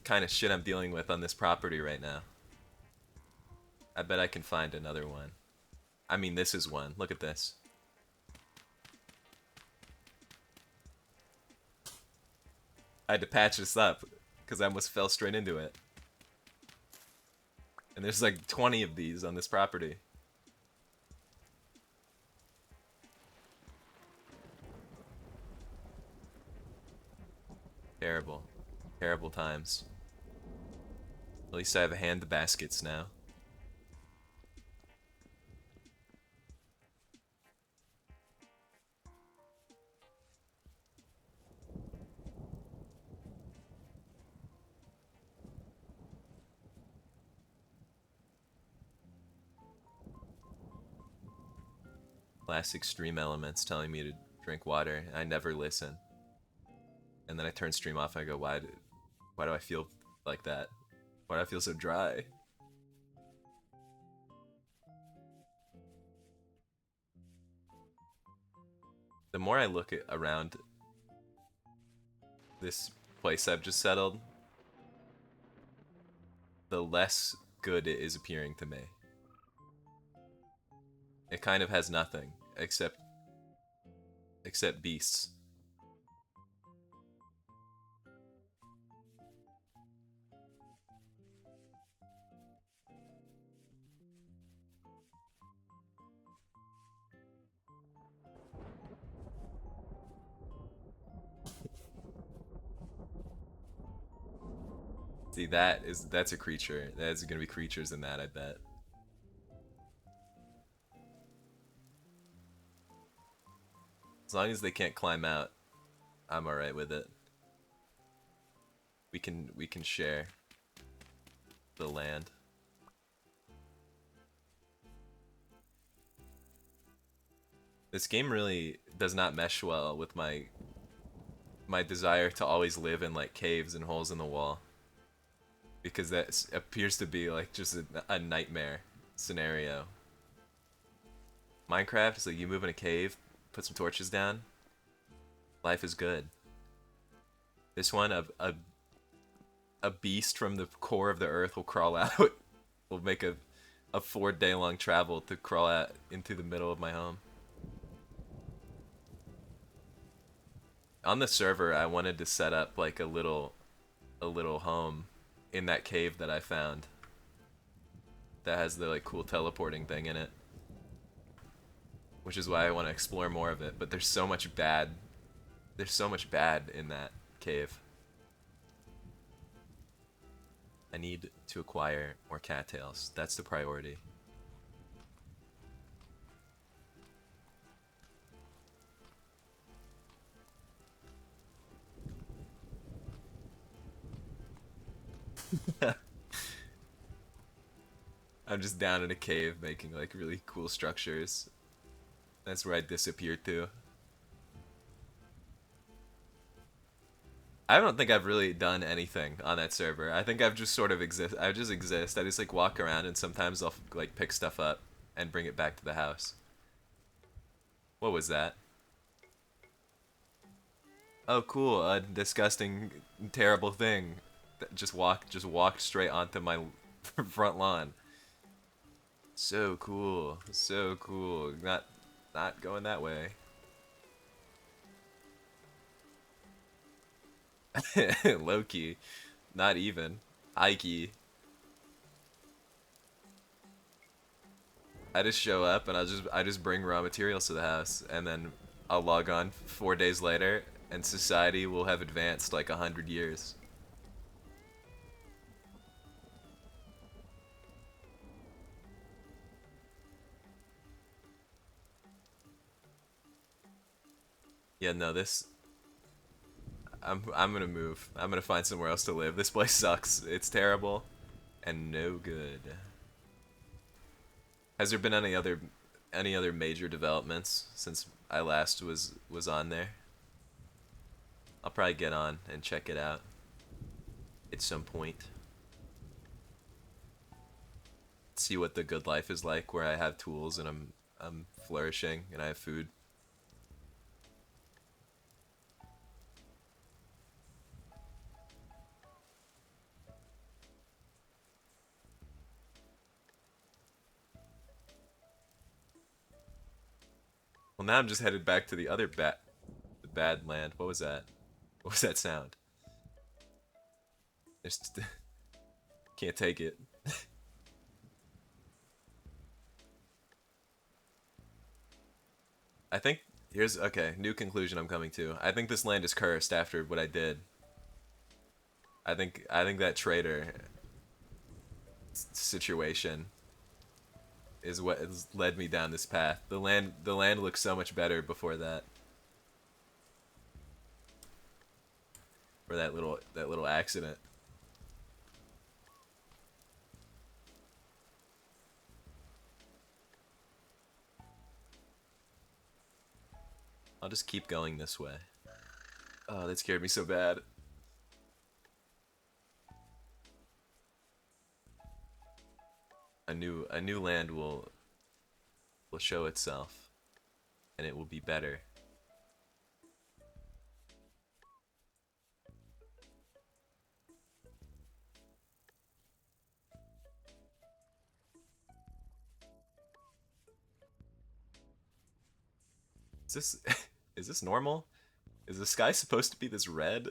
kind of shit I'm dealing with on this property right now. I bet I can find another one. I mean, this is one. Look at this. I had to patch this up because I almost fell straight into it. And there's like 20 of these on this property. Terrible. Terrible times. At least I have a hand to baskets now. Classic stream elements telling me to drink water. I never listen. And then I turn stream off and I go, why do I feel like that? Why do I feel so dry? The more I look around this place I've just settled, the less good it is appearing to me. It kind of has nothing except beasts. See, that's a creature. There's gonna be creatures in that, I bet. As long as they can't climb out, I'm alright with it. We can share the land. This game really does not mesh well with my desire to always live in like caves and holes in the wall, because that appears to be like just a nightmare scenario. Minecraft is like you move in a cave, put some torches down, life is good. This one, a beast from the core of the earth will crawl out, will make a 4 day long travel to crawl out into the middle of my home. On the server, I wanted to set up like a little home in that cave that I found that has the like cool teleporting thing in it, which is why I want to explore more of it. But there's so much bad. There's so much bad in that cave. I need to acquire more cattails. That's the priority. I'm just down in a cave making like really cool structures. That's where I disappeared to. I don't think I've really done anything on that server. I think I've just sort of exist. I just exist. I just like walk around and sometimes I'll like pick stuff up and bring it back to the house. What was that? Oh, cool. A disgusting, terrible thing that just walked straight onto my front lawn. So cool. So cool. Not going that way. Low-key. Not even. High-key. I just show up and I just bring raw materials to the house, and then I'll log on 4 days later and society will have advanced like 100 years. Yeah, no, this I'm gonna move. I'm gonna find somewhere else to live. This place sucks. It's terrible and no good. Has there been any other major developments since I last was on there? I'll probably get on and check it out at some point. See what the good life is like where I have tools and I'm flourishing and I have food. Well, now I'm just headed back to the bad land. What was that? What was that sound? Just can't take it. I think here's okay. New conclusion I'm coming to. I think this land is cursed after what I did. I think that trader situation is what has led me down this path. The land looked so much better before that. For that little accident. I'll just keep going this way. Oh, that scared me so bad. A new land will show itself, and it will be better. Is this is this normal? Is the sky supposed to be this red?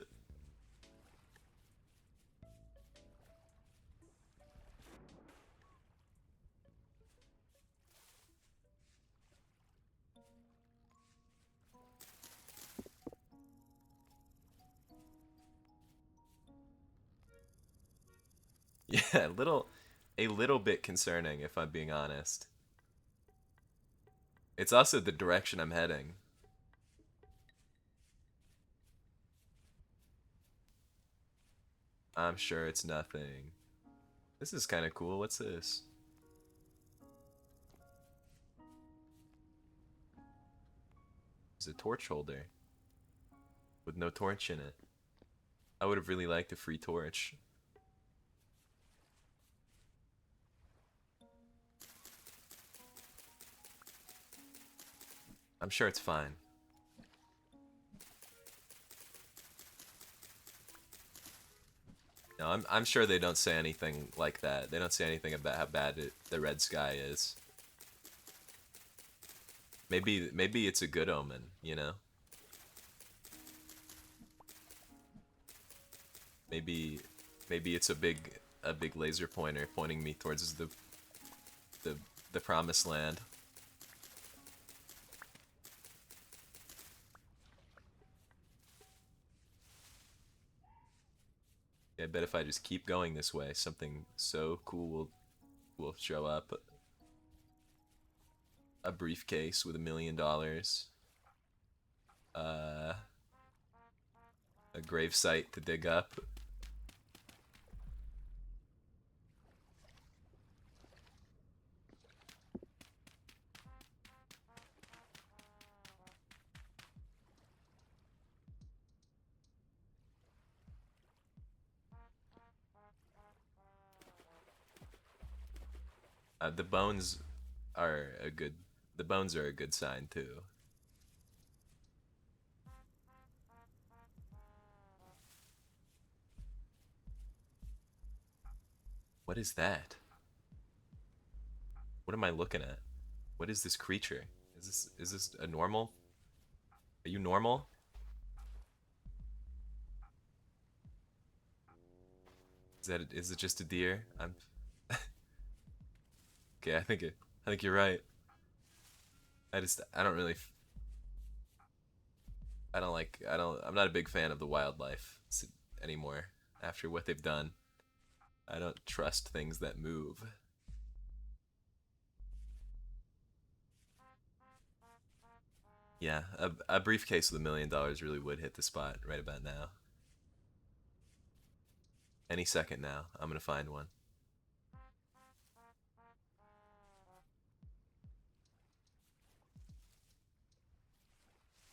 Yeah, a little bit concerning if I'm being honest. It's also the direction I'm heading. I'm sure it's nothing. This is kind of cool. What's this? It's a torch holder with no torch in it. I would have really liked a free torch. I'm sure it's fine. No, I'm sure they don't say anything like that. They don't say anything about how bad the red sky is. Maybe it's a good omen, you know? Maybe maybe it's a big laser pointer pointing me towards the the promised land. Yeah, I bet if I just keep going this way, something so cool will show up. A briefcase with $1 million. Uh, a grave site to dig up. The bones are a good. The bones are a good sign too. What is that? What am I looking at? What is this creature? Is this a normal? Are you normal? Is it just a deer? I'm okay. I think you're right. I don't really I'm not a big fan of the wildlife anymore after what they've done. I don't trust things that move. Yeah, a briefcase with $1 million really would hit the spot right about now. Any second now, I'm gonna find one.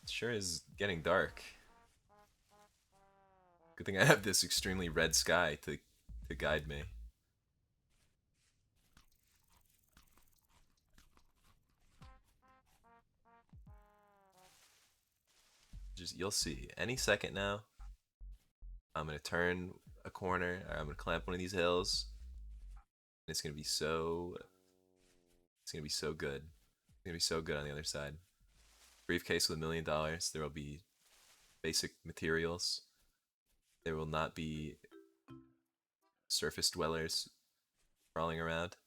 It sure is getting dark. Good thing I have this extremely red sky to guide me. Just you'll see. Any second now, I'm gonna turn a corner. Or I'm gonna climb one of these hills. And it's gonna be so. It's gonna be so good. It's gonna be so good on the other side. Briefcase with $1 million. There will be basic materials. There will not be surface dwellers crawling around.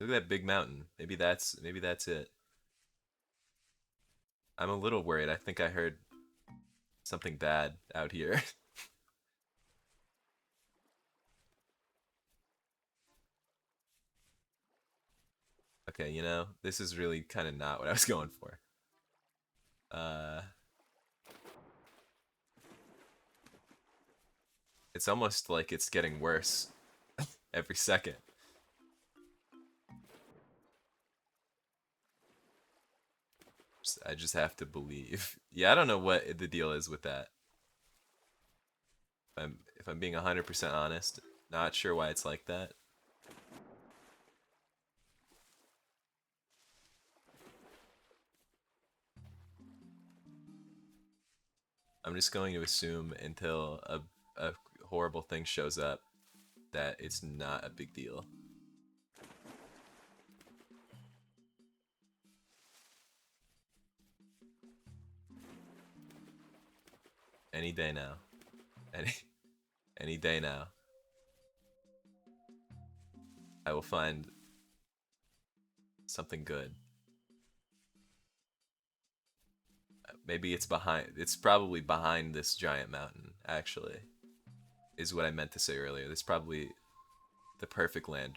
Look at that big mountain. Maybe that's it. I'm a little worried. I think I heard something bad out here. Okay, you know, this is really kind of not what I was going for. Uh, it's almost like it's getting worse every second. I just have to believe. Yeah, I don't know what the deal is with that. If I'm being 100% honest, not sure why it's like that. I'm just going to assume until a horrible thing shows up that it's not a big deal. Any day now. Any any day now. I will find something good. Maybe it's probably behind this giant mountain, actually. is what I meant to say earlier. This is probably the perfect land.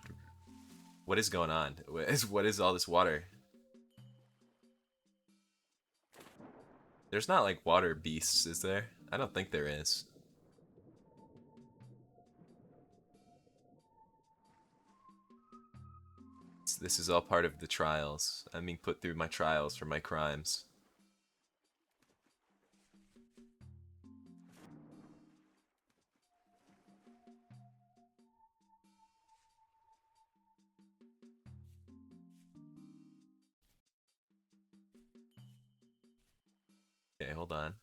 What is going on? What is all this water? There's not like water beasts, is there? I don't think there is. This is all part of the trials. I'm being put through my trials for my crimes. Okay, hold on.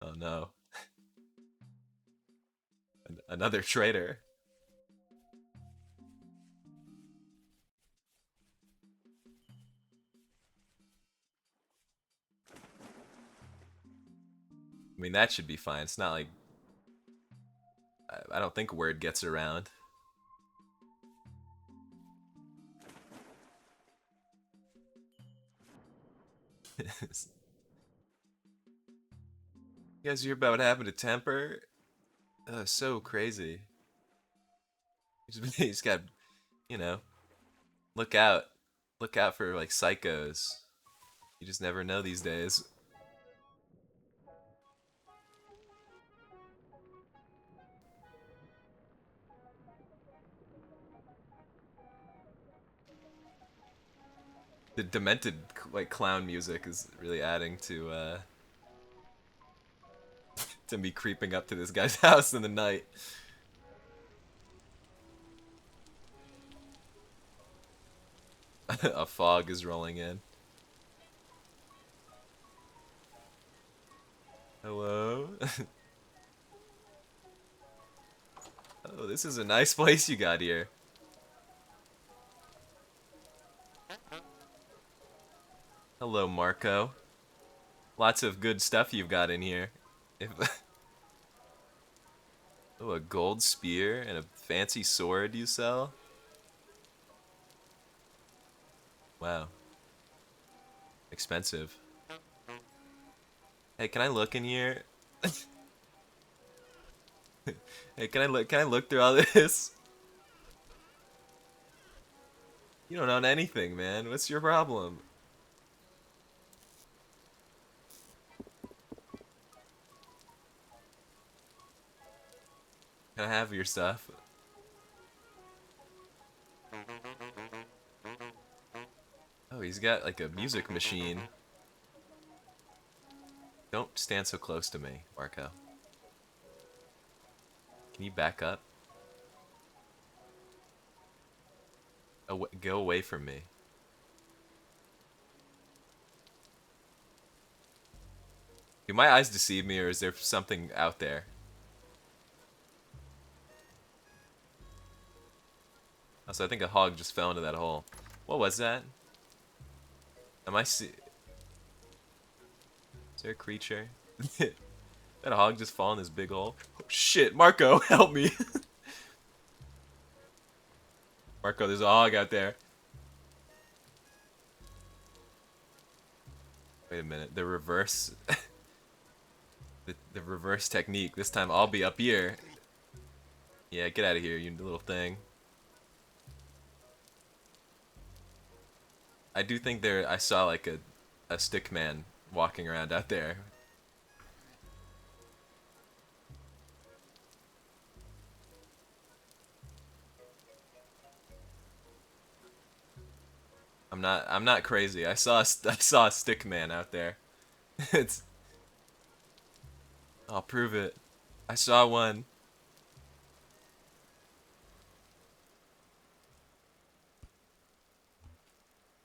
Oh no. Another traitor. I mean, that should be fine. It's not like... I don't think word gets around. You guys hear about what happened to Temper? So crazy. He's got, you know, look out. Look out for, like, psychos. You just never know these days. The demented, like, clown music is really adding to me creeping up to this guy's house in the night. A fog is rolling in. Hello? Oh, this is a nice place you got here. Hello, Marco. Lots of good stuff you've got in here. Oh, a gold spear and a fancy sword you sell? Wow. Expensive. Hey, can I look in here? Hey, can I look through all this? You don't own anything, man. What's your problem? Can I have your stuff? Oh, he's got like a music machine. Don't stand so close to me, Marco. Can you back up? Go away from me. Do my eyes deceive me, or is there something out there? Also, I think a hog just fell into that hole. What was that? Am I see? Is there a creature? Did a hog just fall in this big hole? Oh, shit, Marco, help me! Marco, there's a hog out there. Wait a minute, the reverse... the reverse technique. This time I'll be up here. Yeah, get out of here, you little thing. I do think I saw like a stick man walking around out there. I'm not crazy. I saw a stick man out there. It's I'll prove it. I saw one.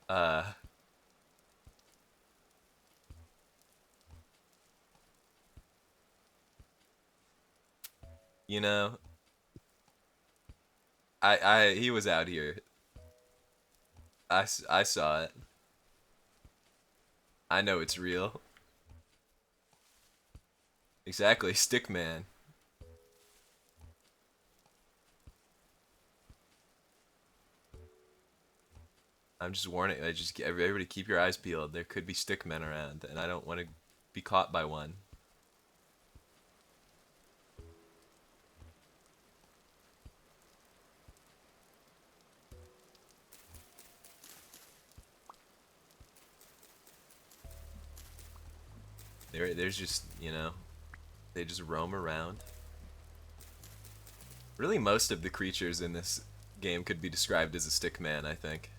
Uh you know, he was out here. I saw it. I know it's real. Exactly, stick man. I'm just warning. I just everybody keep your eyes peeled. There could be stick men around, and I don't want to be caught by one. There's just, you know, they just roam around. Really, most of the creatures in this game could be described as a stick man, I think.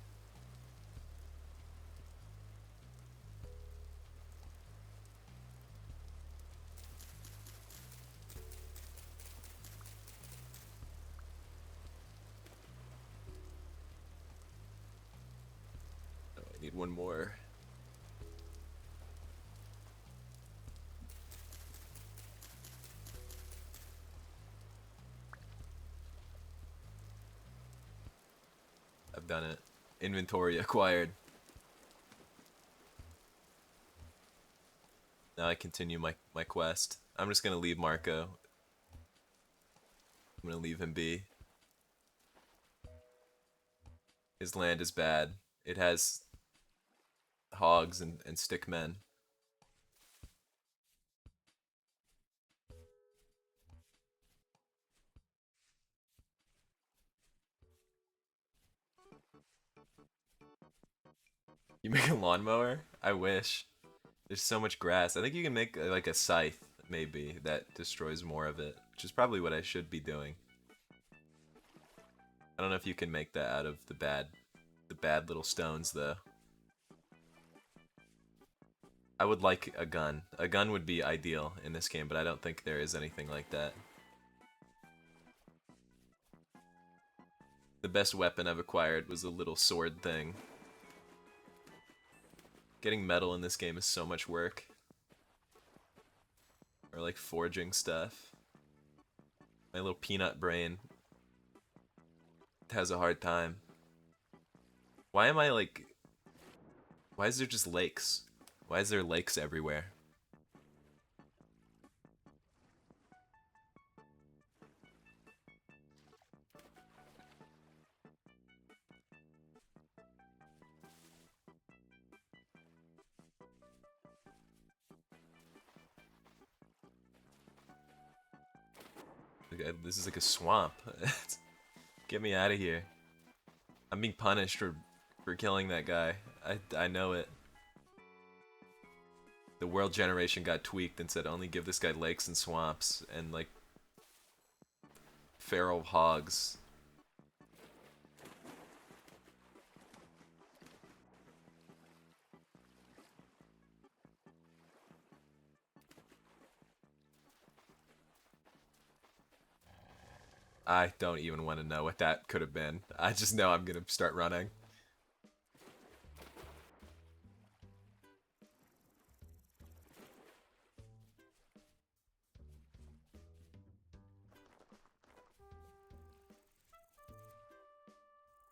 Oh, I need one more. I've done it. Inventory acquired. Now I continue my quest. I'm just gonna leave Marco. I'm gonna leave him be. His land is bad. It has hogs and stick men. You make a lawnmower? I wish. There's so much grass. I think you can make like a scythe, maybe, that destroys more of it, which is probably what I should be doing. I don't know if you can make that out of the bad little stones, though. I would like a gun. A gun would be ideal in this game, but I don't think there is anything like that. The best weapon I've acquired was a little sword thing. Getting metal in this game is so much work. Or like forging stuff. My little peanut brain has a hard time. Why am I like... Why is there just lakes? Why is there lakes everywhere? This is like a swamp. Get me out of here. I'm being punished for killing that guy. I know it. The world generation got tweaked and said only give this guy lakes and swamps and like feral hogs. I don't even want to know what that could have been. I just know I'm gonna start running.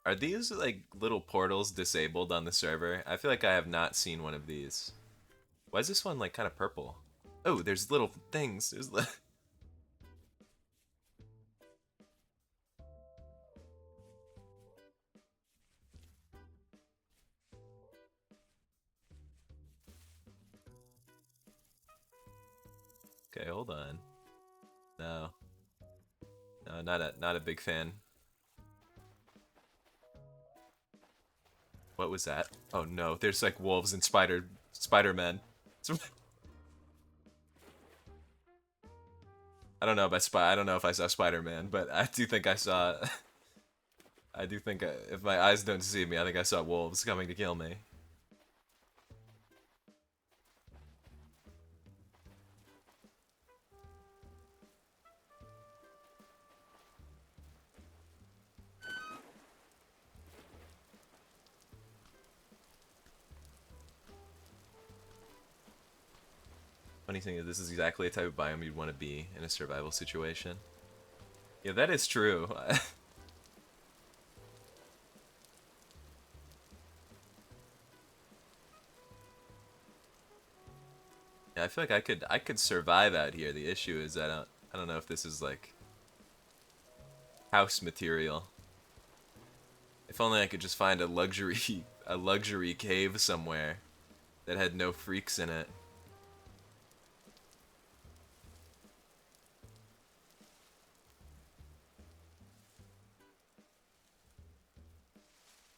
Are these like little portals disabled on the server? I feel like I have not seen one of these. Why is this one like kind of purple? Oh, there's little things. There's Okay, hold on. No. No, not a big fan. What was that? Oh no, there's like wolves and Spider-Men. I don't know about I don't know if I saw Spider-Man, but I do think I saw I do think if my eyes don't deceive me, I think I saw wolves coming to kill me. Funny thing is, this is exactly the type of biome you'd want to be in a survival situation. Yeah, that is true. Yeah, I feel like I could survive out here. The issue is I don't know if this is like house material. If only I could just find a luxury a luxury cave somewhere that had no freaks in it.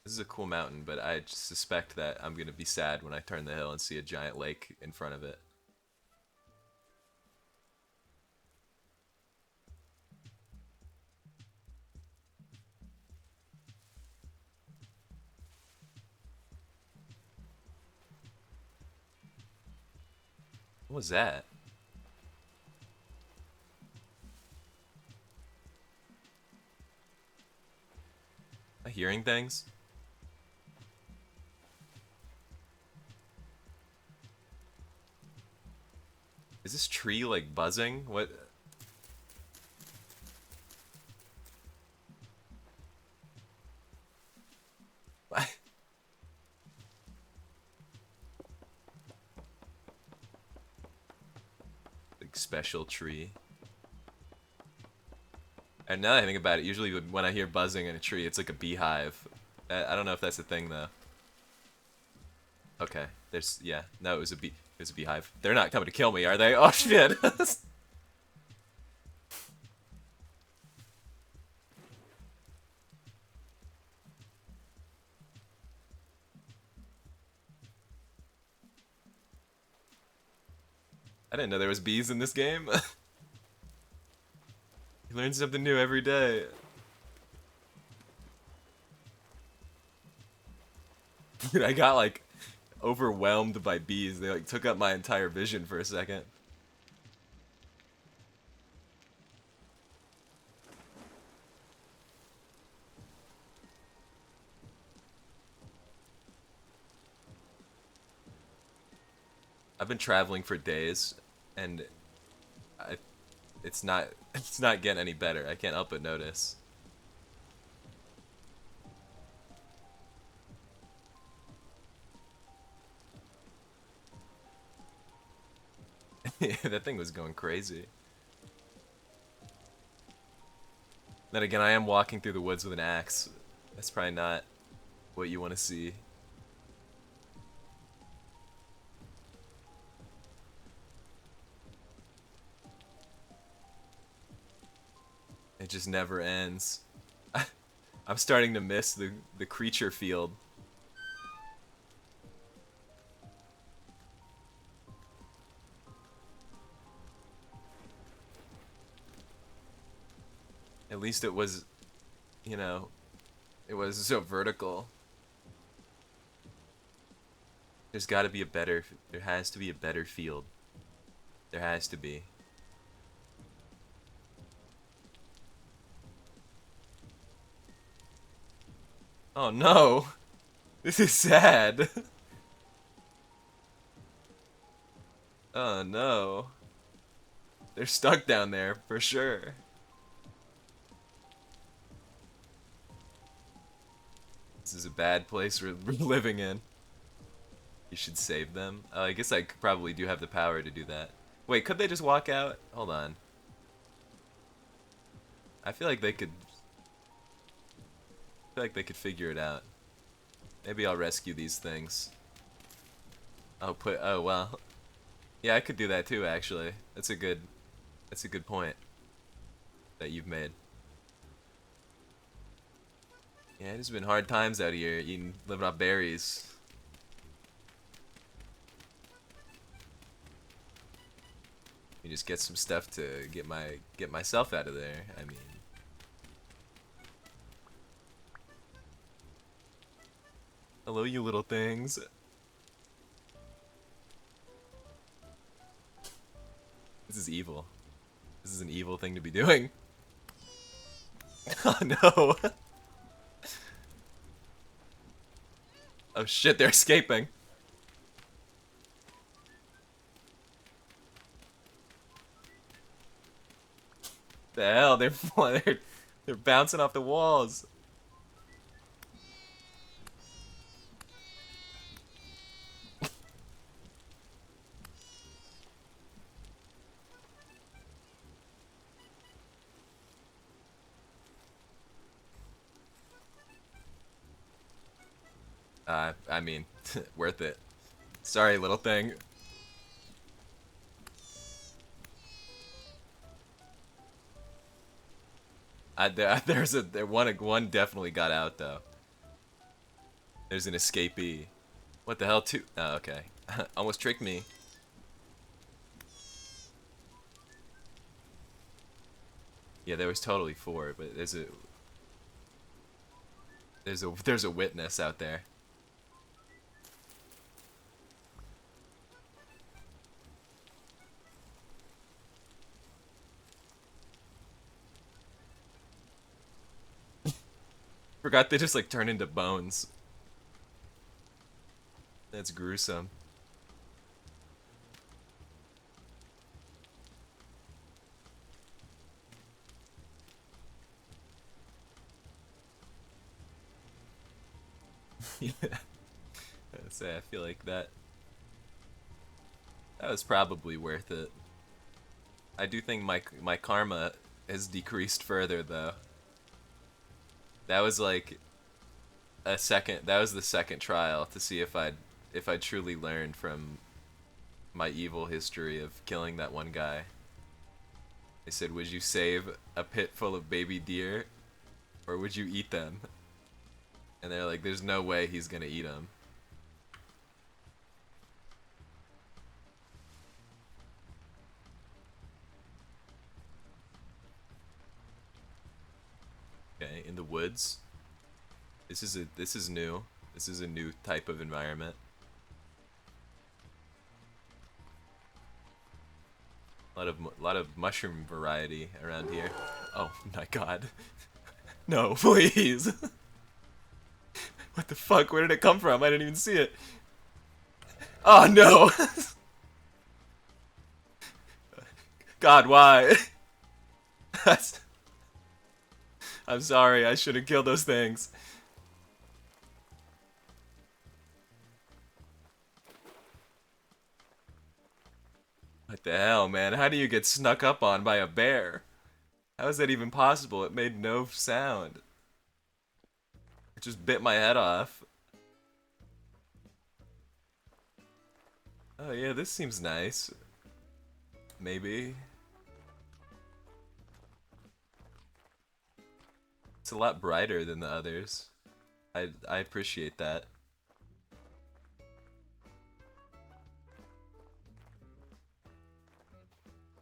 This is a cool mountain, but I just suspect that I'm gonna be sad when I turn the hill and see a giant lake in front of it. was that? Am I hearing things? Is this tree like buzzing? What? Like special tree. And now that I think about it, usually when I hear buzzing in a tree, it's like a beehive. I don't know if that's a thing though. Okay, there's yeah. No, it was a bee. It was a beehive. They're not coming to kill me, are they? Oh shit! I didn't know there was bees in this game. You learn something new every day. Dude, I got like overwhelmed by bees. They like took up my entire vision for a second. I've been traveling for days, and I, it's not it's not getting any better. I can't help but notice. That thing was going crazy. Then again, I am walking through the woods with an axe. That's probably not what you want to see. It just never ends. I'm starting to miss the creature field. At least it was, you know, it was so vertical. There's got to be a better, there has to be a better field. There has to be. Oh no! This is sad! Oh no. They're stuck down there, for sure. This is a bad place we're living in. You should save them. I guess I probably do have the power to do that. Wait, could they just walk out? Hold on. I feel like they could... I feel like they could figure it out. Maybe I'll rescue these things. Oh well. Yeah, I could do that too, actually. That's a good point that you've made. Yeah, it's been hard times out here living off berries. You just get some stuff to get myself out of there. I mean, hello, you little things. This is evil. This is an evil thing to be doing. Oh no. Oh shit, they're escaping. The hell, they're bouncing off the walls. I mean, worth it. Sorry, little thing. One definitely got out though. There's an escapee. What the hell, two? Oh, okay. Almost tricked me. Yeah, there was totally four, but there's a witness out there. Forgot they just like turn into bones. That's gruesome. Yeah. I'd say I feel like that was probably worth it. I do think my karma has decreased further though. That was like that was the second trial to see if I'd truly learned from my evil history of killing that one guy. They said, would you save a pit full of baby deer or would you eat them? And they're like, there's no way he's gonna eat them. Okay, in the woods. This is new. This is a new type of environment. A lot of mushroom variety around here. Oh my god. No, please. What the fuck? Where did it come from? I didn't even see it. Oh no. God, why? I'm sorry. I should have killed those things. What the hell, man? How do you get snuck up on by a bear? How is that even possible? It made no sound. It just bit my head off. Oh yeah, this seems nice. Maybe. It's a lot brighter than the others. I appreciate that.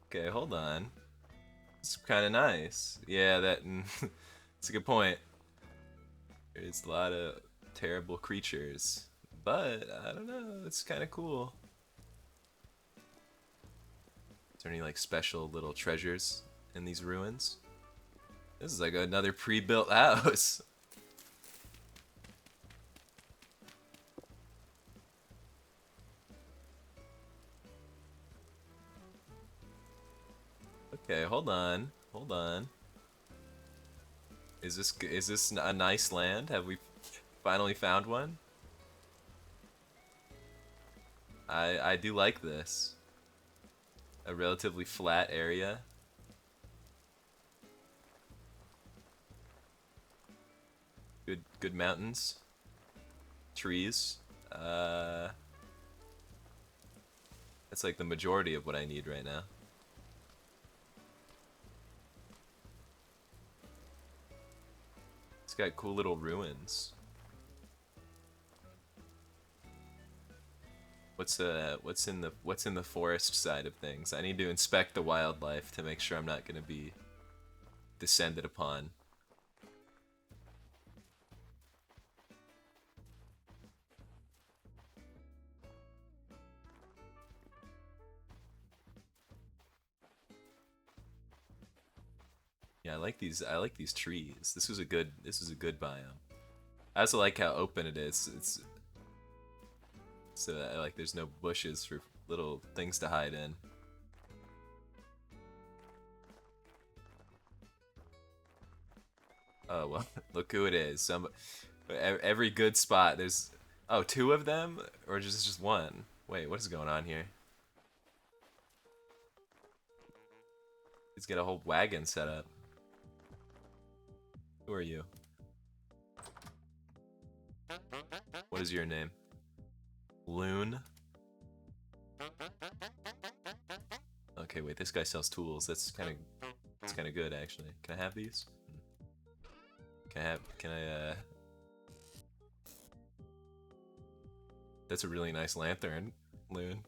Okay, hold on. It's kind of nice. Yeah, that's a good point. There's a lot of terrible creatures, but I don't know. It's kind of cool. Is there any like special little treasures in these ruins? This is like another pre-built house. Okay, hold on. Hold on. Is this a nice land? Have we finally found one? I do like this. A relatively flat area. Good mountains. Trees. That's like the majority of what I need right now. It's got cool little ruins. What's in the forest side of things? I need to inspect the wildlife to make sure I'm not gonna be descended upon. Yeah, I like these trees. This is a good biome. I also like how open it is. It's so that, like there's no bushes for little things to hide in. Oh well, look who it is. Every good spot there's two of them or just one. Wait, what is going on here? He's got a whole wagon set up. Who are you? What is your name? Loon? Okay, wait, this guy sells tools. That's kind of good actually. Can I have these? Can I That's a really nice lantern, Loon.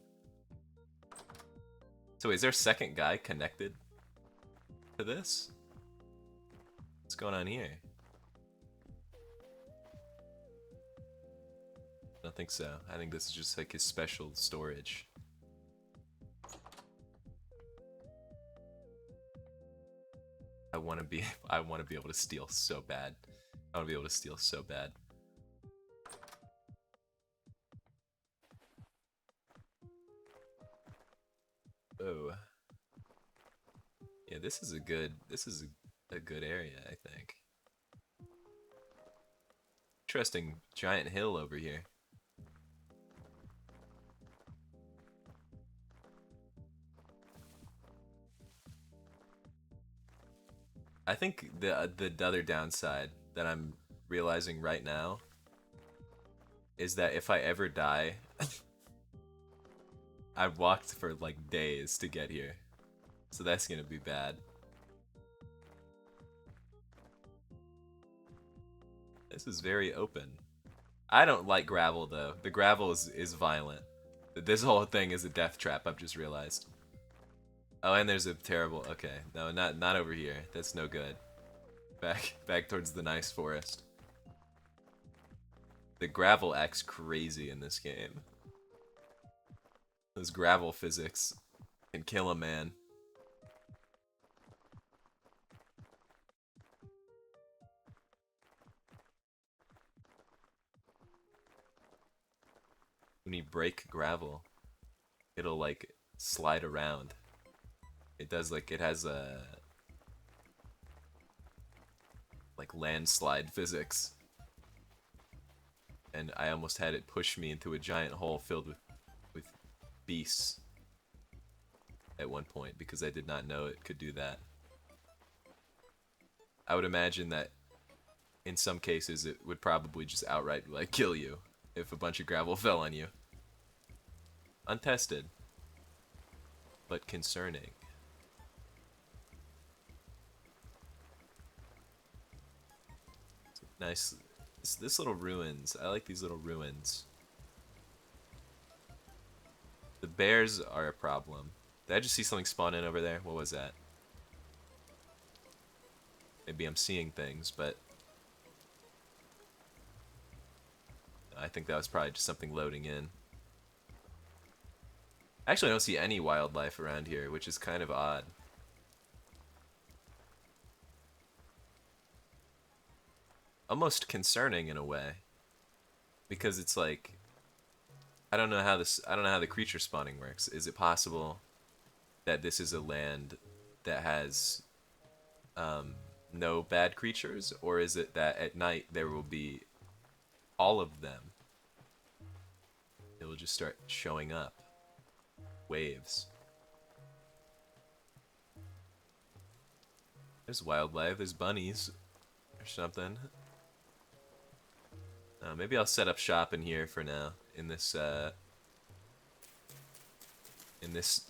So is there a second guy connected to this? What's going on here? I don't think so. I think this is just like his special storage. I want to be able to steal so bad. I want to be able to steal so bad. Oh. Yeah, this is a good area, I think. Interesting giant hill over here. I think the other downside that I'm realizing right now is that if I ever die, I've walked for like days to get here. So that's gonna be bad. This is very open. I don't like gravel though. The gravel is violent. This whole thing is a death trap, I've just realized. Oh, and there's a terrible, okay. No, not over here. That's no good. Back towards the nice forest. The gravel acts crazy in this game. Those gravel physics can kill a man. When you break gravel, it'll like slide around. It does like, it has a like landslide physics. And I almost had it push me into a giant hole filled with beasts at one point because I did not know it could do that. I would imagine that in some cases it would probably just outright like kill you if a bunch of gravel fell on you. Untested, but concerning. Nice. This little ruins. I like these little ruins. The bears are a problem. Did I just see something spawn in over there? What was that? Maybe I'm seeing things, but I think that was probably just something loading in. Actually, I don't see any wildlife around here, which is kind of odd. Almost concerning in a way, because it's like I don't know how the creature spawning works. Is it possible that this is a land that has no bad creatures, or is it that at night there will be all of them? It will just start showing up. Waves. There's wildlife, there's bunnies or something. Maybe I'll set up shop in here for now, in this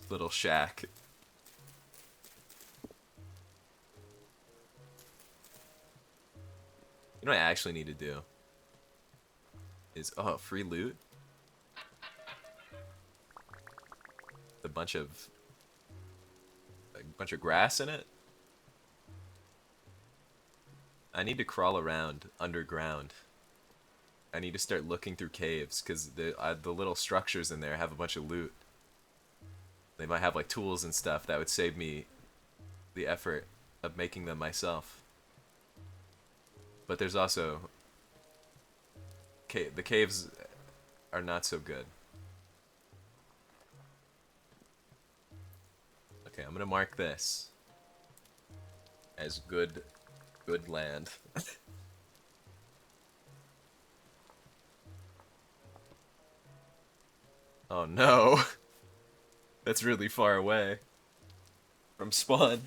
little shack. You know what I actually need to do is, oh, free loot? A bunch of grass in it? I need to crawl around underground. I need to start looking through caves, because the little structures in there have a bunch of loot. They might have like tools and stuff that would save me the effort of making them myself. But there's also... the caves are not so good. Okay, I'm gonna mark this as good land. Oh no. That's really far away from spawn.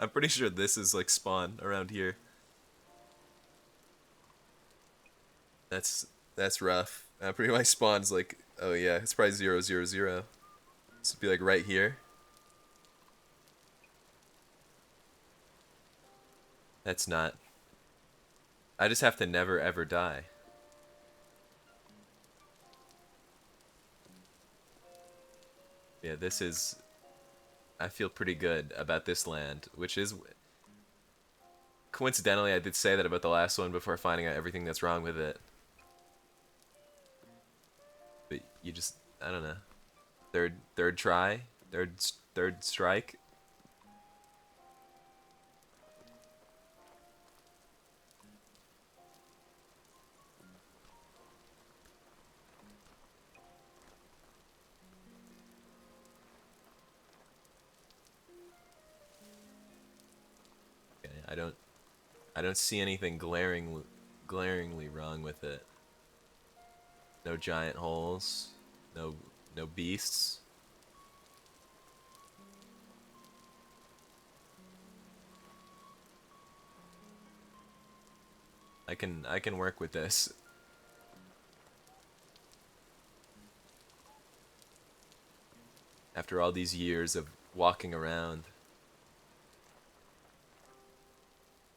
I'm pretty sure this is like spawn around here. That's rough. I'm pretty my spawn's like, oh yeah, it's probably 0, 0, 0. This would be like right here. That's not. I just have to never ever die. Yeah, this is... I feel pretty good about this land, which is... Coincidentally, I did say that about the last one before finding out everything that's wrong with it. But you just... I don't know. Third try? Third strike? I don't see anything glaringly wrong with it. No giant holes, no beasts. I can work with this. After all these years of walking around,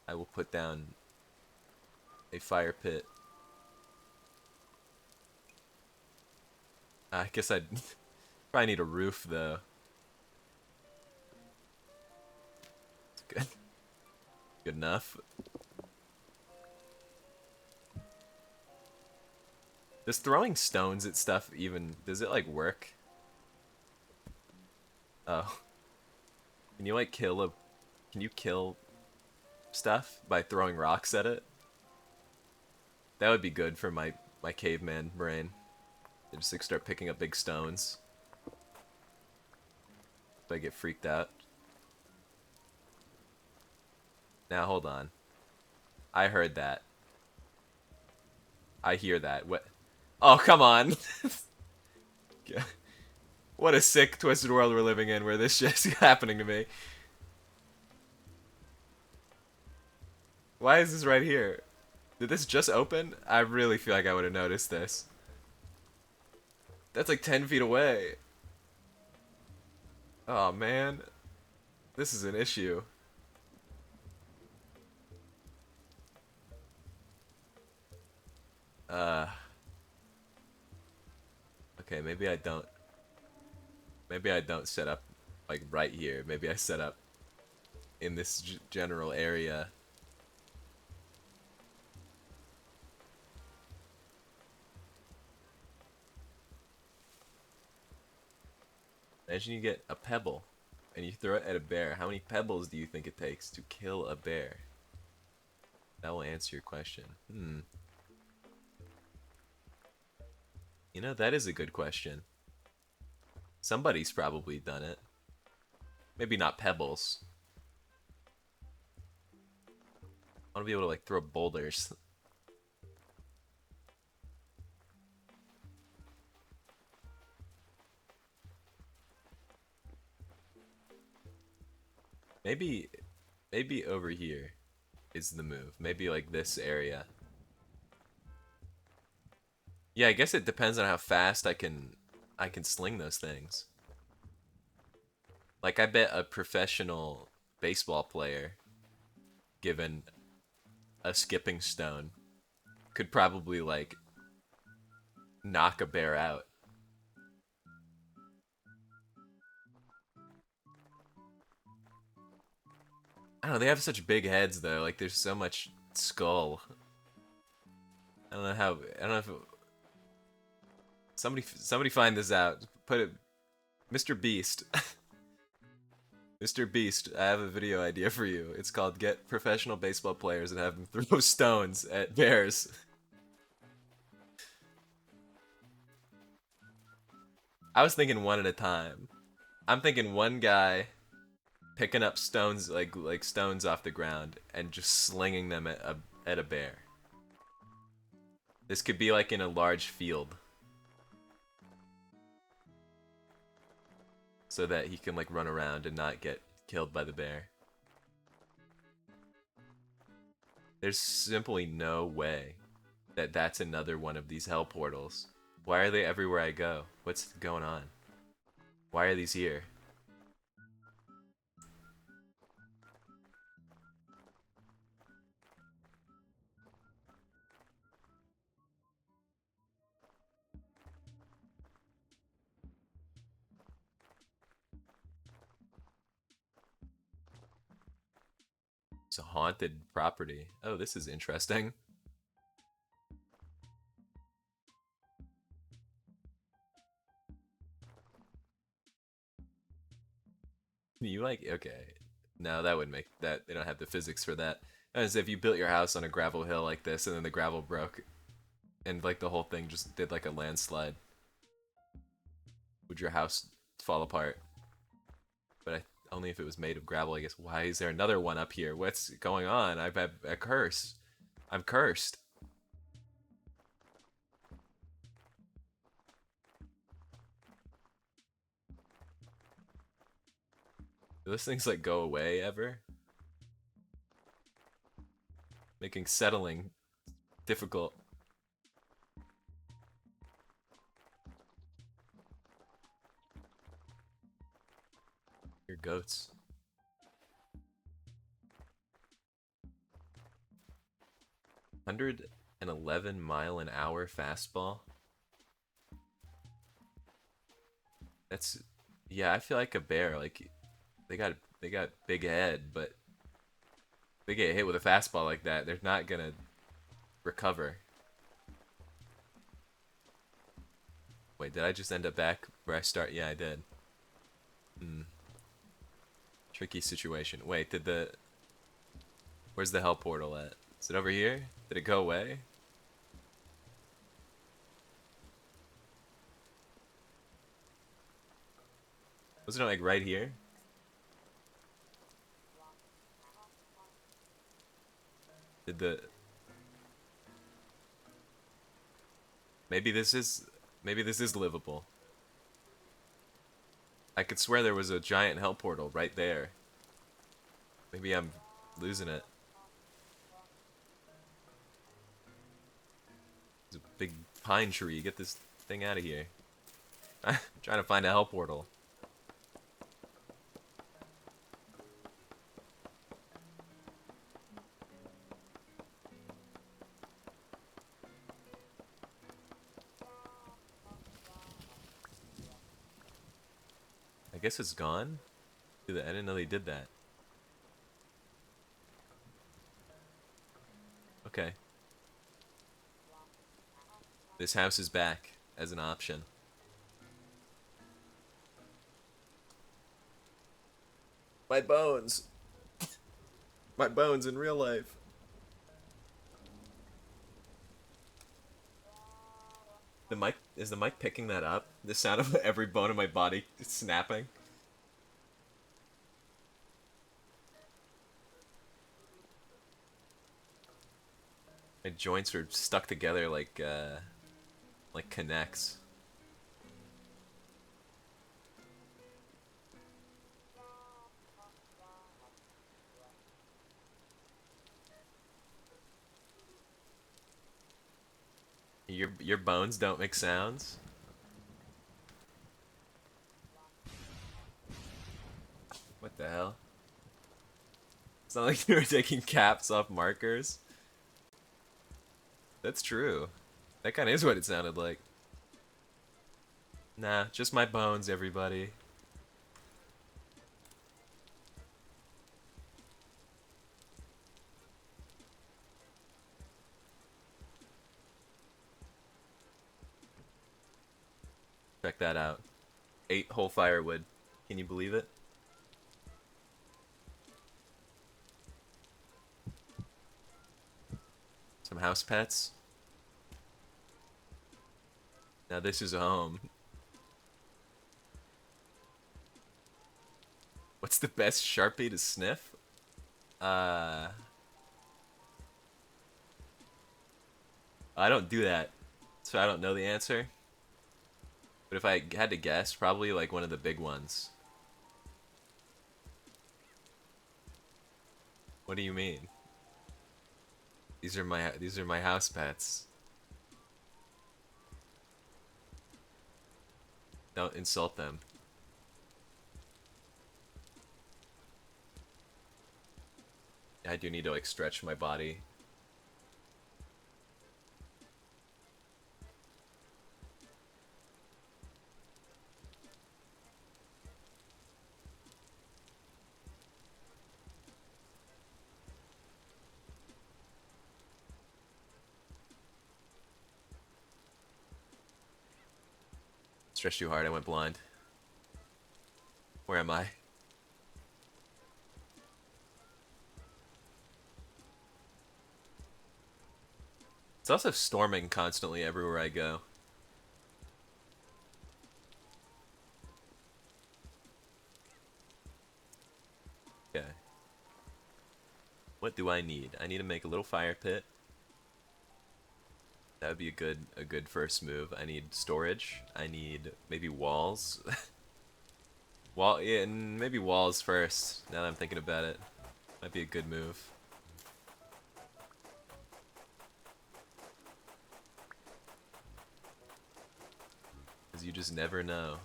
I will put down a fire pit. I guess I'd probably need a roof though. It's good. Good enough. Does throwing stones at stuff even, does it like work? Oh. Can you like can you kill stuff by throwing rocks at it? That would be good for my caveman brain. I just like start picking up big stones. If I get freaked out. Now hold on. I heard that. I hear that. What? Oh, come on. What a sick, twisted world we're living in where this shit's happening to me. Why is this right here? Did this just open? I really feel like I would have noticed this. That's like 10 feet away. Oh man. This is an issue. Okay, maybe I don't. Maybe I don't set up like right here. Maybe I set up in this general area. Imagine you get a pebble and you throw it at a bear. How many pebbles do you think it takes to kill a bear? That will answer your question. You know, that is a good question. Somebody's probably done it. Maybe not pebbles. I want to be able to like throw boulders. Maybe over here is the move. Maybe like this area. Yeah, I guess it depends on how fast I can sling those things. Like I bet a professional baseball player given a skipping stone could probably like knock a bear out. I don't know, they have such big heads though, like there's so much skull. I don't know if somebody find this out. Put it Mr. Beast. Mr. Beast, I have a video idea for you. It's called Get Professional Baseball Players and Have Them Throw Stones at Bears. I was thinking one at a time. I'm thinking one guy picking up stones like stones off the ground and just slinging them at a bear. This could be like in a large field. So that he can like run around and not get killed by the bear. There's simply no way that that's another one of these hell portals. Why are they everywhere I go? What's going on? Why are these here? It's a haunted property. Oh, this is interesting. You like, okay. No, that would make that, they don't have the physics for that. As if you built your house on a gravel hill like this and then the gravel broke and like the whole thing just did like a landslide. Would your house fall apart? But Only if it was made of gravel, I guess. Why is there another one up here? What's going on? I've had a curse. I'm cursed. Do those things like go away ever? Making settling difficult. Your goats. 111-mile-an-hour fastball. That's, yeah. I feel like a bear. Like they got big head, but if they get hit with a fastball like that, they're not gonna recover. Wait, did I just end up back where I start? Yeah, I did. Hmm. Tricky situation. Wait, where's the hell portal at? Is it over here? Did it go away? Wasn't it like right here? Did the maybe this is livable. I could swear there was a giant hell portal right there. Maybe I'm losing it. There's a big pine tree. Get this thing out of here. I'm trying to find a hell portal. I guess it's gone? I didn't know they did that. Okay. This house is back as an option. My bones! My bones in real life. Is the mic picking that up? The sound of every bone in my body snapping? My joints are stuck together like connects. Your bones don't make sounds? What the hell? It's not like you were taking caps off markers. That's true. That kind of is what it sounded like. Nah, just my bones, everybody. Check that out. 8 whole firewood. Can you believe it? Some house pets. Now this is a home. What's the best Sharpie to sniff? I don't do that, so I don't know the answer. But if I had to guess, probably like one of the big ones. What do you mean? These are my house pets. Don't insult them. I do need to like stretch my body. Stretched too hard, I went blind. Where am I? It's also storming constantly everywhere I go. What do I need? I need to make a little fire pit. That would be a good first move. I need storage. I need maybe walls. Yeah, and maybe walls first. Now that I'm thinking about it, might be a good move. Cause you just never know.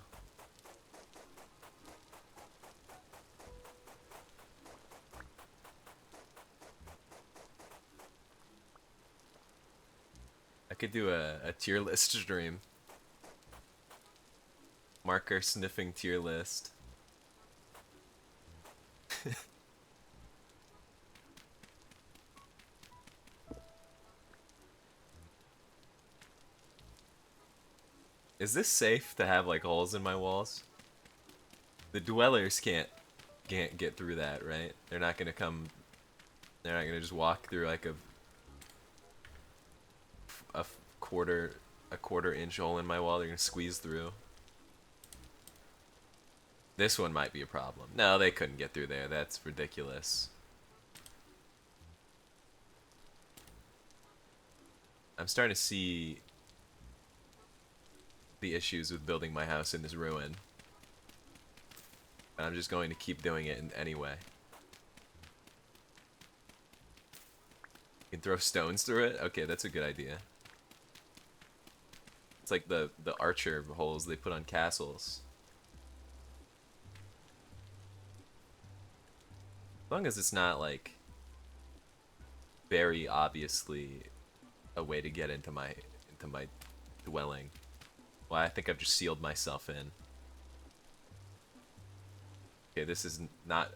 I could do a tier list stream. Marker sniffing tier list. Is this safe to have like holes in my walls? The dwellers can't get through that, right? They're not gonna come. They're not gonna just walk through like a quarter inch hole in my wall. They're gonna squeeze through. This one might be a problem. No, they couldn't get through there. That's ridiculous. I'm starting to see the issues with building my house in this ruin. And I'm just going to keep doing it anyway. You can throw stones through it? Okay, that's a good idea. It's like the archer holes they put on castles. As long as it's not like very obviously a way to get into my dwelling. Well, I think I've just sealed myself in. Okay, this is not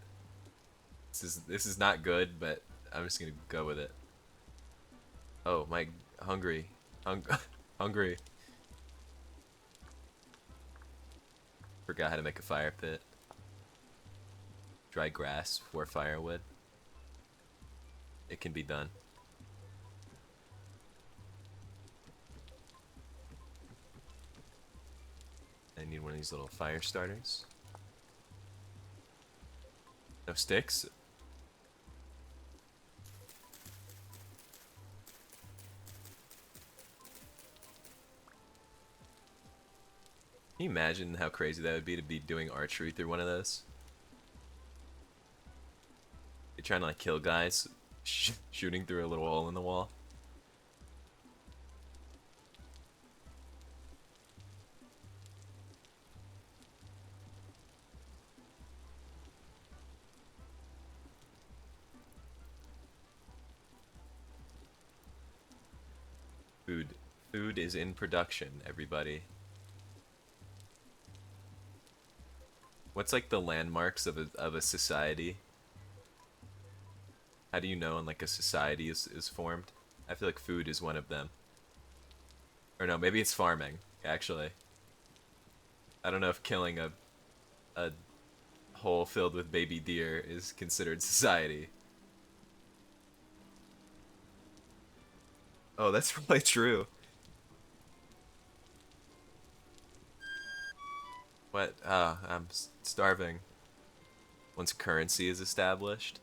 good, but I'm just gonna go with it. Oh, my hungry. Hungry. Forgot how to make a fire pit. Dry grass for firewood. It can be done. I need one of these little fire starters. No sticks? Can you imagine how crazy that would be to be doing archery through one of those? You're trying to like kill guys, shooting through a little hole in the wall. Food is in production, everybody. What's like the landmarks of a society? How do you know when like a society is formed? I feel like food is one of them. Or no, maybe it's farming, actually. I don't know if killing a hole filled with baby deer is considered society. Oh, that's probably true. What? Ah, I'm starving. Once currency is established.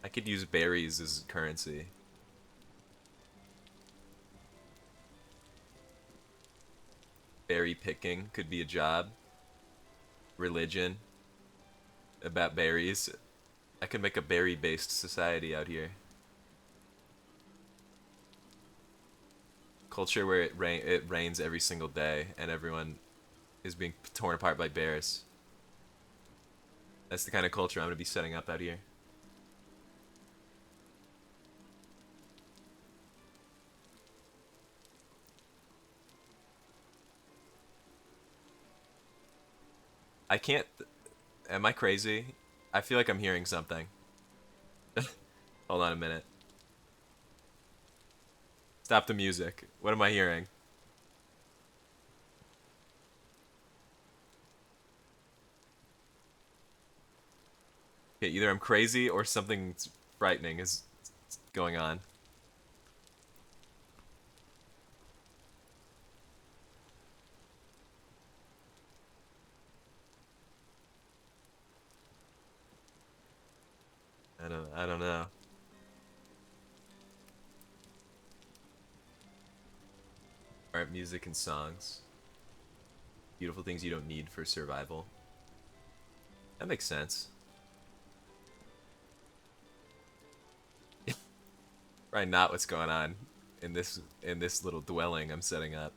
I could use berries as currency. Berry picking could be a job. Religion. About berries. I could make a berry-based society out here. Culture where it rains every single day and everyone is being torn apart by bears. That's the kind of culture I'm going to be setting up out here. I can't... Am I crazy? I feel like I'm hearing something. Hold on a minute. Stop the music. What am I hearing? Okay, either I'm crazy or something frightening is going on. I don't know. Art, music, and songs. Beautiful things you don't need for survival. That makes sense. Probably not what's going on in this little dwelling I'm setting up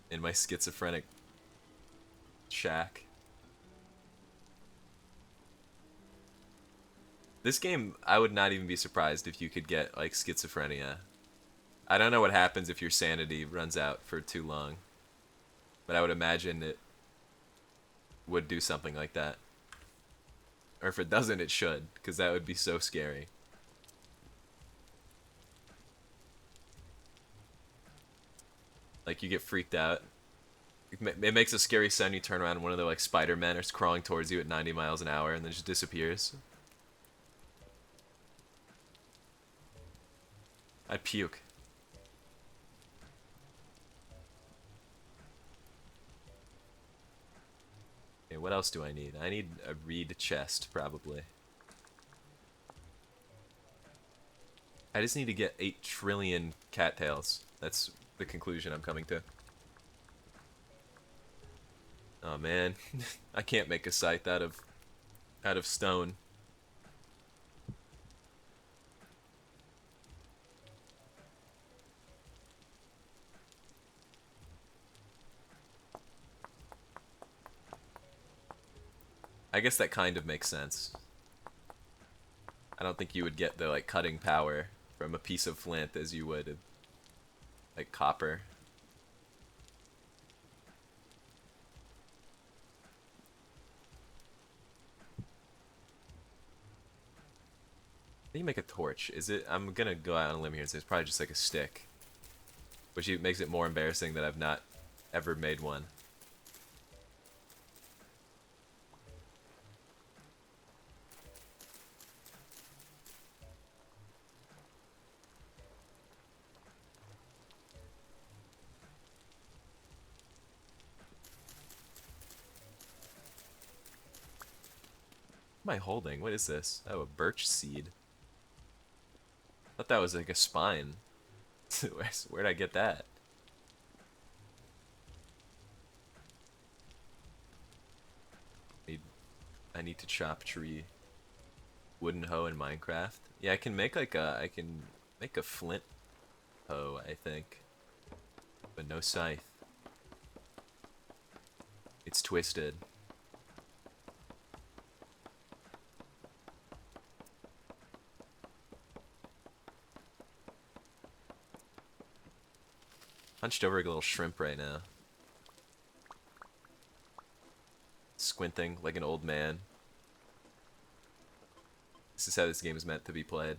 in my schizophrenic shack. This game, I would not even be surprised if you could get like schizophrenia. I don't know what happens if your sanity runs out for too long, but I would imagine it would do something like that. Or if it doesn't, it should, because that would be so scary. Like you get freaked out. It makes a scary sound. You turn around, and one of the like Spider-Men is crawling towards you at 90 miles an hour, and then just disappears. I'd puke. Okay, what else do I need? I need a reed chest, probably. I just need to get 8 trillion cattails. That's the conclusion I'm coming to. Oh man, I can't make a scythe out of stone. I guess that kind of makes sense. I don't think you would get the like cutting power from a piece of flint as you would like copper. How do you make a torch? Is it? I'm gonna go out on a limb here and say it's probably just like a stick, which makes it more embarrassing that I've not ever made one. What am I holding? What is this? Oh, a birch seed. I thought that was like a spine. Where'd I get that? I need to chop tree. Wooden hoe in Minecraft. Yeah, I can make like I can make a flint hoe, I think. But no scythe. It's twisted. Hunched over like a little shrimp right now. Squinting like an old man. This is how this game is meant to be played.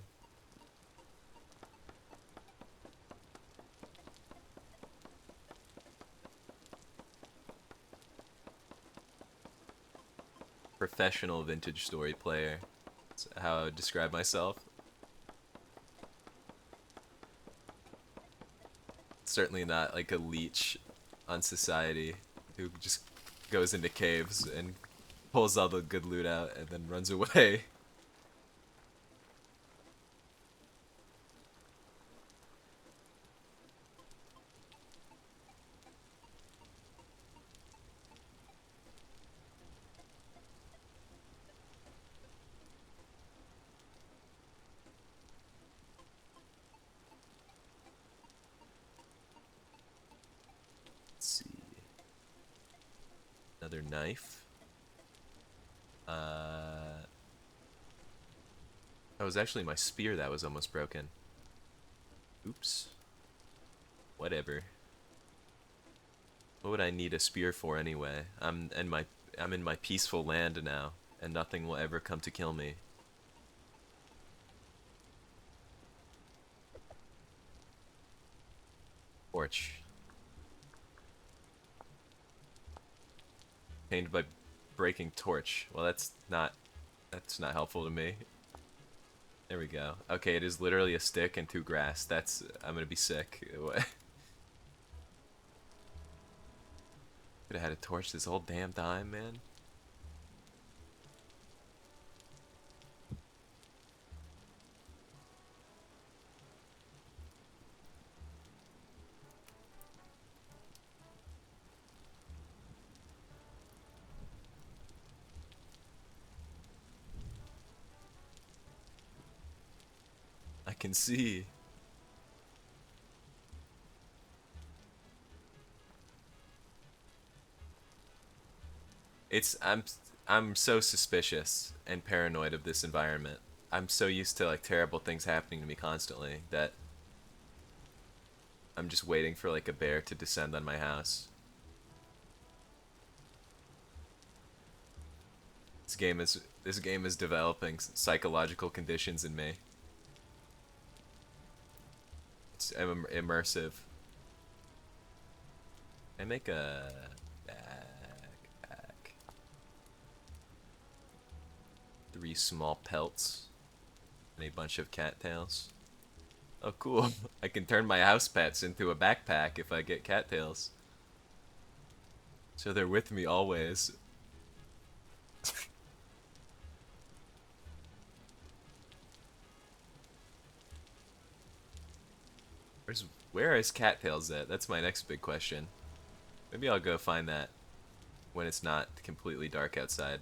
Professional vintage story player. That's how I would describe myself. Certainly not like a leech on society who just goes into caves and pulls all the good loot out and then runs away. Let's see. Another knife. That was actually my spear that was almost broken. Oops. Whatever. What would I need a spear for anyway? I'm in my peaceful land now, and nothing will ever come to kill me. Torch. Pained by breaking torch. Well, that's not helpful to me. There we go. Okay, it is literally a stick and 2 grass. I'm gonna be sick. Could have had a torch this whole damn time, man. can see. It's I'm so suspicious and paranoid of this environment. I'm so used to like terrible things happening to me constantly that I'm just waiting for like a bear to descend on my house. This game is developing psychological conditions in me. It's immersive. I make a backpack. 3 small pelts and a bunch of cattails. Oh, cool. I can turn my house pets into a backpack if I get cattails. So they're with me always. Where is cattails at? That's my next big question. Maybe I'll go find that when it's not completely dark outside.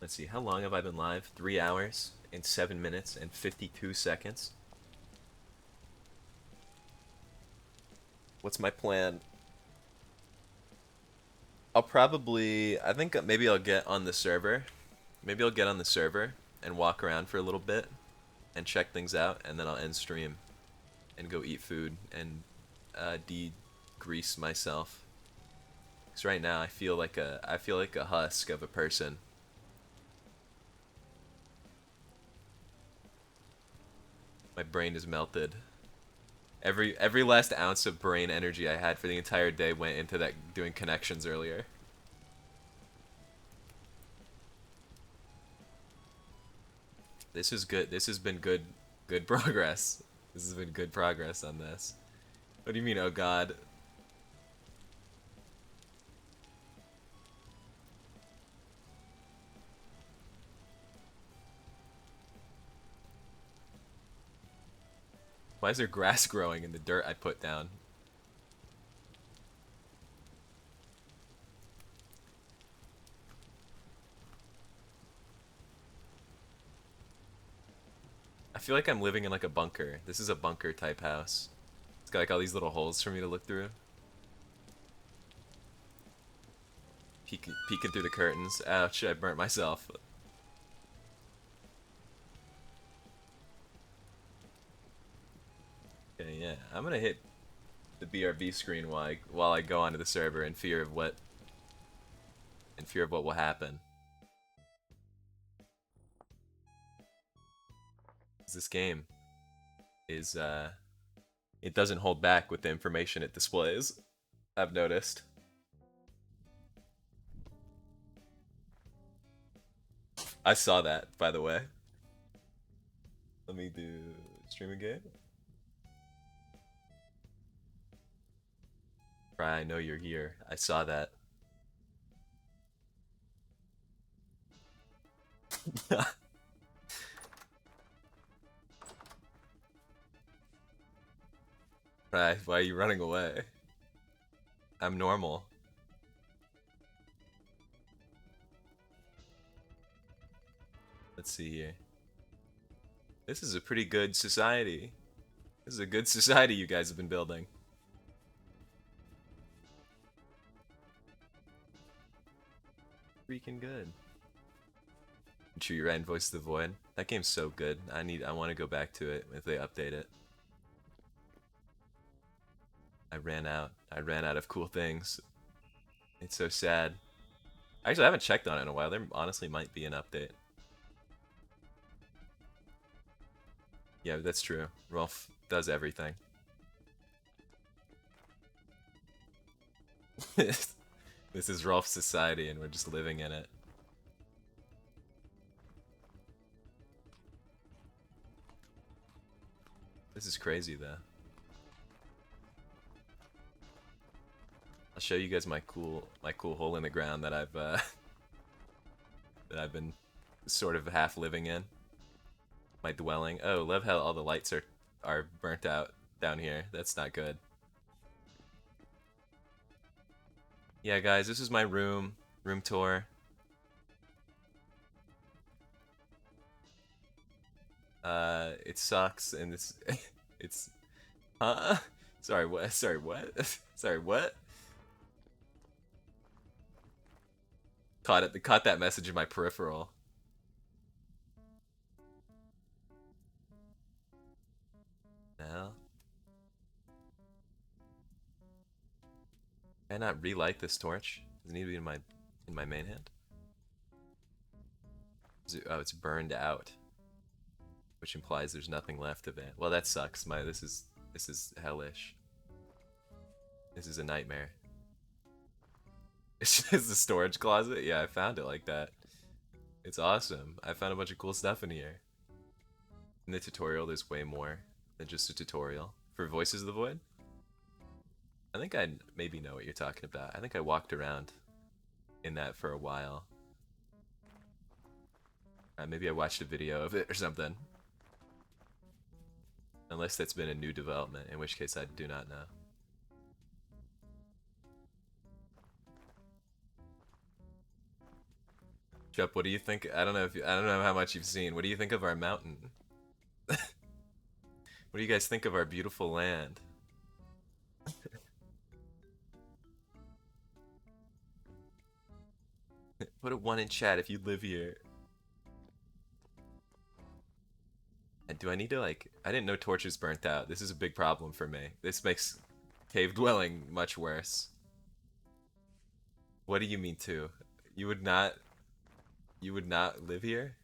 Let's see, how long have I been live? 3 hours and 7 minutes and 52 seconds. What's my plan? I think maybe I'll get on the server. Maybe I'll get on the server and walk around for a little bit and check things out, and then I'll end stream and go eat food and de-grease myself. Because right now I feel like a husk of a person. My brain is melted. Every last ounce of brain energy I had for the entire day went into that doing connections earlier. This is good. This has been good progress. This has been good progress on this. What do you mean, oh god? Why is there grass growing in the dirt I put down? I feel like I'm living in like a bunker. This is a bunker type house. It's got like all these little holes for me to look through. Peeking through the curtains. Ouch, I burnt myself. Okay, yeah. I'm gonna hit the BRB screen while I go onto the server in fear of what will happen. This game is it doesn't hold back with the information it displays. I've noticed. I saw that, by the way. Let me do stream again. I know you're here. I saw that. Right, why are you running away? I'm normal. Let's see here. This is a pretty good society. This is a good society you guys have been building. Freaking good. True, you're right in Voice of the Void. That game's so good. I want to go back to it if they update it. I ran out of cool things. It's so sad. Actually, I haven't checked on it in a while. There honestly might be an update. Yeah, that's true. Rolf does everything. This is Rolf's society and we're just living in it. This is crazy though. I'll show you guys my cool hole in the ground that I've that I've been sort of half living in. my dwelling. Oh, love how all the lights are burnt out down here. That's not good. Yeah, guys, this is my room tour. It sucks, and it's, huh? Sorry, what? Sorry, what? Sorry, what? Caught that message in my peripheral. No. Can I not relight this torch? Does it need to be in my main hand? Oh, it's burned out, which implies there's nothing left of it. Well, that sucks. This is hellish. This is a nightmare. It's just the storage closet. Yeah, I found it like that. It's awesome. I found a bunch of cool stuff in here. In the tutorial, there's way more than just a tutorial. For Voices of the Void, I think I maybe know what you're talking about. I think I walked around in that for a while. Maybe I watched a video of it or something. Unless that's been a new development, in which case I do not know. Chup, what do you think? I don't know how much you've seen. What do you think of our mountain? What do you guys think of our beautiful land? Put a 1 in chat if you live here. And do I need to like... I didn't know torches burnt out. This is a big problem for me. This makes cave dwelling much worse. What do you mean too? You would not live here?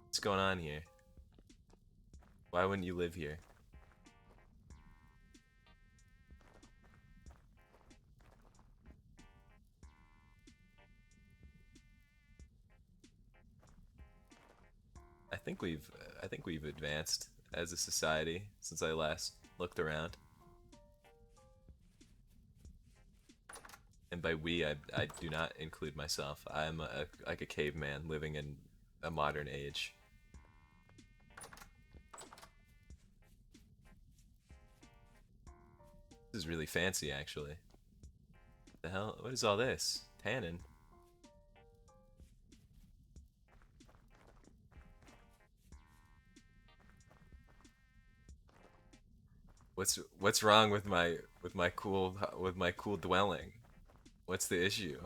What's going on here? Why wouldn't you live here? I think we've advanced as a society since I last looked around. And by we, I do not include myself. I'm like a caveman living in a modern age. This is really fancy, actually. The hell? What is all this? Tannin. What's wrong with my cool dwelling? What's the issue?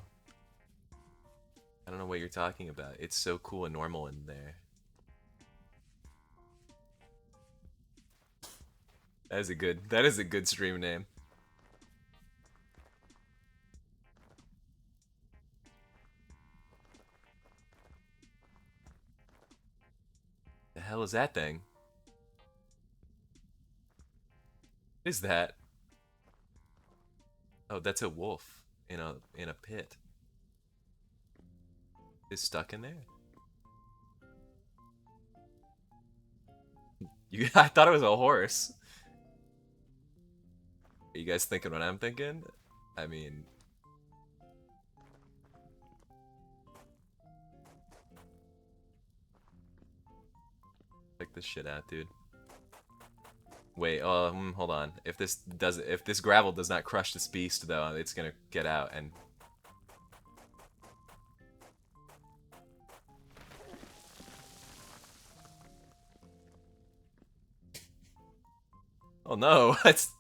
I don't know what you're talking about. It's so cool and normal in there. That is a good stream name. The hell is that thing? What is that? Oh, that's a wolf in a pit. Is stuck in there? I thought it was a horse. Are you guys thinking what I'm thinking? I mean, check this shit out, dude. Wait, hold on. If this gravel does not crush this beast, though, it's gonna get out and. Oh no! It's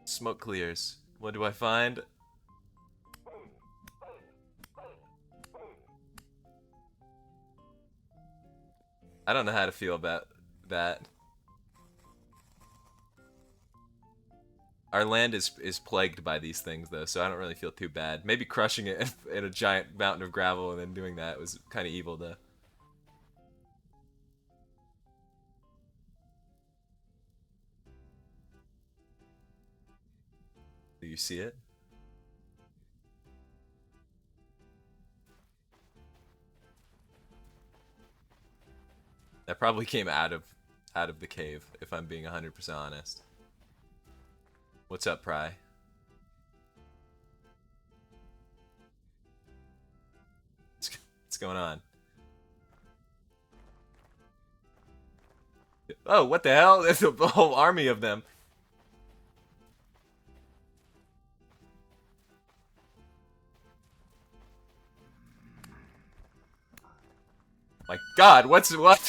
smoke clears. What do I find? I don't know how to feel about that. Our land is plagued by these things though, so I don't really feel too bad. Maybe crushing it in a giant mountain of gravel and then doing that was kind of evil though. Do you see it? That probably came out of the cave, if I'm being 100% honest. What's up, Pry? What's going on? Oh, what the hell? There's a whole army of them. My God, what? What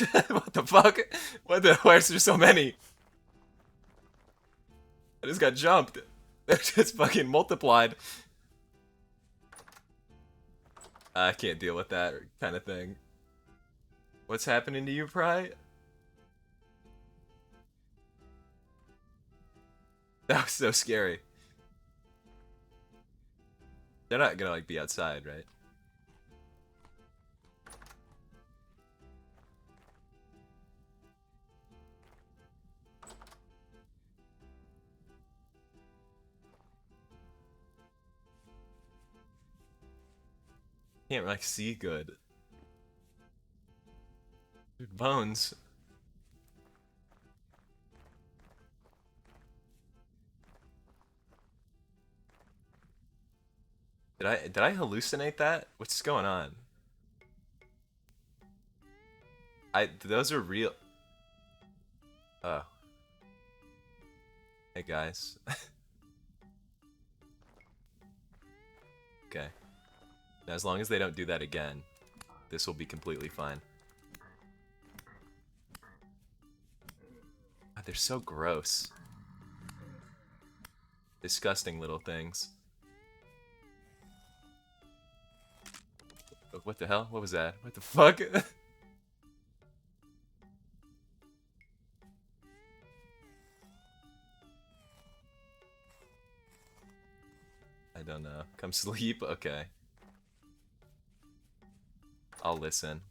the fuck? Where's there so many? I just got jumped. They're just fucking multiplied. I can't deal with that kind of thing. What's happening to you, Pry? That was so scary. They're not gonna like be outside, right? Can't like see good. Dude, bones. Did I hallucinate that? What's going on? Those are real. Oh. Hey guys. Okay. Now, as long as they don't do that again, this will be completely fine. God, they're so gross. Disgusting little things. Oh, what the hell? What was that? What the fuck? I don't know. Come sleep? Okay. I'll listen.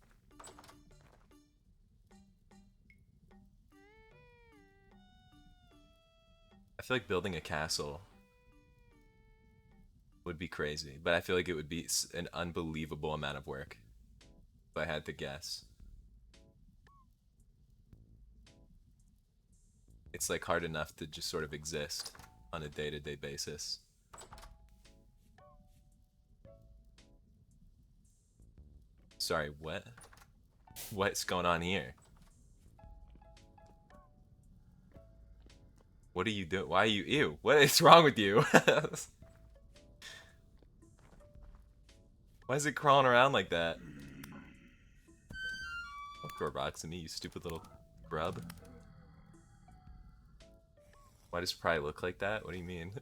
I feel like building a castle would be crazy, but I feel like it would be an unbelievable amount of work if I had to guess. It's like hard enough to just sort of exist on a day-to-day basis. Sorry, what? What's going on here? What are you doing? Why are you? Ew. What is wrong with you? Why is it crawling around like that? Don't throw rocks at me, you stupid little grub. Why does Pry look like that? What do you mean?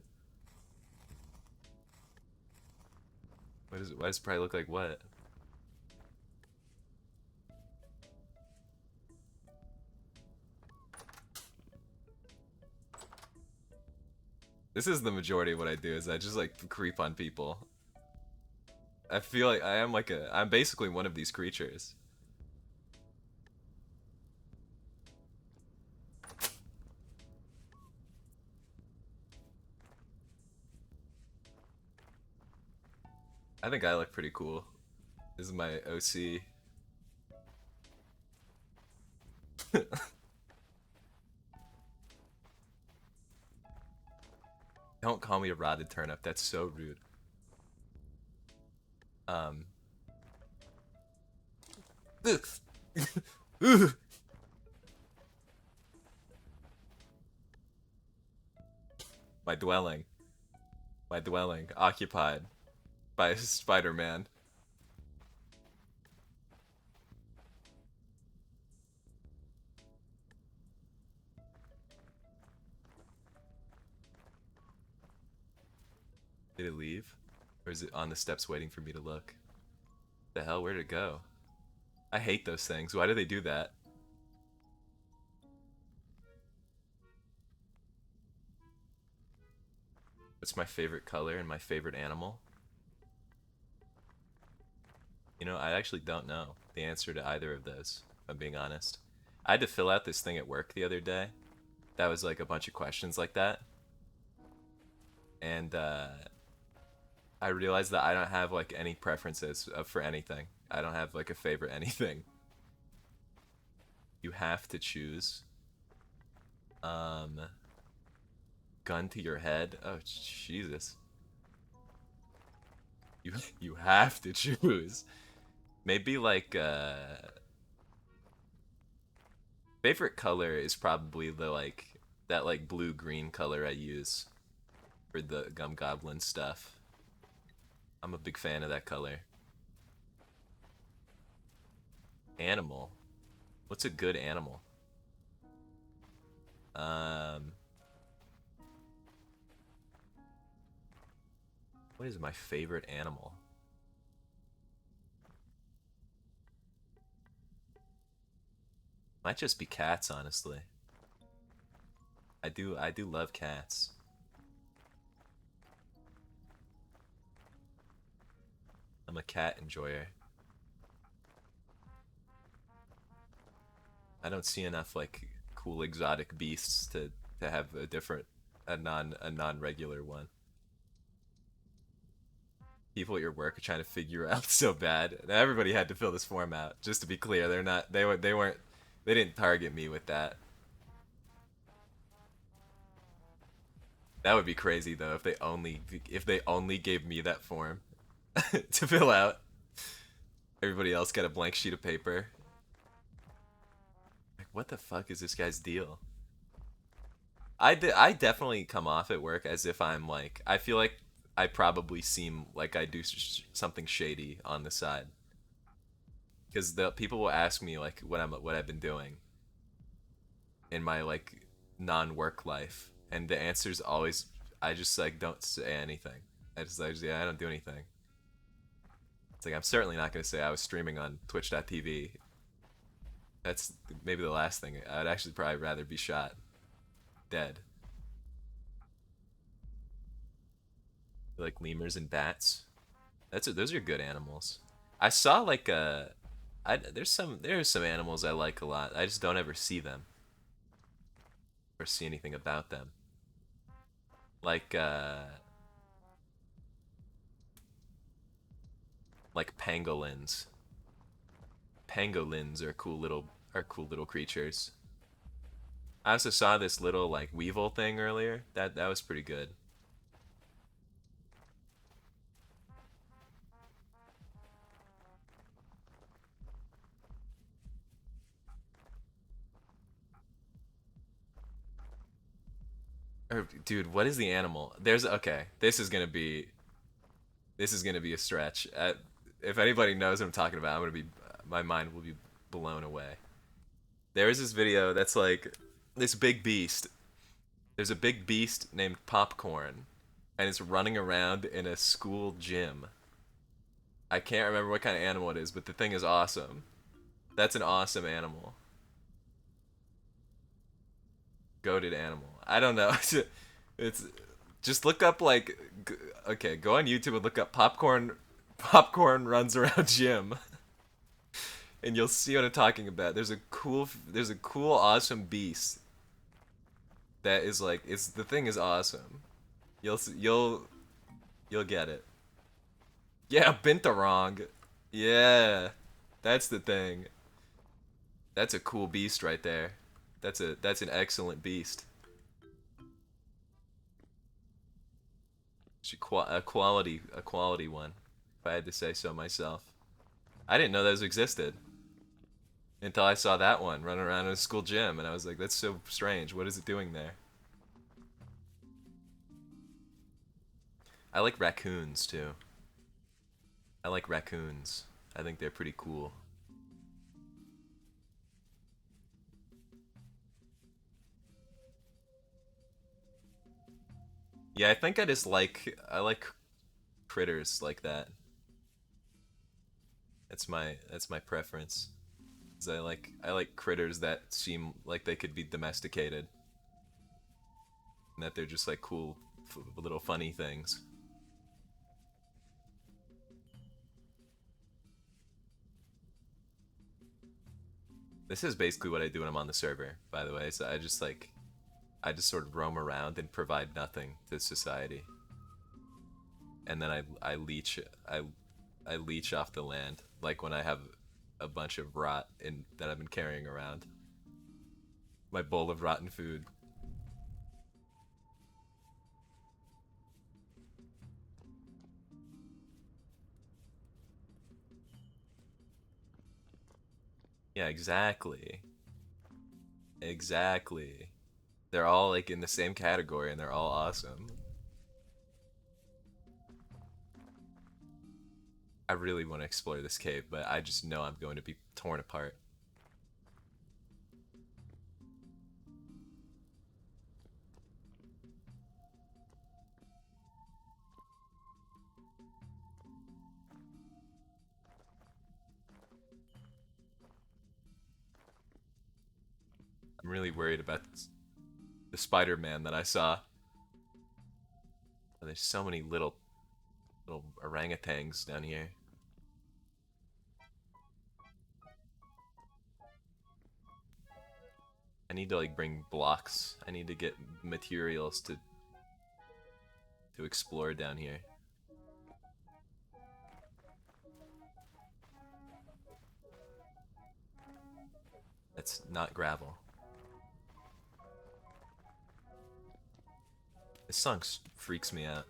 Why does Pry look like what? This is the majority of what I do, is I just like creep on people. I feel like I am like I'm basically one of these creatures. I think I look pretty cool. This is my OC. Don't call me a rotted turnip, that's so rude. My dwelling. My dwelling. Occupied by a Spider-Man. Did it leave? Or is it on the steps waiting for me to look? The hell, where'd it go? I hate those things. Why do they do that? What's my favorite color and my favorite animal? You know, I actually don't know the answer to either of those, if I'm being honest. I had to fill out this thing at work the other day. That was like a bunch of questions like that. And I realized that I don't have like any preferences for anything. I don't have like a favorite anything. You have to choose. Gun to your head? Oh, Jesus. You you have to choose. Maybe like favorite color is probably the like that like blue green color I use for the gumgoblin stuff. I'm a big fan of that color. Animal. What's a good animal? Um what is my favorite animal? Might just be cats, honestly. I do love cats. I'm a cat enjoyer. I don't see enough like cool exotic beasts to have a different a non-regular one. People at your work are trying to figure out so bad. Everybody had to fill this form out. Just to be clear, they're not they weren't they didn't target me with that. That would be crazy though if they only gave me that form to fill out. Everybody else got a blank sheet of paper. Like, what the fuck is this guy's deal? I definitely come off at work as if I'm like I feel like I probably seem like I do something shady on the side because the people will ask me like what I've been doing in my like non-work life, and the answer's always I just like don't say anything. Yeah, I don't do anything. It's like I'm certainly not gonna say I was streaming on Twitch.tv. That's maybe the last thing. I'd actually probably rather be shot dead. Like lemurs and bats. Those are good animals. I saw like there's some animals I like a lot. I just don't ever see them or see anything about them. Like like pangolins. Pangolins are cool little creatures. I also saw this little like weevil thing earlier. That was pretty good. Dude, what is the animal? There's okay. This is gonna be a stretch. If anybody knows what I'm talking about, I'm gonna be my mind will be blown away. There is this video that's like this big beast. There's a big beast named Popcorn, and it's running around in a school gym. I can't remember what kind of animal it is, but the thing is awesome. That's an awesome animal. Goated animal. I don't know. It's just look up like okay, go on YouTube and look up popcorn runs around gym and you'll see what I'm talking about. There's a cool awesome beast that is like it's the thing is awesome. You'll get it. Yeah, Bintarong. Yeah. That's the thing. That's a cool beast right there. That's an excellent beast. A quality one, if I had to say so myself. I didn't know those existed until I saw that one running around in a school gym, and I was like, that's so strange. What is it doing there? I like raccoons too. I like raccoons. I think they're pretty cool. Yeah, I think I like critters like that. That's my preference. 'Cause I like critters that seem like they could be domesticated, and that they're just like cool, little funny things. This is basically what I do when I'm on the server, by the way. So I just sort of roam around and provide nothing to society, and then I leech off the land, like when I have a bunch of rot in that I've been carrying around. My bowl of rotten food. Yeah, exactly. Exactly. They're all like in the same category and they're all awesome. I really want to explore this cave, but I just know I'm going to be torn apart. I'm really worried about the Spider-Man that I saw. Oh, there's so many little orangutans down here. I need to like bring blocks. I need to get materials to explore down here. That's not gravel. This song freaks me out.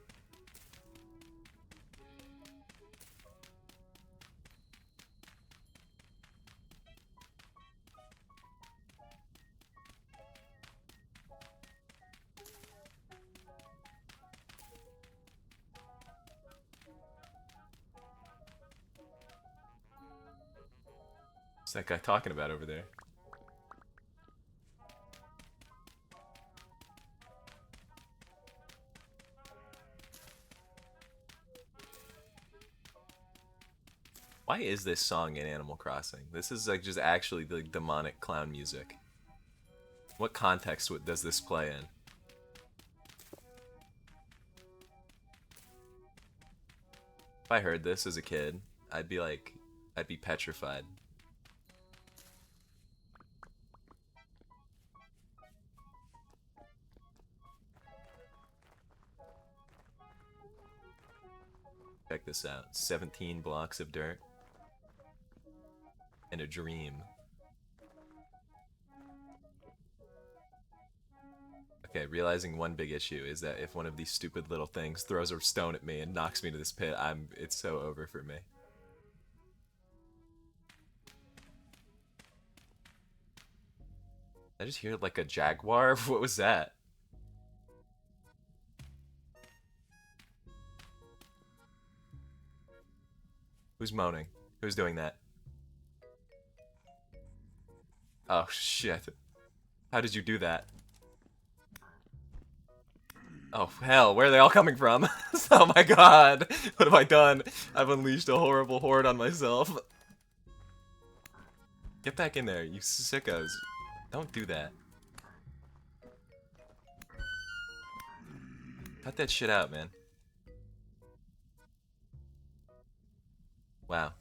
What's that guy talking about over there? Why is this song in Animal Crossing? This is like just actually the demonic clown music. What context does this play in? If I heard this as a kid, I'd be petrified. Check this out. 17 blocks of dirt. And a dream. Okay, realizing one big issue is that if one of these stupid little things throws a stone at me and knocks me into this pit, it's so over for me. I just hear like a jaguar? What was that? Who's moaning? Who's doing that? Oh shit. How did you do that? Oh hell, where are they all coming from? Oh my god! What have I done? I've unleashed a horrible horde on myself. Get back in there, you sickos. Don't do that. Cut that shit out, man. Wow.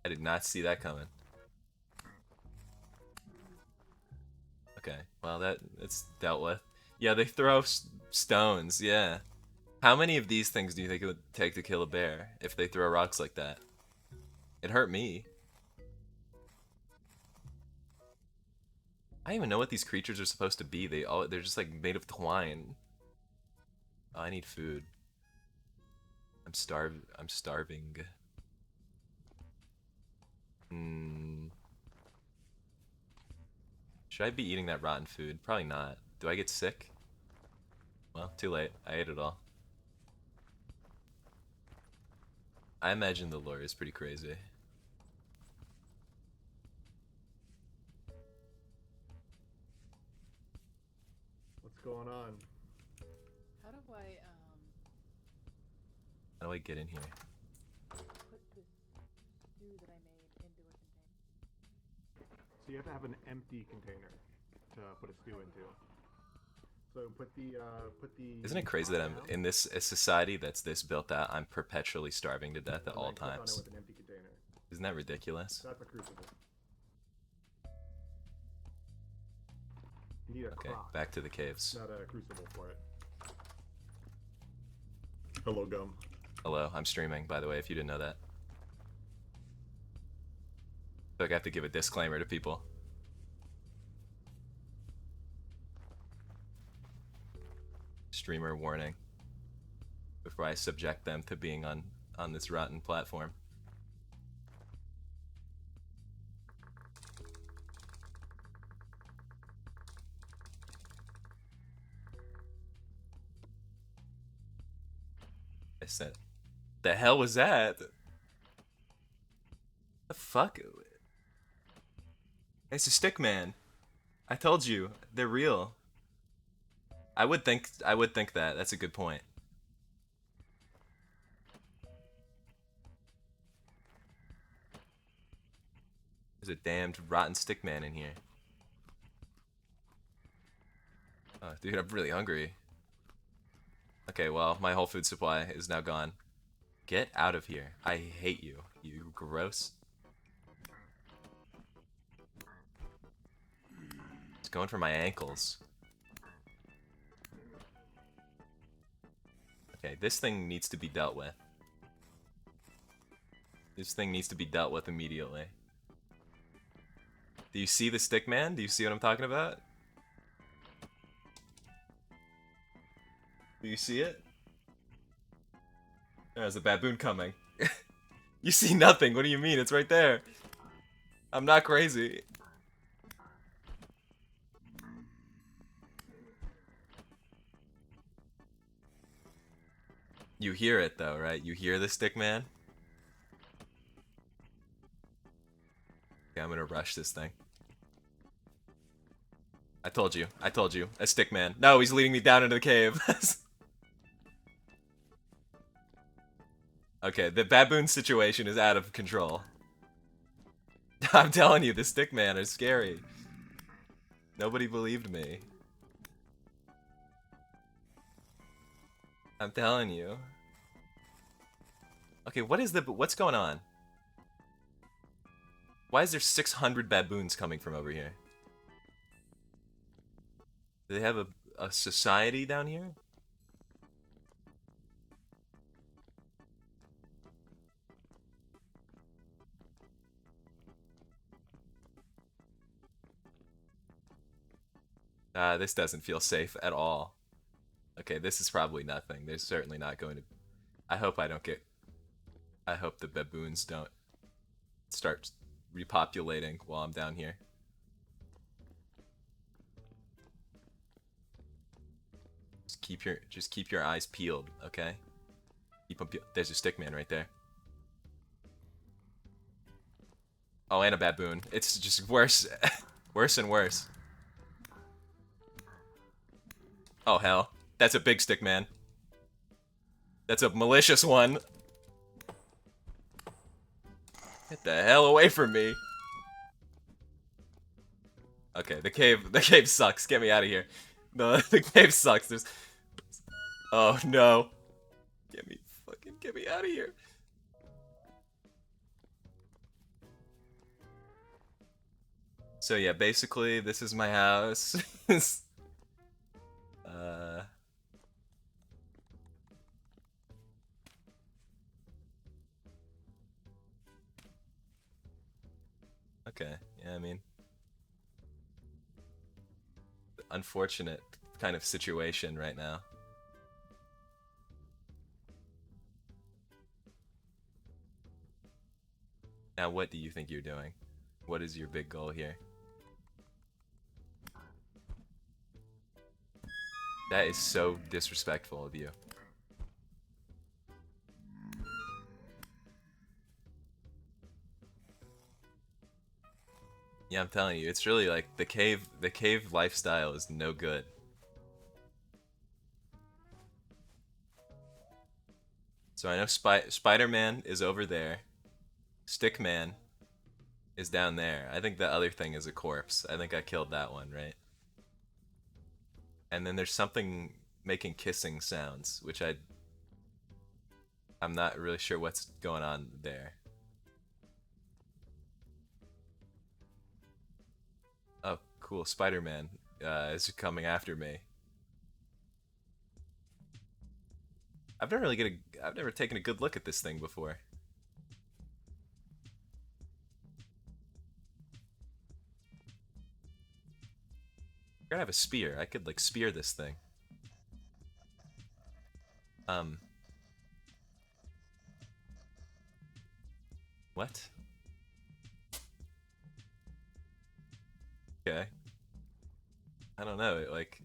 I did not see that coming. Okay, well it's dealt with. Yeah, they throw stones, yeah. How many of these things do you think it would take to kill a bear if they throw rocks like that? It hurt me. I don't even know what these creatures are supposed to be. They're just like made of twine. Oh, I need food. I'm starving. Should I be eating that rotten food? Probably not. Do I get sick? Well, too late. I ate it all. I imagine the lore is pretty crazy. What's going on? How do I How do I get in here? put this stew that I made into a container? So you have to have an empty container to put a stew into. So put the Isn't it crazy that I'm in this a society that's this built out? I'm perpetually starving to death at all times. With an empty container. Isn't that ridiculous? That's a crucible. You need a Okay, crock, back to the caves. not a crucible for it. Hello, Gum. Hello, I'm streaming, by the way, if you didn't know that. I feel like I have to give a disclaimer to people. Streamer warning. Before I subject them to being on this rotten platform. I said, the hell was that? The fuck? It's a stick man. I told you, they're real. I would think that. That's a good point. There's a damned rotten stick man in here. Oh, dude, I'm really hungry. Okay, well, my whole food supply is now gone. Get out of here. I hate you. You gross. It's going for my ankles. Okay, this thing needs to be dealt with. This thing needs to be dealt with immediately. Do you see the stick man? Do you see what I'm talking about? Do you see it? There's a baboon coming. You see nothing. What do you mean? It's right there. I'm not crazy. You hear it though, right? You hear the stick man? Okay, I'm gonna rush this thing. I told you. I told you. A stick man. No, he's leading me down into the cave. Okay, the baboon situation is out of control. I'm telling you, the stick man is scary. Nobody believed me. I'm telling you. Okay, what's going on? Why is there 600 baboons coming from over here? Do they have a society down here? This doesn't feel safe at all. Okay, this is probably nothing. There's certainly not going to... I hope the baboons don't start repopulating while I'm down here. Just keep your eyes peeled, okay? Keep them peeled. There's a stick man right there. Oh, and a baboon. It's just worse. Worse and worse. Oh, hell. That's a big stick man. That's a malicious one. Get the hell away from me. Okay, the cave sucks. Get me out of here. The cave sucks. There's... Oh, no. Get me out of here. So yeah, basically, this is my house. Okay, yeah, I mean... Unfortunate kind of situation right now. Now, what do you think you're doing? What is your big goal here? That is so disrespectful of you. Yeah, I'm telling you, it's really like the cave lifestyle is no good. So I know Spider-Man is over there. Stickman is down there. I think the other thing is a corpse. I think I killed that one, right? And then there's something making kissing sounds, which I'm not really sure what's going on there. Oh, cool. Spider-Man is coming after me. I've never taken a good look at this thing before. I gotta have a spear. I could like spear this thing. What? Okay. I don't know, like...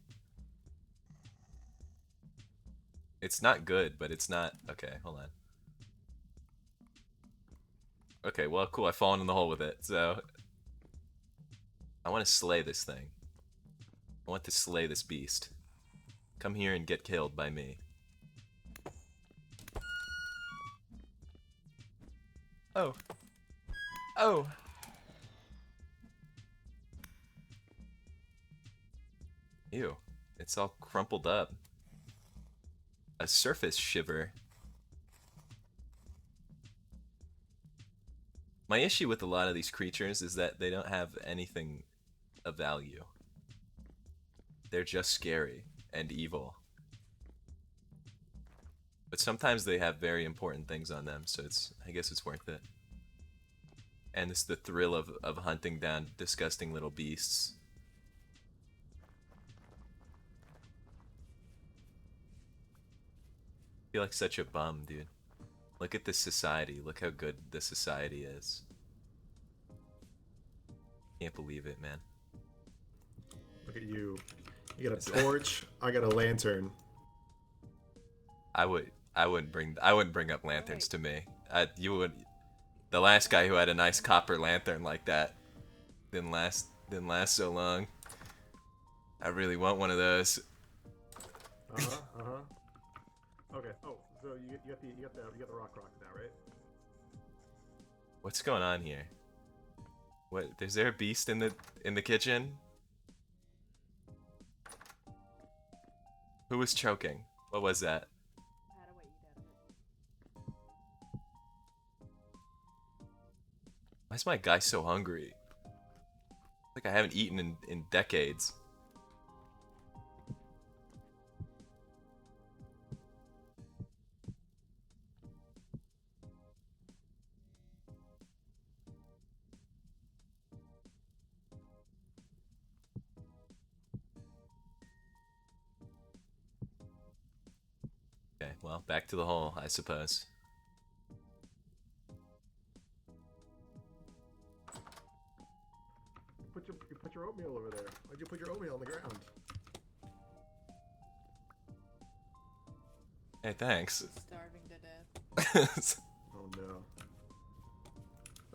It's not good, but it's not... Okay, hold on. Okay, well, cool. I've fallen in the hole with it, so... I want to slay this thing. I want to slay this beast. Come here and get killed by me. Oh. Oh! Ew. It's all crumpled up. A surface shiver. My issue with a lot of these creatures is that they don't have anything of value. They're just scary and evil. But sometimes they have very important things on them, so I guess it's worth it. And it's the thrill of hunting down disgusting little beasts. I feel like such a bum, dude. Look at this society. Look how good this society is. Can't believe it, man. Look at you. You got a torch. I got a lantern. I wouldn't bring up lanterns to me. You would. The last guy who had a nice copper lantern like that didn't last so long. I really want one of those. Okay. Oh, so you got the rock now, right? What's going on here? What? Is there a beast in the kitchen? Who was choking? What was that? How do I eat out of it? Why is my guy so hungry? Like I haven't eaten in decades. Okay, well, back to the hole, I suppose. You put your oatmeal over there. Why'd you put your oatmeal on the ground? Hey, thanks. Starving to death. Oh no.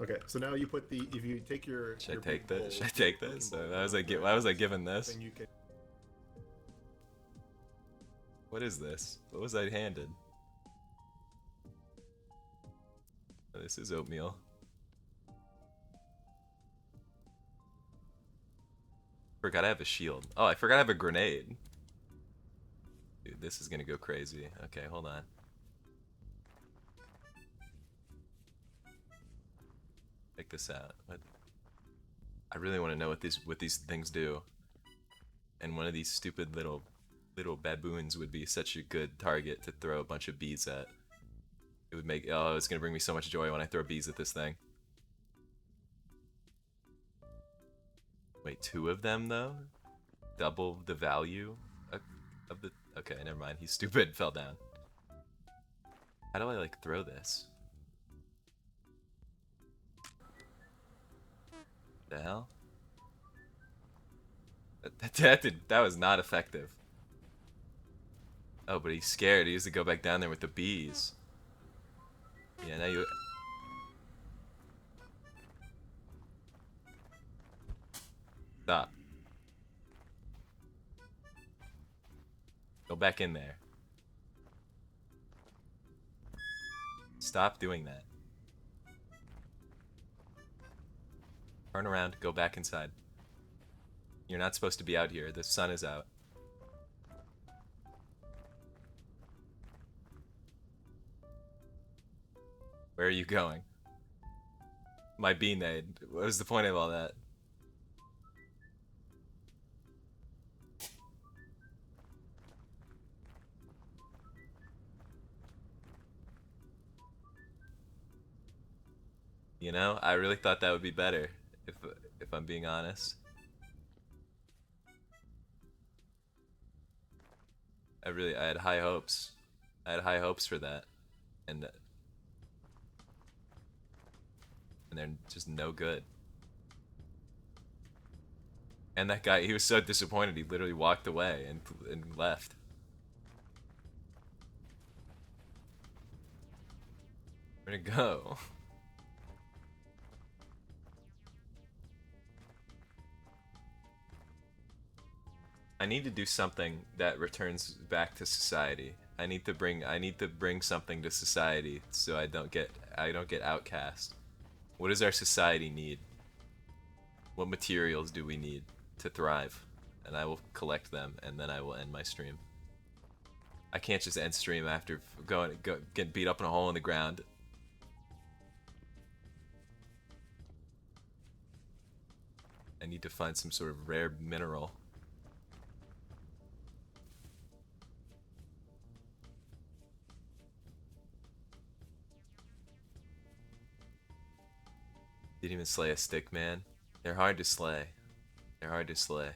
Okay, so now you put the if you take your Should I your take big this? bowl, Should I take cooking this? bowl, Why was I given this? then you can What is this? What was I handed? Oh, this is oatmeal. Forgot I have a shield. Oh, I forgot I have a grenade. Dude, this is gonna go crazy. Okay, hold on. Check this out. What? I really want to know what these things do. And one of these stupid little baboons would be such a good target to throw a bunch of bees at. It would make it's gonna bring me so much joy when I throw bees at this thing. Wait, 2 of them though? Double the value of the... Okay, never mind. He's stupid. Fell down. How do I, like, throw this? The hell? That was not effective. Oh, but he's scared. He has to go back down there with the bees. Yeah, now you... Stop. Go back in there. Stop doing that. Turn around, go back inside. You're not supposed to be out here. The sun is out. Where are you going? My bee nade. What was the point of all that? You know, I really thought that would be better, if I'm being honest. I had high hopes. I had high hopes for that, and they're just no good. And that guy, he was so disappointed, he literally walked away and left. Where'd it go? I need to do something that returns back to society. I need to bring something to society so I don't get outcast. What does our society need? What materials do we need to thrive? And I will collect them, and then I will end my stream. I can't just end stream after getting beat up in a hole in the ground. I need to find some sort of rare mineral. Didn't even slay a stick man. They're hard to slay. They're hard to slay.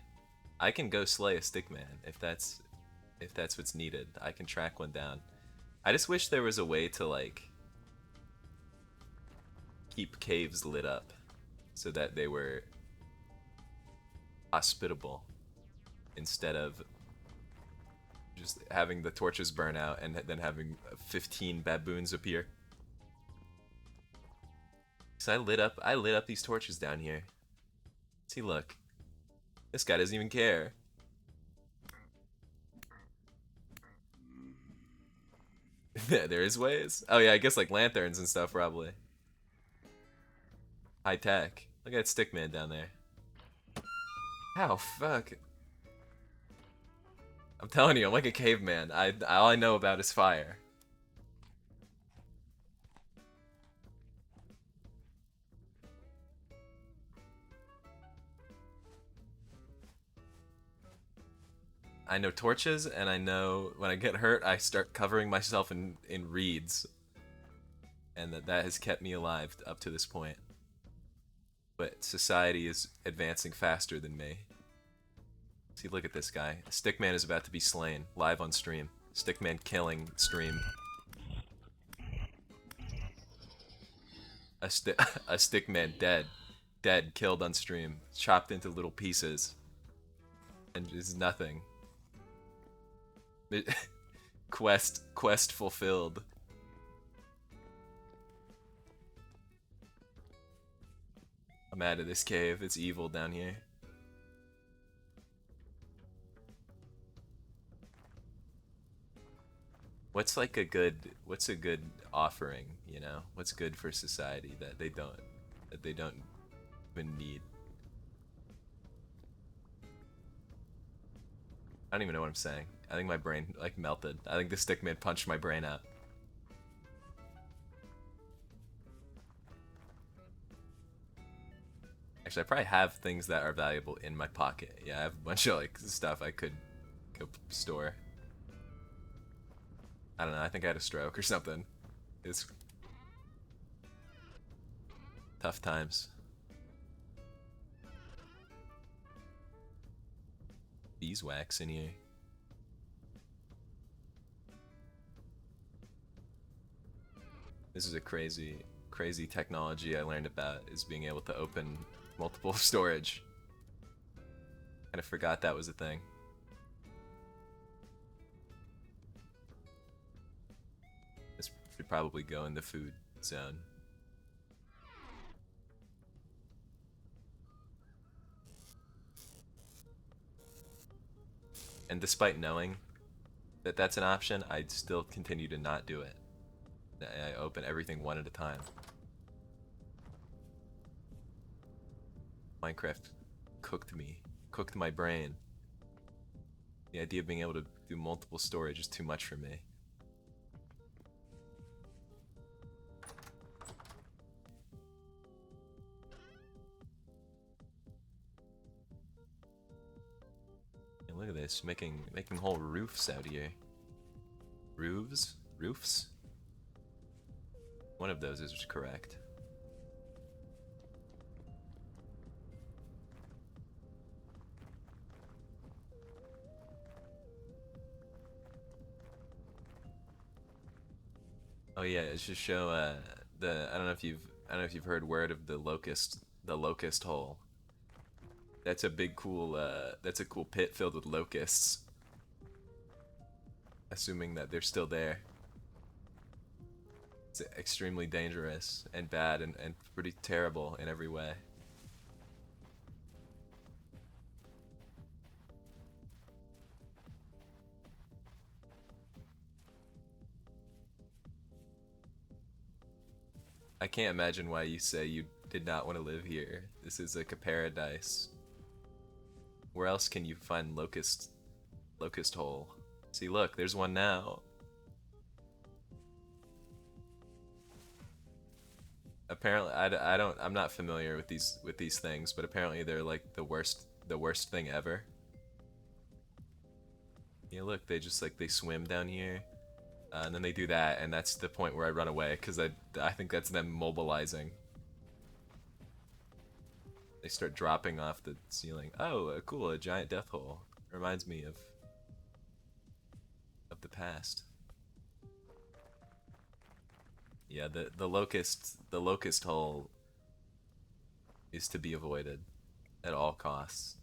I can go slay a stick man if that's what's needed. I can track one down. I just wish there was a way to like keep caves lit up so that they were hospitable instead of just having the torches burn out and then having 15 baboons appear. So I lit up these torches down here. See, look. This guy doesn't even care. There is ways. Oh yeah, I guess like lanterns and stuff probably. High tech. Look at that stick man down there. Ow, fuck. I'm telling you, I'm like a caveman. All I know about is fire. I know torches, and I know when I get hurt, I start covering myself in reeds. And that has kept me alive up to this point. But society is advancing faster than me. See, look at this guy. Stickman is about to be slain, live on stream. Stickman killing stream. A stickman dead. Dead, killed on stream. Chopped into little pieces. And just nothing. Quest fulfilled. I'm out of this cave. It's evil down here. What's a good offering, you know? What's good for society that they don't even need? I don't even know what I'm saying. I think my brain like melted. I think the stickman punched my brain out. Actually, I probably have things that are valuable in my pocket. Yeah, I have a bunch of like stuff I could go store. I don't know, I think I had a stroke or something. It's tough times. Beeswax in here. This is a crazy technology I learned about, is being able to open multiple storage. Kinda forgot that was a thing. This should probably go in the food zone. And despite knowing that that's an option, I'd still continue to not do it. I open everything one at a time. Minecraft cooked my brain. The idea of being able to do multiple storage is too much for me. And look at this, making whole roofs out here. Roofs? One of those is correct. Oh yeah, it should show I don't know if you've heard word of the locust hole. That's a big cool pit filled with locusts. Assuming that they're still there. It's extremely dangerous and bad and pretty terrible in every way. I can't imagine why you say you did not want to live here. This is like a paradise. Where else can you find locust hole? See, look, there's one now. Apparently, I'm not familiar with these things, but apparently they're like the worst thing ever. Yeah, look, they just like they swim down here, and then they do that, and that's the point where I run away because I think that's them mobilizing. They start dropping off the ceiling. Oh, cool, a giant death hole. Reminds me of the past. Yeah, the locust hole is to be avoided at all costs.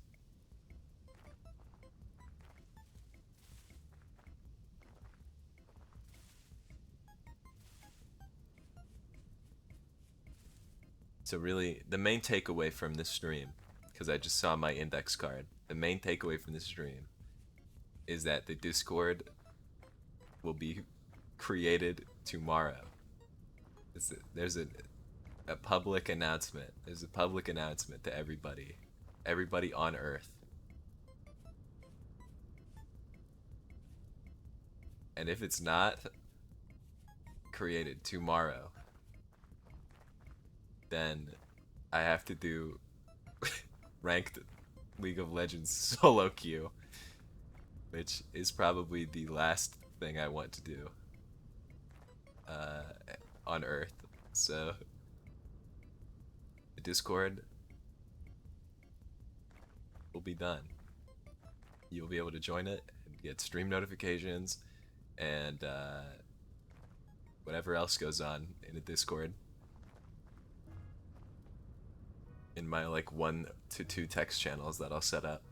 So really, the main takeaway from this stream, because I just saw my index card, the main takeaway from this stream is that the Discord will be created tomorrow. There's a public announcement. There's a public announcement to everybody on Earth. And if it's not created tomorrow, then I have to do ranked League of Legends solo queue, which is probably the last thing I want to do on Earth. So the Discord will be done. You'll be able to join it and get stream notifications and whatever else goes on in the Discord. In my like 1 to 2 text channels that I'll set up.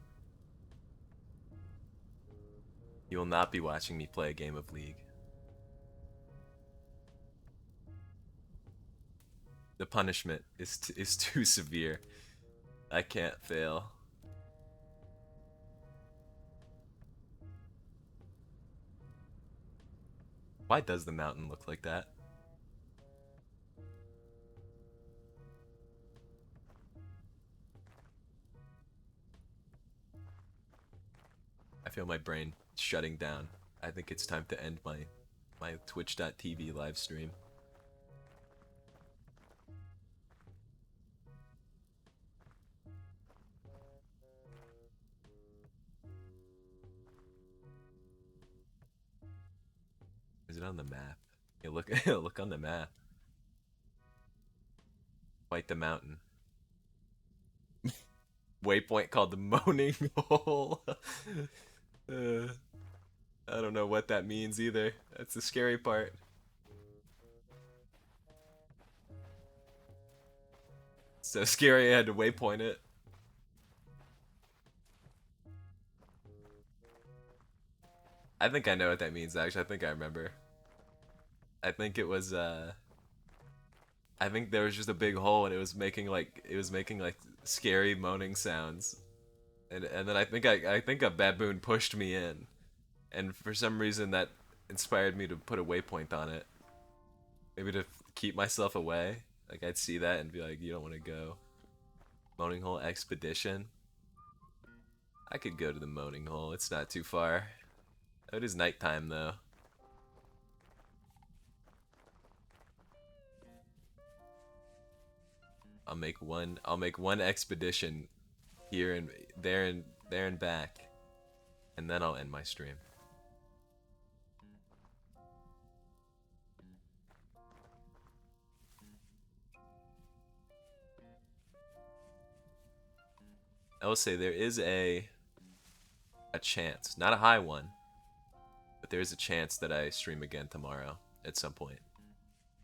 You will not be watching me play a game of League. The punishment is too severe. I can't fail. Why does the mountain look like that? I feel my brain shutting down. I think it's time to end my twitch.tv live stream. Is it on the map? Yeah, look look on the map. Fight the mountain. Waypoint called the Moaning Hole. I don't know what that means either. That's the scary part. So scary I had to waypoint it. I think I know what that means actually. I think I remember. I think it was I think there was just a big hole and it was making like scary moaning sounds. And then I think a baboon pushed me in. And for some reason that inspired me to put a waypoint on it. Maybe to keep myself away. Like I'd see that and be like, you don't want to go. Moaning Hole Expedition. I could go to the Moaning Hole. It's not too far. It is nighttime though. I'll make one expedition here and there and back. And then I'll end my stream. I will say there is a chance, not a high one, but there is a chance that I stream again tomorrow at some point.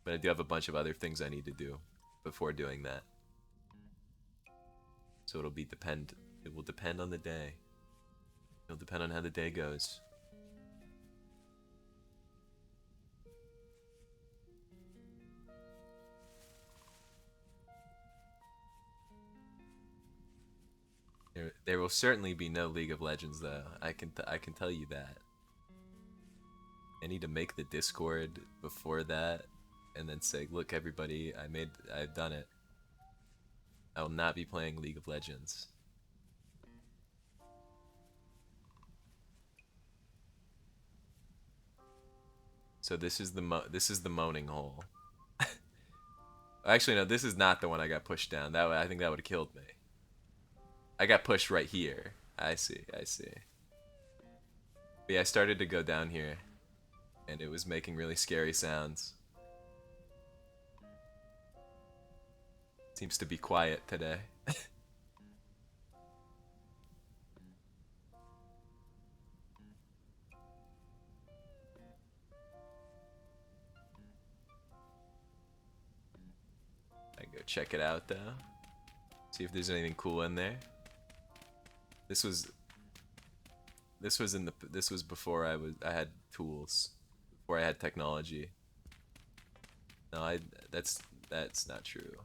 But I do have a bunch of other things I need to do before doing that. So it will depend on the day. It'll depend on how the day goes. There will certainly be no League of Legends, though. I can tell you that. I need to make the Discord before that, and then say, "Look, everybody, I've done it. I will not be playing League of Legends." So this is the moaning hole. Actually, no, this is not the one I got pushed down. I think that would have killed me. I got pushed right here. I see. But yeah, I started to go down here, and it was making really scary sounds. Seems to be quiet today. I go check it out though. See if there's anything cool in there. This was before I had tools, before I had technology. No, that's not true.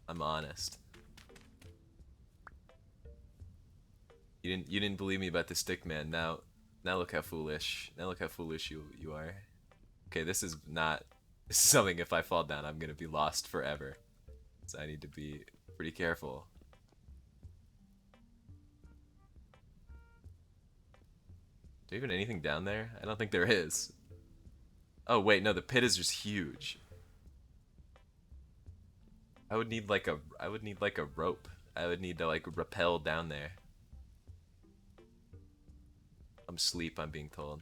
I'm honest. You didn't believe me about the stick man. Now look how foolish. Now look how foolish you are. Okay, this is something, if I fall down, I'm gonna be lost forever. So I need to be pretty careful. Is there even anything down there? I don't think there is. Oh wait, no, the pit is just huge. I would need like a rope. I would need to like rappel down there. I'm asleep, I'm being told.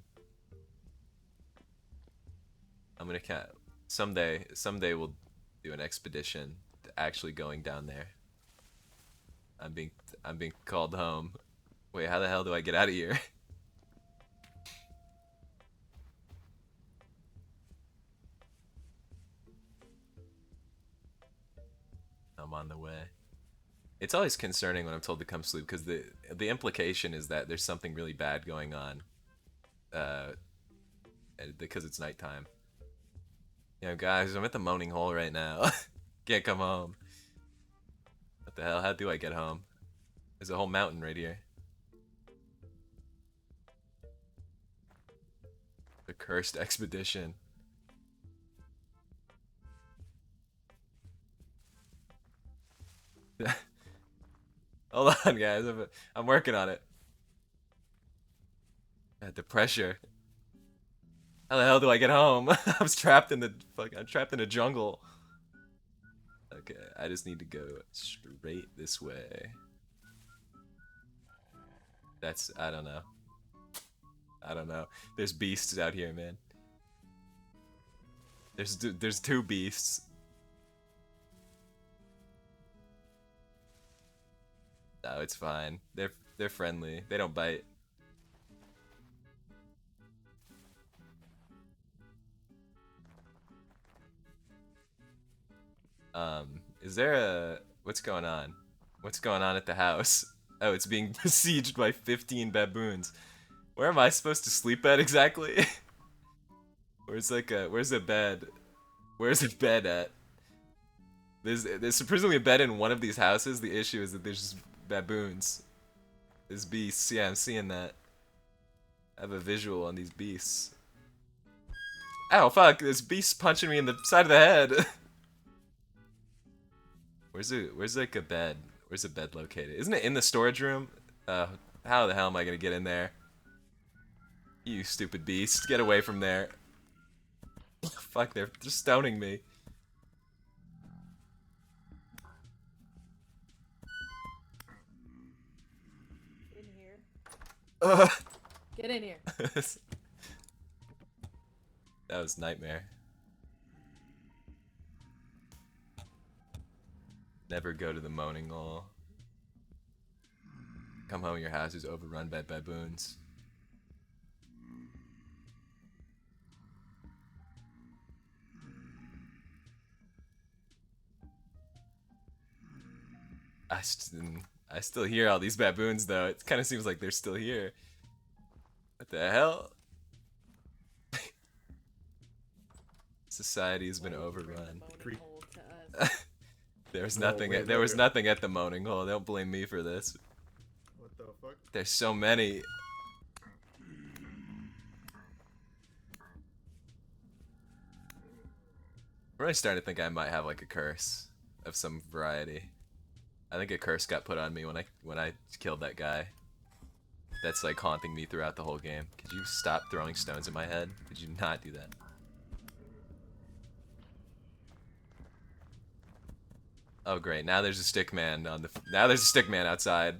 I'm gonna someday we'll do an expedition to actually going down there. I'm being called home. Wait, how the hell do I get out of here? I'm on the way. It's always concerning when I'm told to come sleep, because the implication is that there's something really bad going on, because it's nighttime. You know, guys, I'm at the moaning hole right now. Can't come home. What the hell? How do I get home? There's a whole mountain right here. The cursed expedition. Hold on, guys. I'm working on it. The pressure. How the hell do I get home? I'm trapped in a jungle. Okay, I just need to go straight this way. I don't know. I don't know. There's beasts out here, man. There's two beasts. No, it's fine. They're friendly. They don't bite. Is there what's going on? What's going on at the house? Oh, it's being besieged by 15 baboons. Where am I supposed to sleep at exactly? Where's a bed? Where's a bed at? There's supposedly a bed in one of these houses. The issue is that there's just baboons. There's beasts. Yeah, I'm seeing that. I have a visual on these beasts. Ow, fuck, this beast's punching me in the side of the head. Where's like a bed? Where's a bed located? Isn't it in the storage room? How the hell am I gonna get in there? You stupid beast, get away from there. Fuck, they're just stoning me. In here. Ugh. Get in here. That was nightmare. Never go to the moaning hole. Come home, your house is overrun by baboons. I still hear all these baboons though. It kind of seems like they're still here. What the hell? Society has been overrun. There was No, nothing. wait, There was okay. nothing at the moaning hole. Don't blame me for this. What the fuck? There's so many. I'm really starting to think I might have like a curse of some variety. I think a curse got put on me when I killed that guy. That's like haunting me throughout the whole game. Could you stop throwing stones at my head? Could you not do that? Oh great! Now there's a stick man on the. Now there's a stick man outside.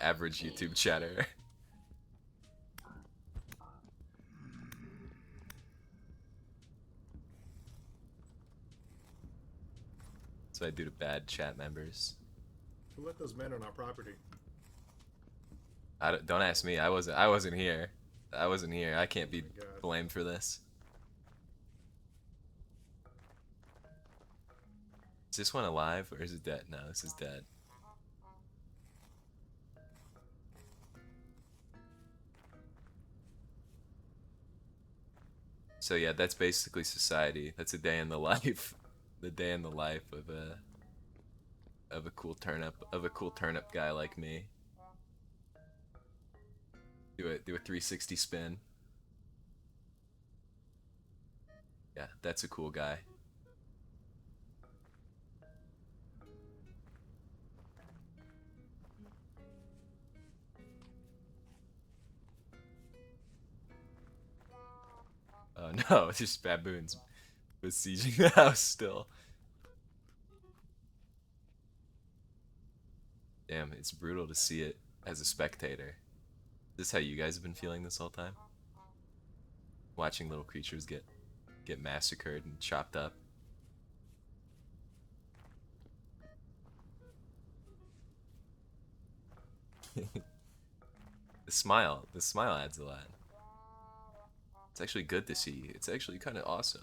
Average YouTube chatter. That's what I do to bad chat members. Who let those men on our property? Don't ask me. I wasn't here. I wasn't here. I can't be my God. blamed for this. Is this one alive or is it dead? No, this is dead. So yeah, that's basically society. That's a day in the life. The day in the life of a cool turnip guy like me. Do a 360 spin. Yeah, that's a cool guy. Oh no, it's just baboons besieging the house still. Damn, it's brutal to see it as a spectator. Is this how you guys have been feeling this whole time? Watching little creatures get massacred and chopped up. The smile adds a lot. It's actually good to see. It's actually kind of awesome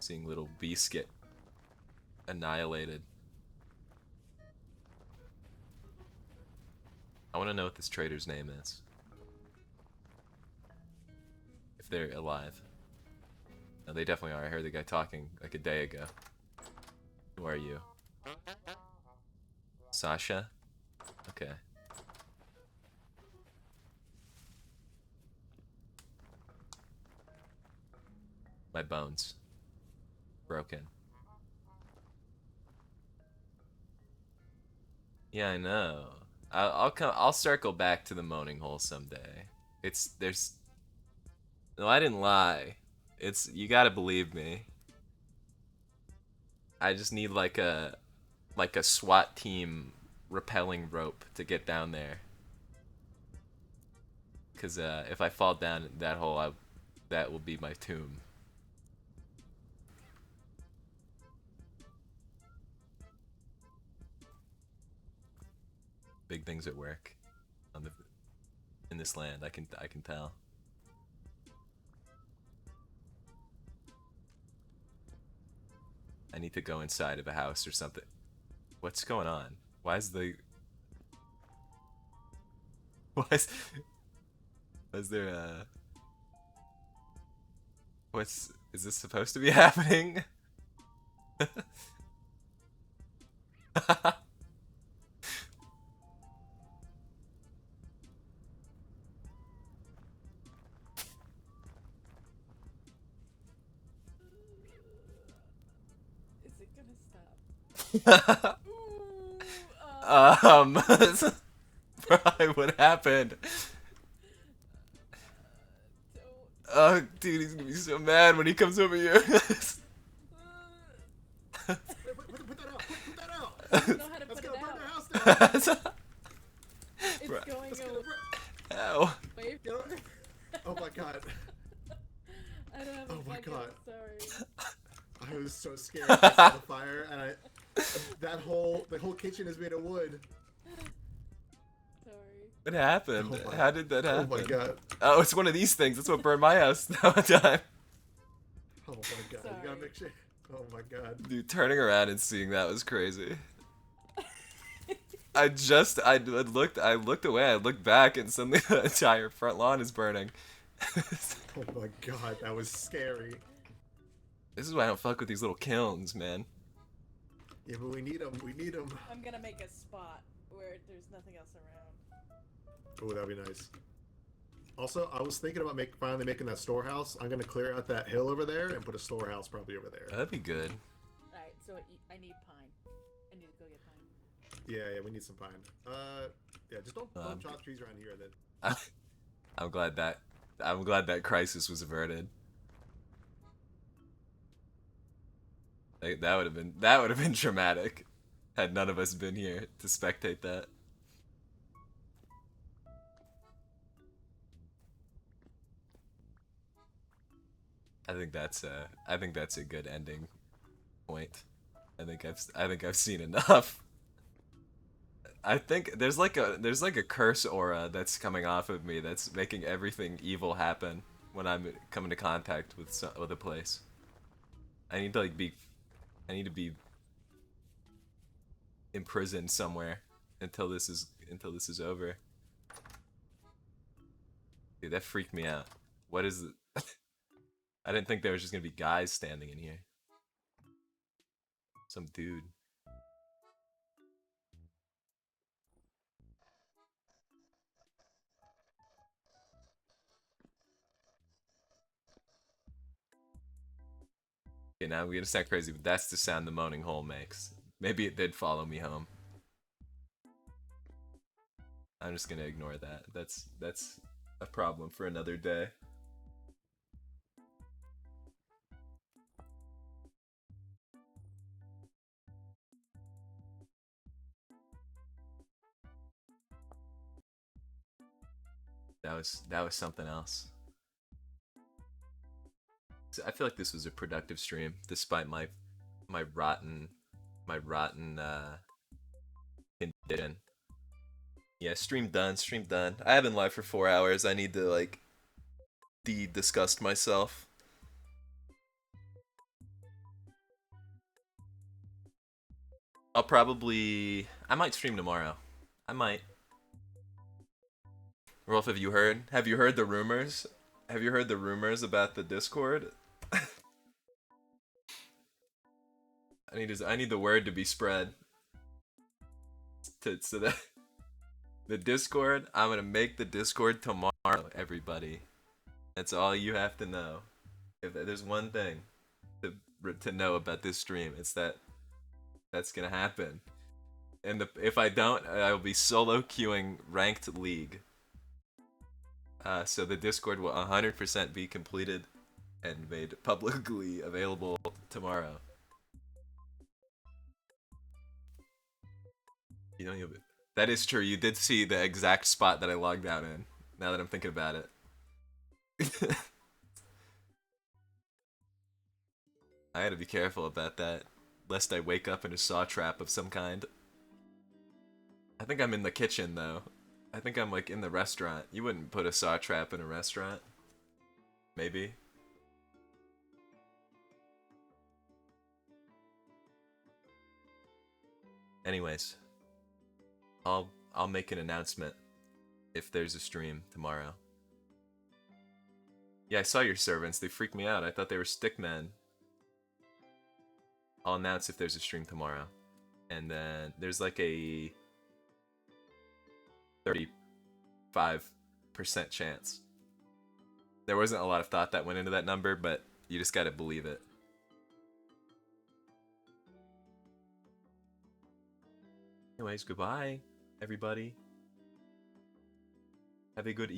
seeing little beasts get annihilated. I want to know what this trader's name is. If they're alive. No, they definitely are. I heard the guy talking like a day ago. Who are you? Sasha? Okay. My bones. Broken. Yeah, I know. I'll circle back to the moaning hole someday. No, I didn't lie. You gotta believe me. I just need like a SWAT team rappelling rope to get down there. Cause if I fall down that hole, that will be my tomb. Big things at work in this land. I can tell. I need to go inside of a house or something. What's going on? Why is there a is this supposed to be happening? Is it gonna stop? Ooh, What happened? don't. Oh, dude, he's gonna be so mad when he comes over here. Hey, put that out! Put that out! I don't know how to That's put it gonna burn out. the house down! It's Bruh. going That's gonna away. burn... Ow. You know? Oh my God. I don't have Oh a my bucket, God. sorry. I was so scared. I saw the fire, and the whole kitchen is made of wood. Sorry. What happened? Oh my- How did that happen? Oh my God. Oh, it's one of these things. That's what burned my house that one time. Oh my God. You Sorry. gotta make sure. Oh my God. Dude, turning around and seeing that was crazy. I looked away, I looked back, and suddenly the entire front lawn is burning. Oh my god, that was scary. This is why I don't fuck with these little kilns, man. Yeah, but we need them. We need them. I'm gonna make a spot where there's nothing else around. Oh, that'd be nice. Also, I was thinking about finally making that storehouse. I'm gonna clear out that hill over there and put a storehouse probably over there. That'd be good. Alright, so I need pine. I need to go get pine. Yeah, we need some pine. Yeah, just don't chop trees around here. Then. I'm glad that crisis was averted. That would have been traumatic had none of us been here to spectate that. I think that's a good ending point. I think I've seen enough. I think there's like a curse aura that's coming off of me that's making everything evil happen when I'm coming to contact with a place. I need to be imprisoned somewhere until this is over. Dude, that freaked me out. What is it? I didn't think there was just gonna be guys standing in here. Some dude. Okay, now I'm gonna sound crazy, but that's the sound the moaning hole makes. Maybe it did follow me home. I'm just gonna ignore that. That's a problem for another day. That was something else. So I feel like this was a productive stream, despite my rotten condition. Yeah, stream done. I have been live for 4 hours. I need to like disgust myself. I might stream tomorrow. I might. Rolf, have you heard? Have you heard the rumors? Have you heard the rumors about the Discord? I need the word to be spread. So that the Discord, I'm gonna make the Discord tomorrow, everybody. That's all you have to know. If there's one thing to know about this stream, it's that's gonna happen. And if I don't, I'll be solo queuing ranked league. So the Discord will 100% be completed and made publicly available tomorrow. You know, that is true. You did see the exact spot that I logged out in. Now that I'm thinking about it. I gotta be careful about that, lest I wake up in a saw trap of some kind. I think I'm in the kitchen though. I think I'm like in the restaurant. You wouldn't put a saw trap in a restaurant. Maybe. Anyways, I'll make an announcement if there's a stream tomorrow. Yeah, I saw your servants. They freaked me out. I thought they were stickmen. I'll announce if there's a stream tomorrow. And then there's like a 35% chance. There wasn't a lot of thought that went into that number, but you just gotta believe it. Anyways, goodbye, everybody. Have a good evening.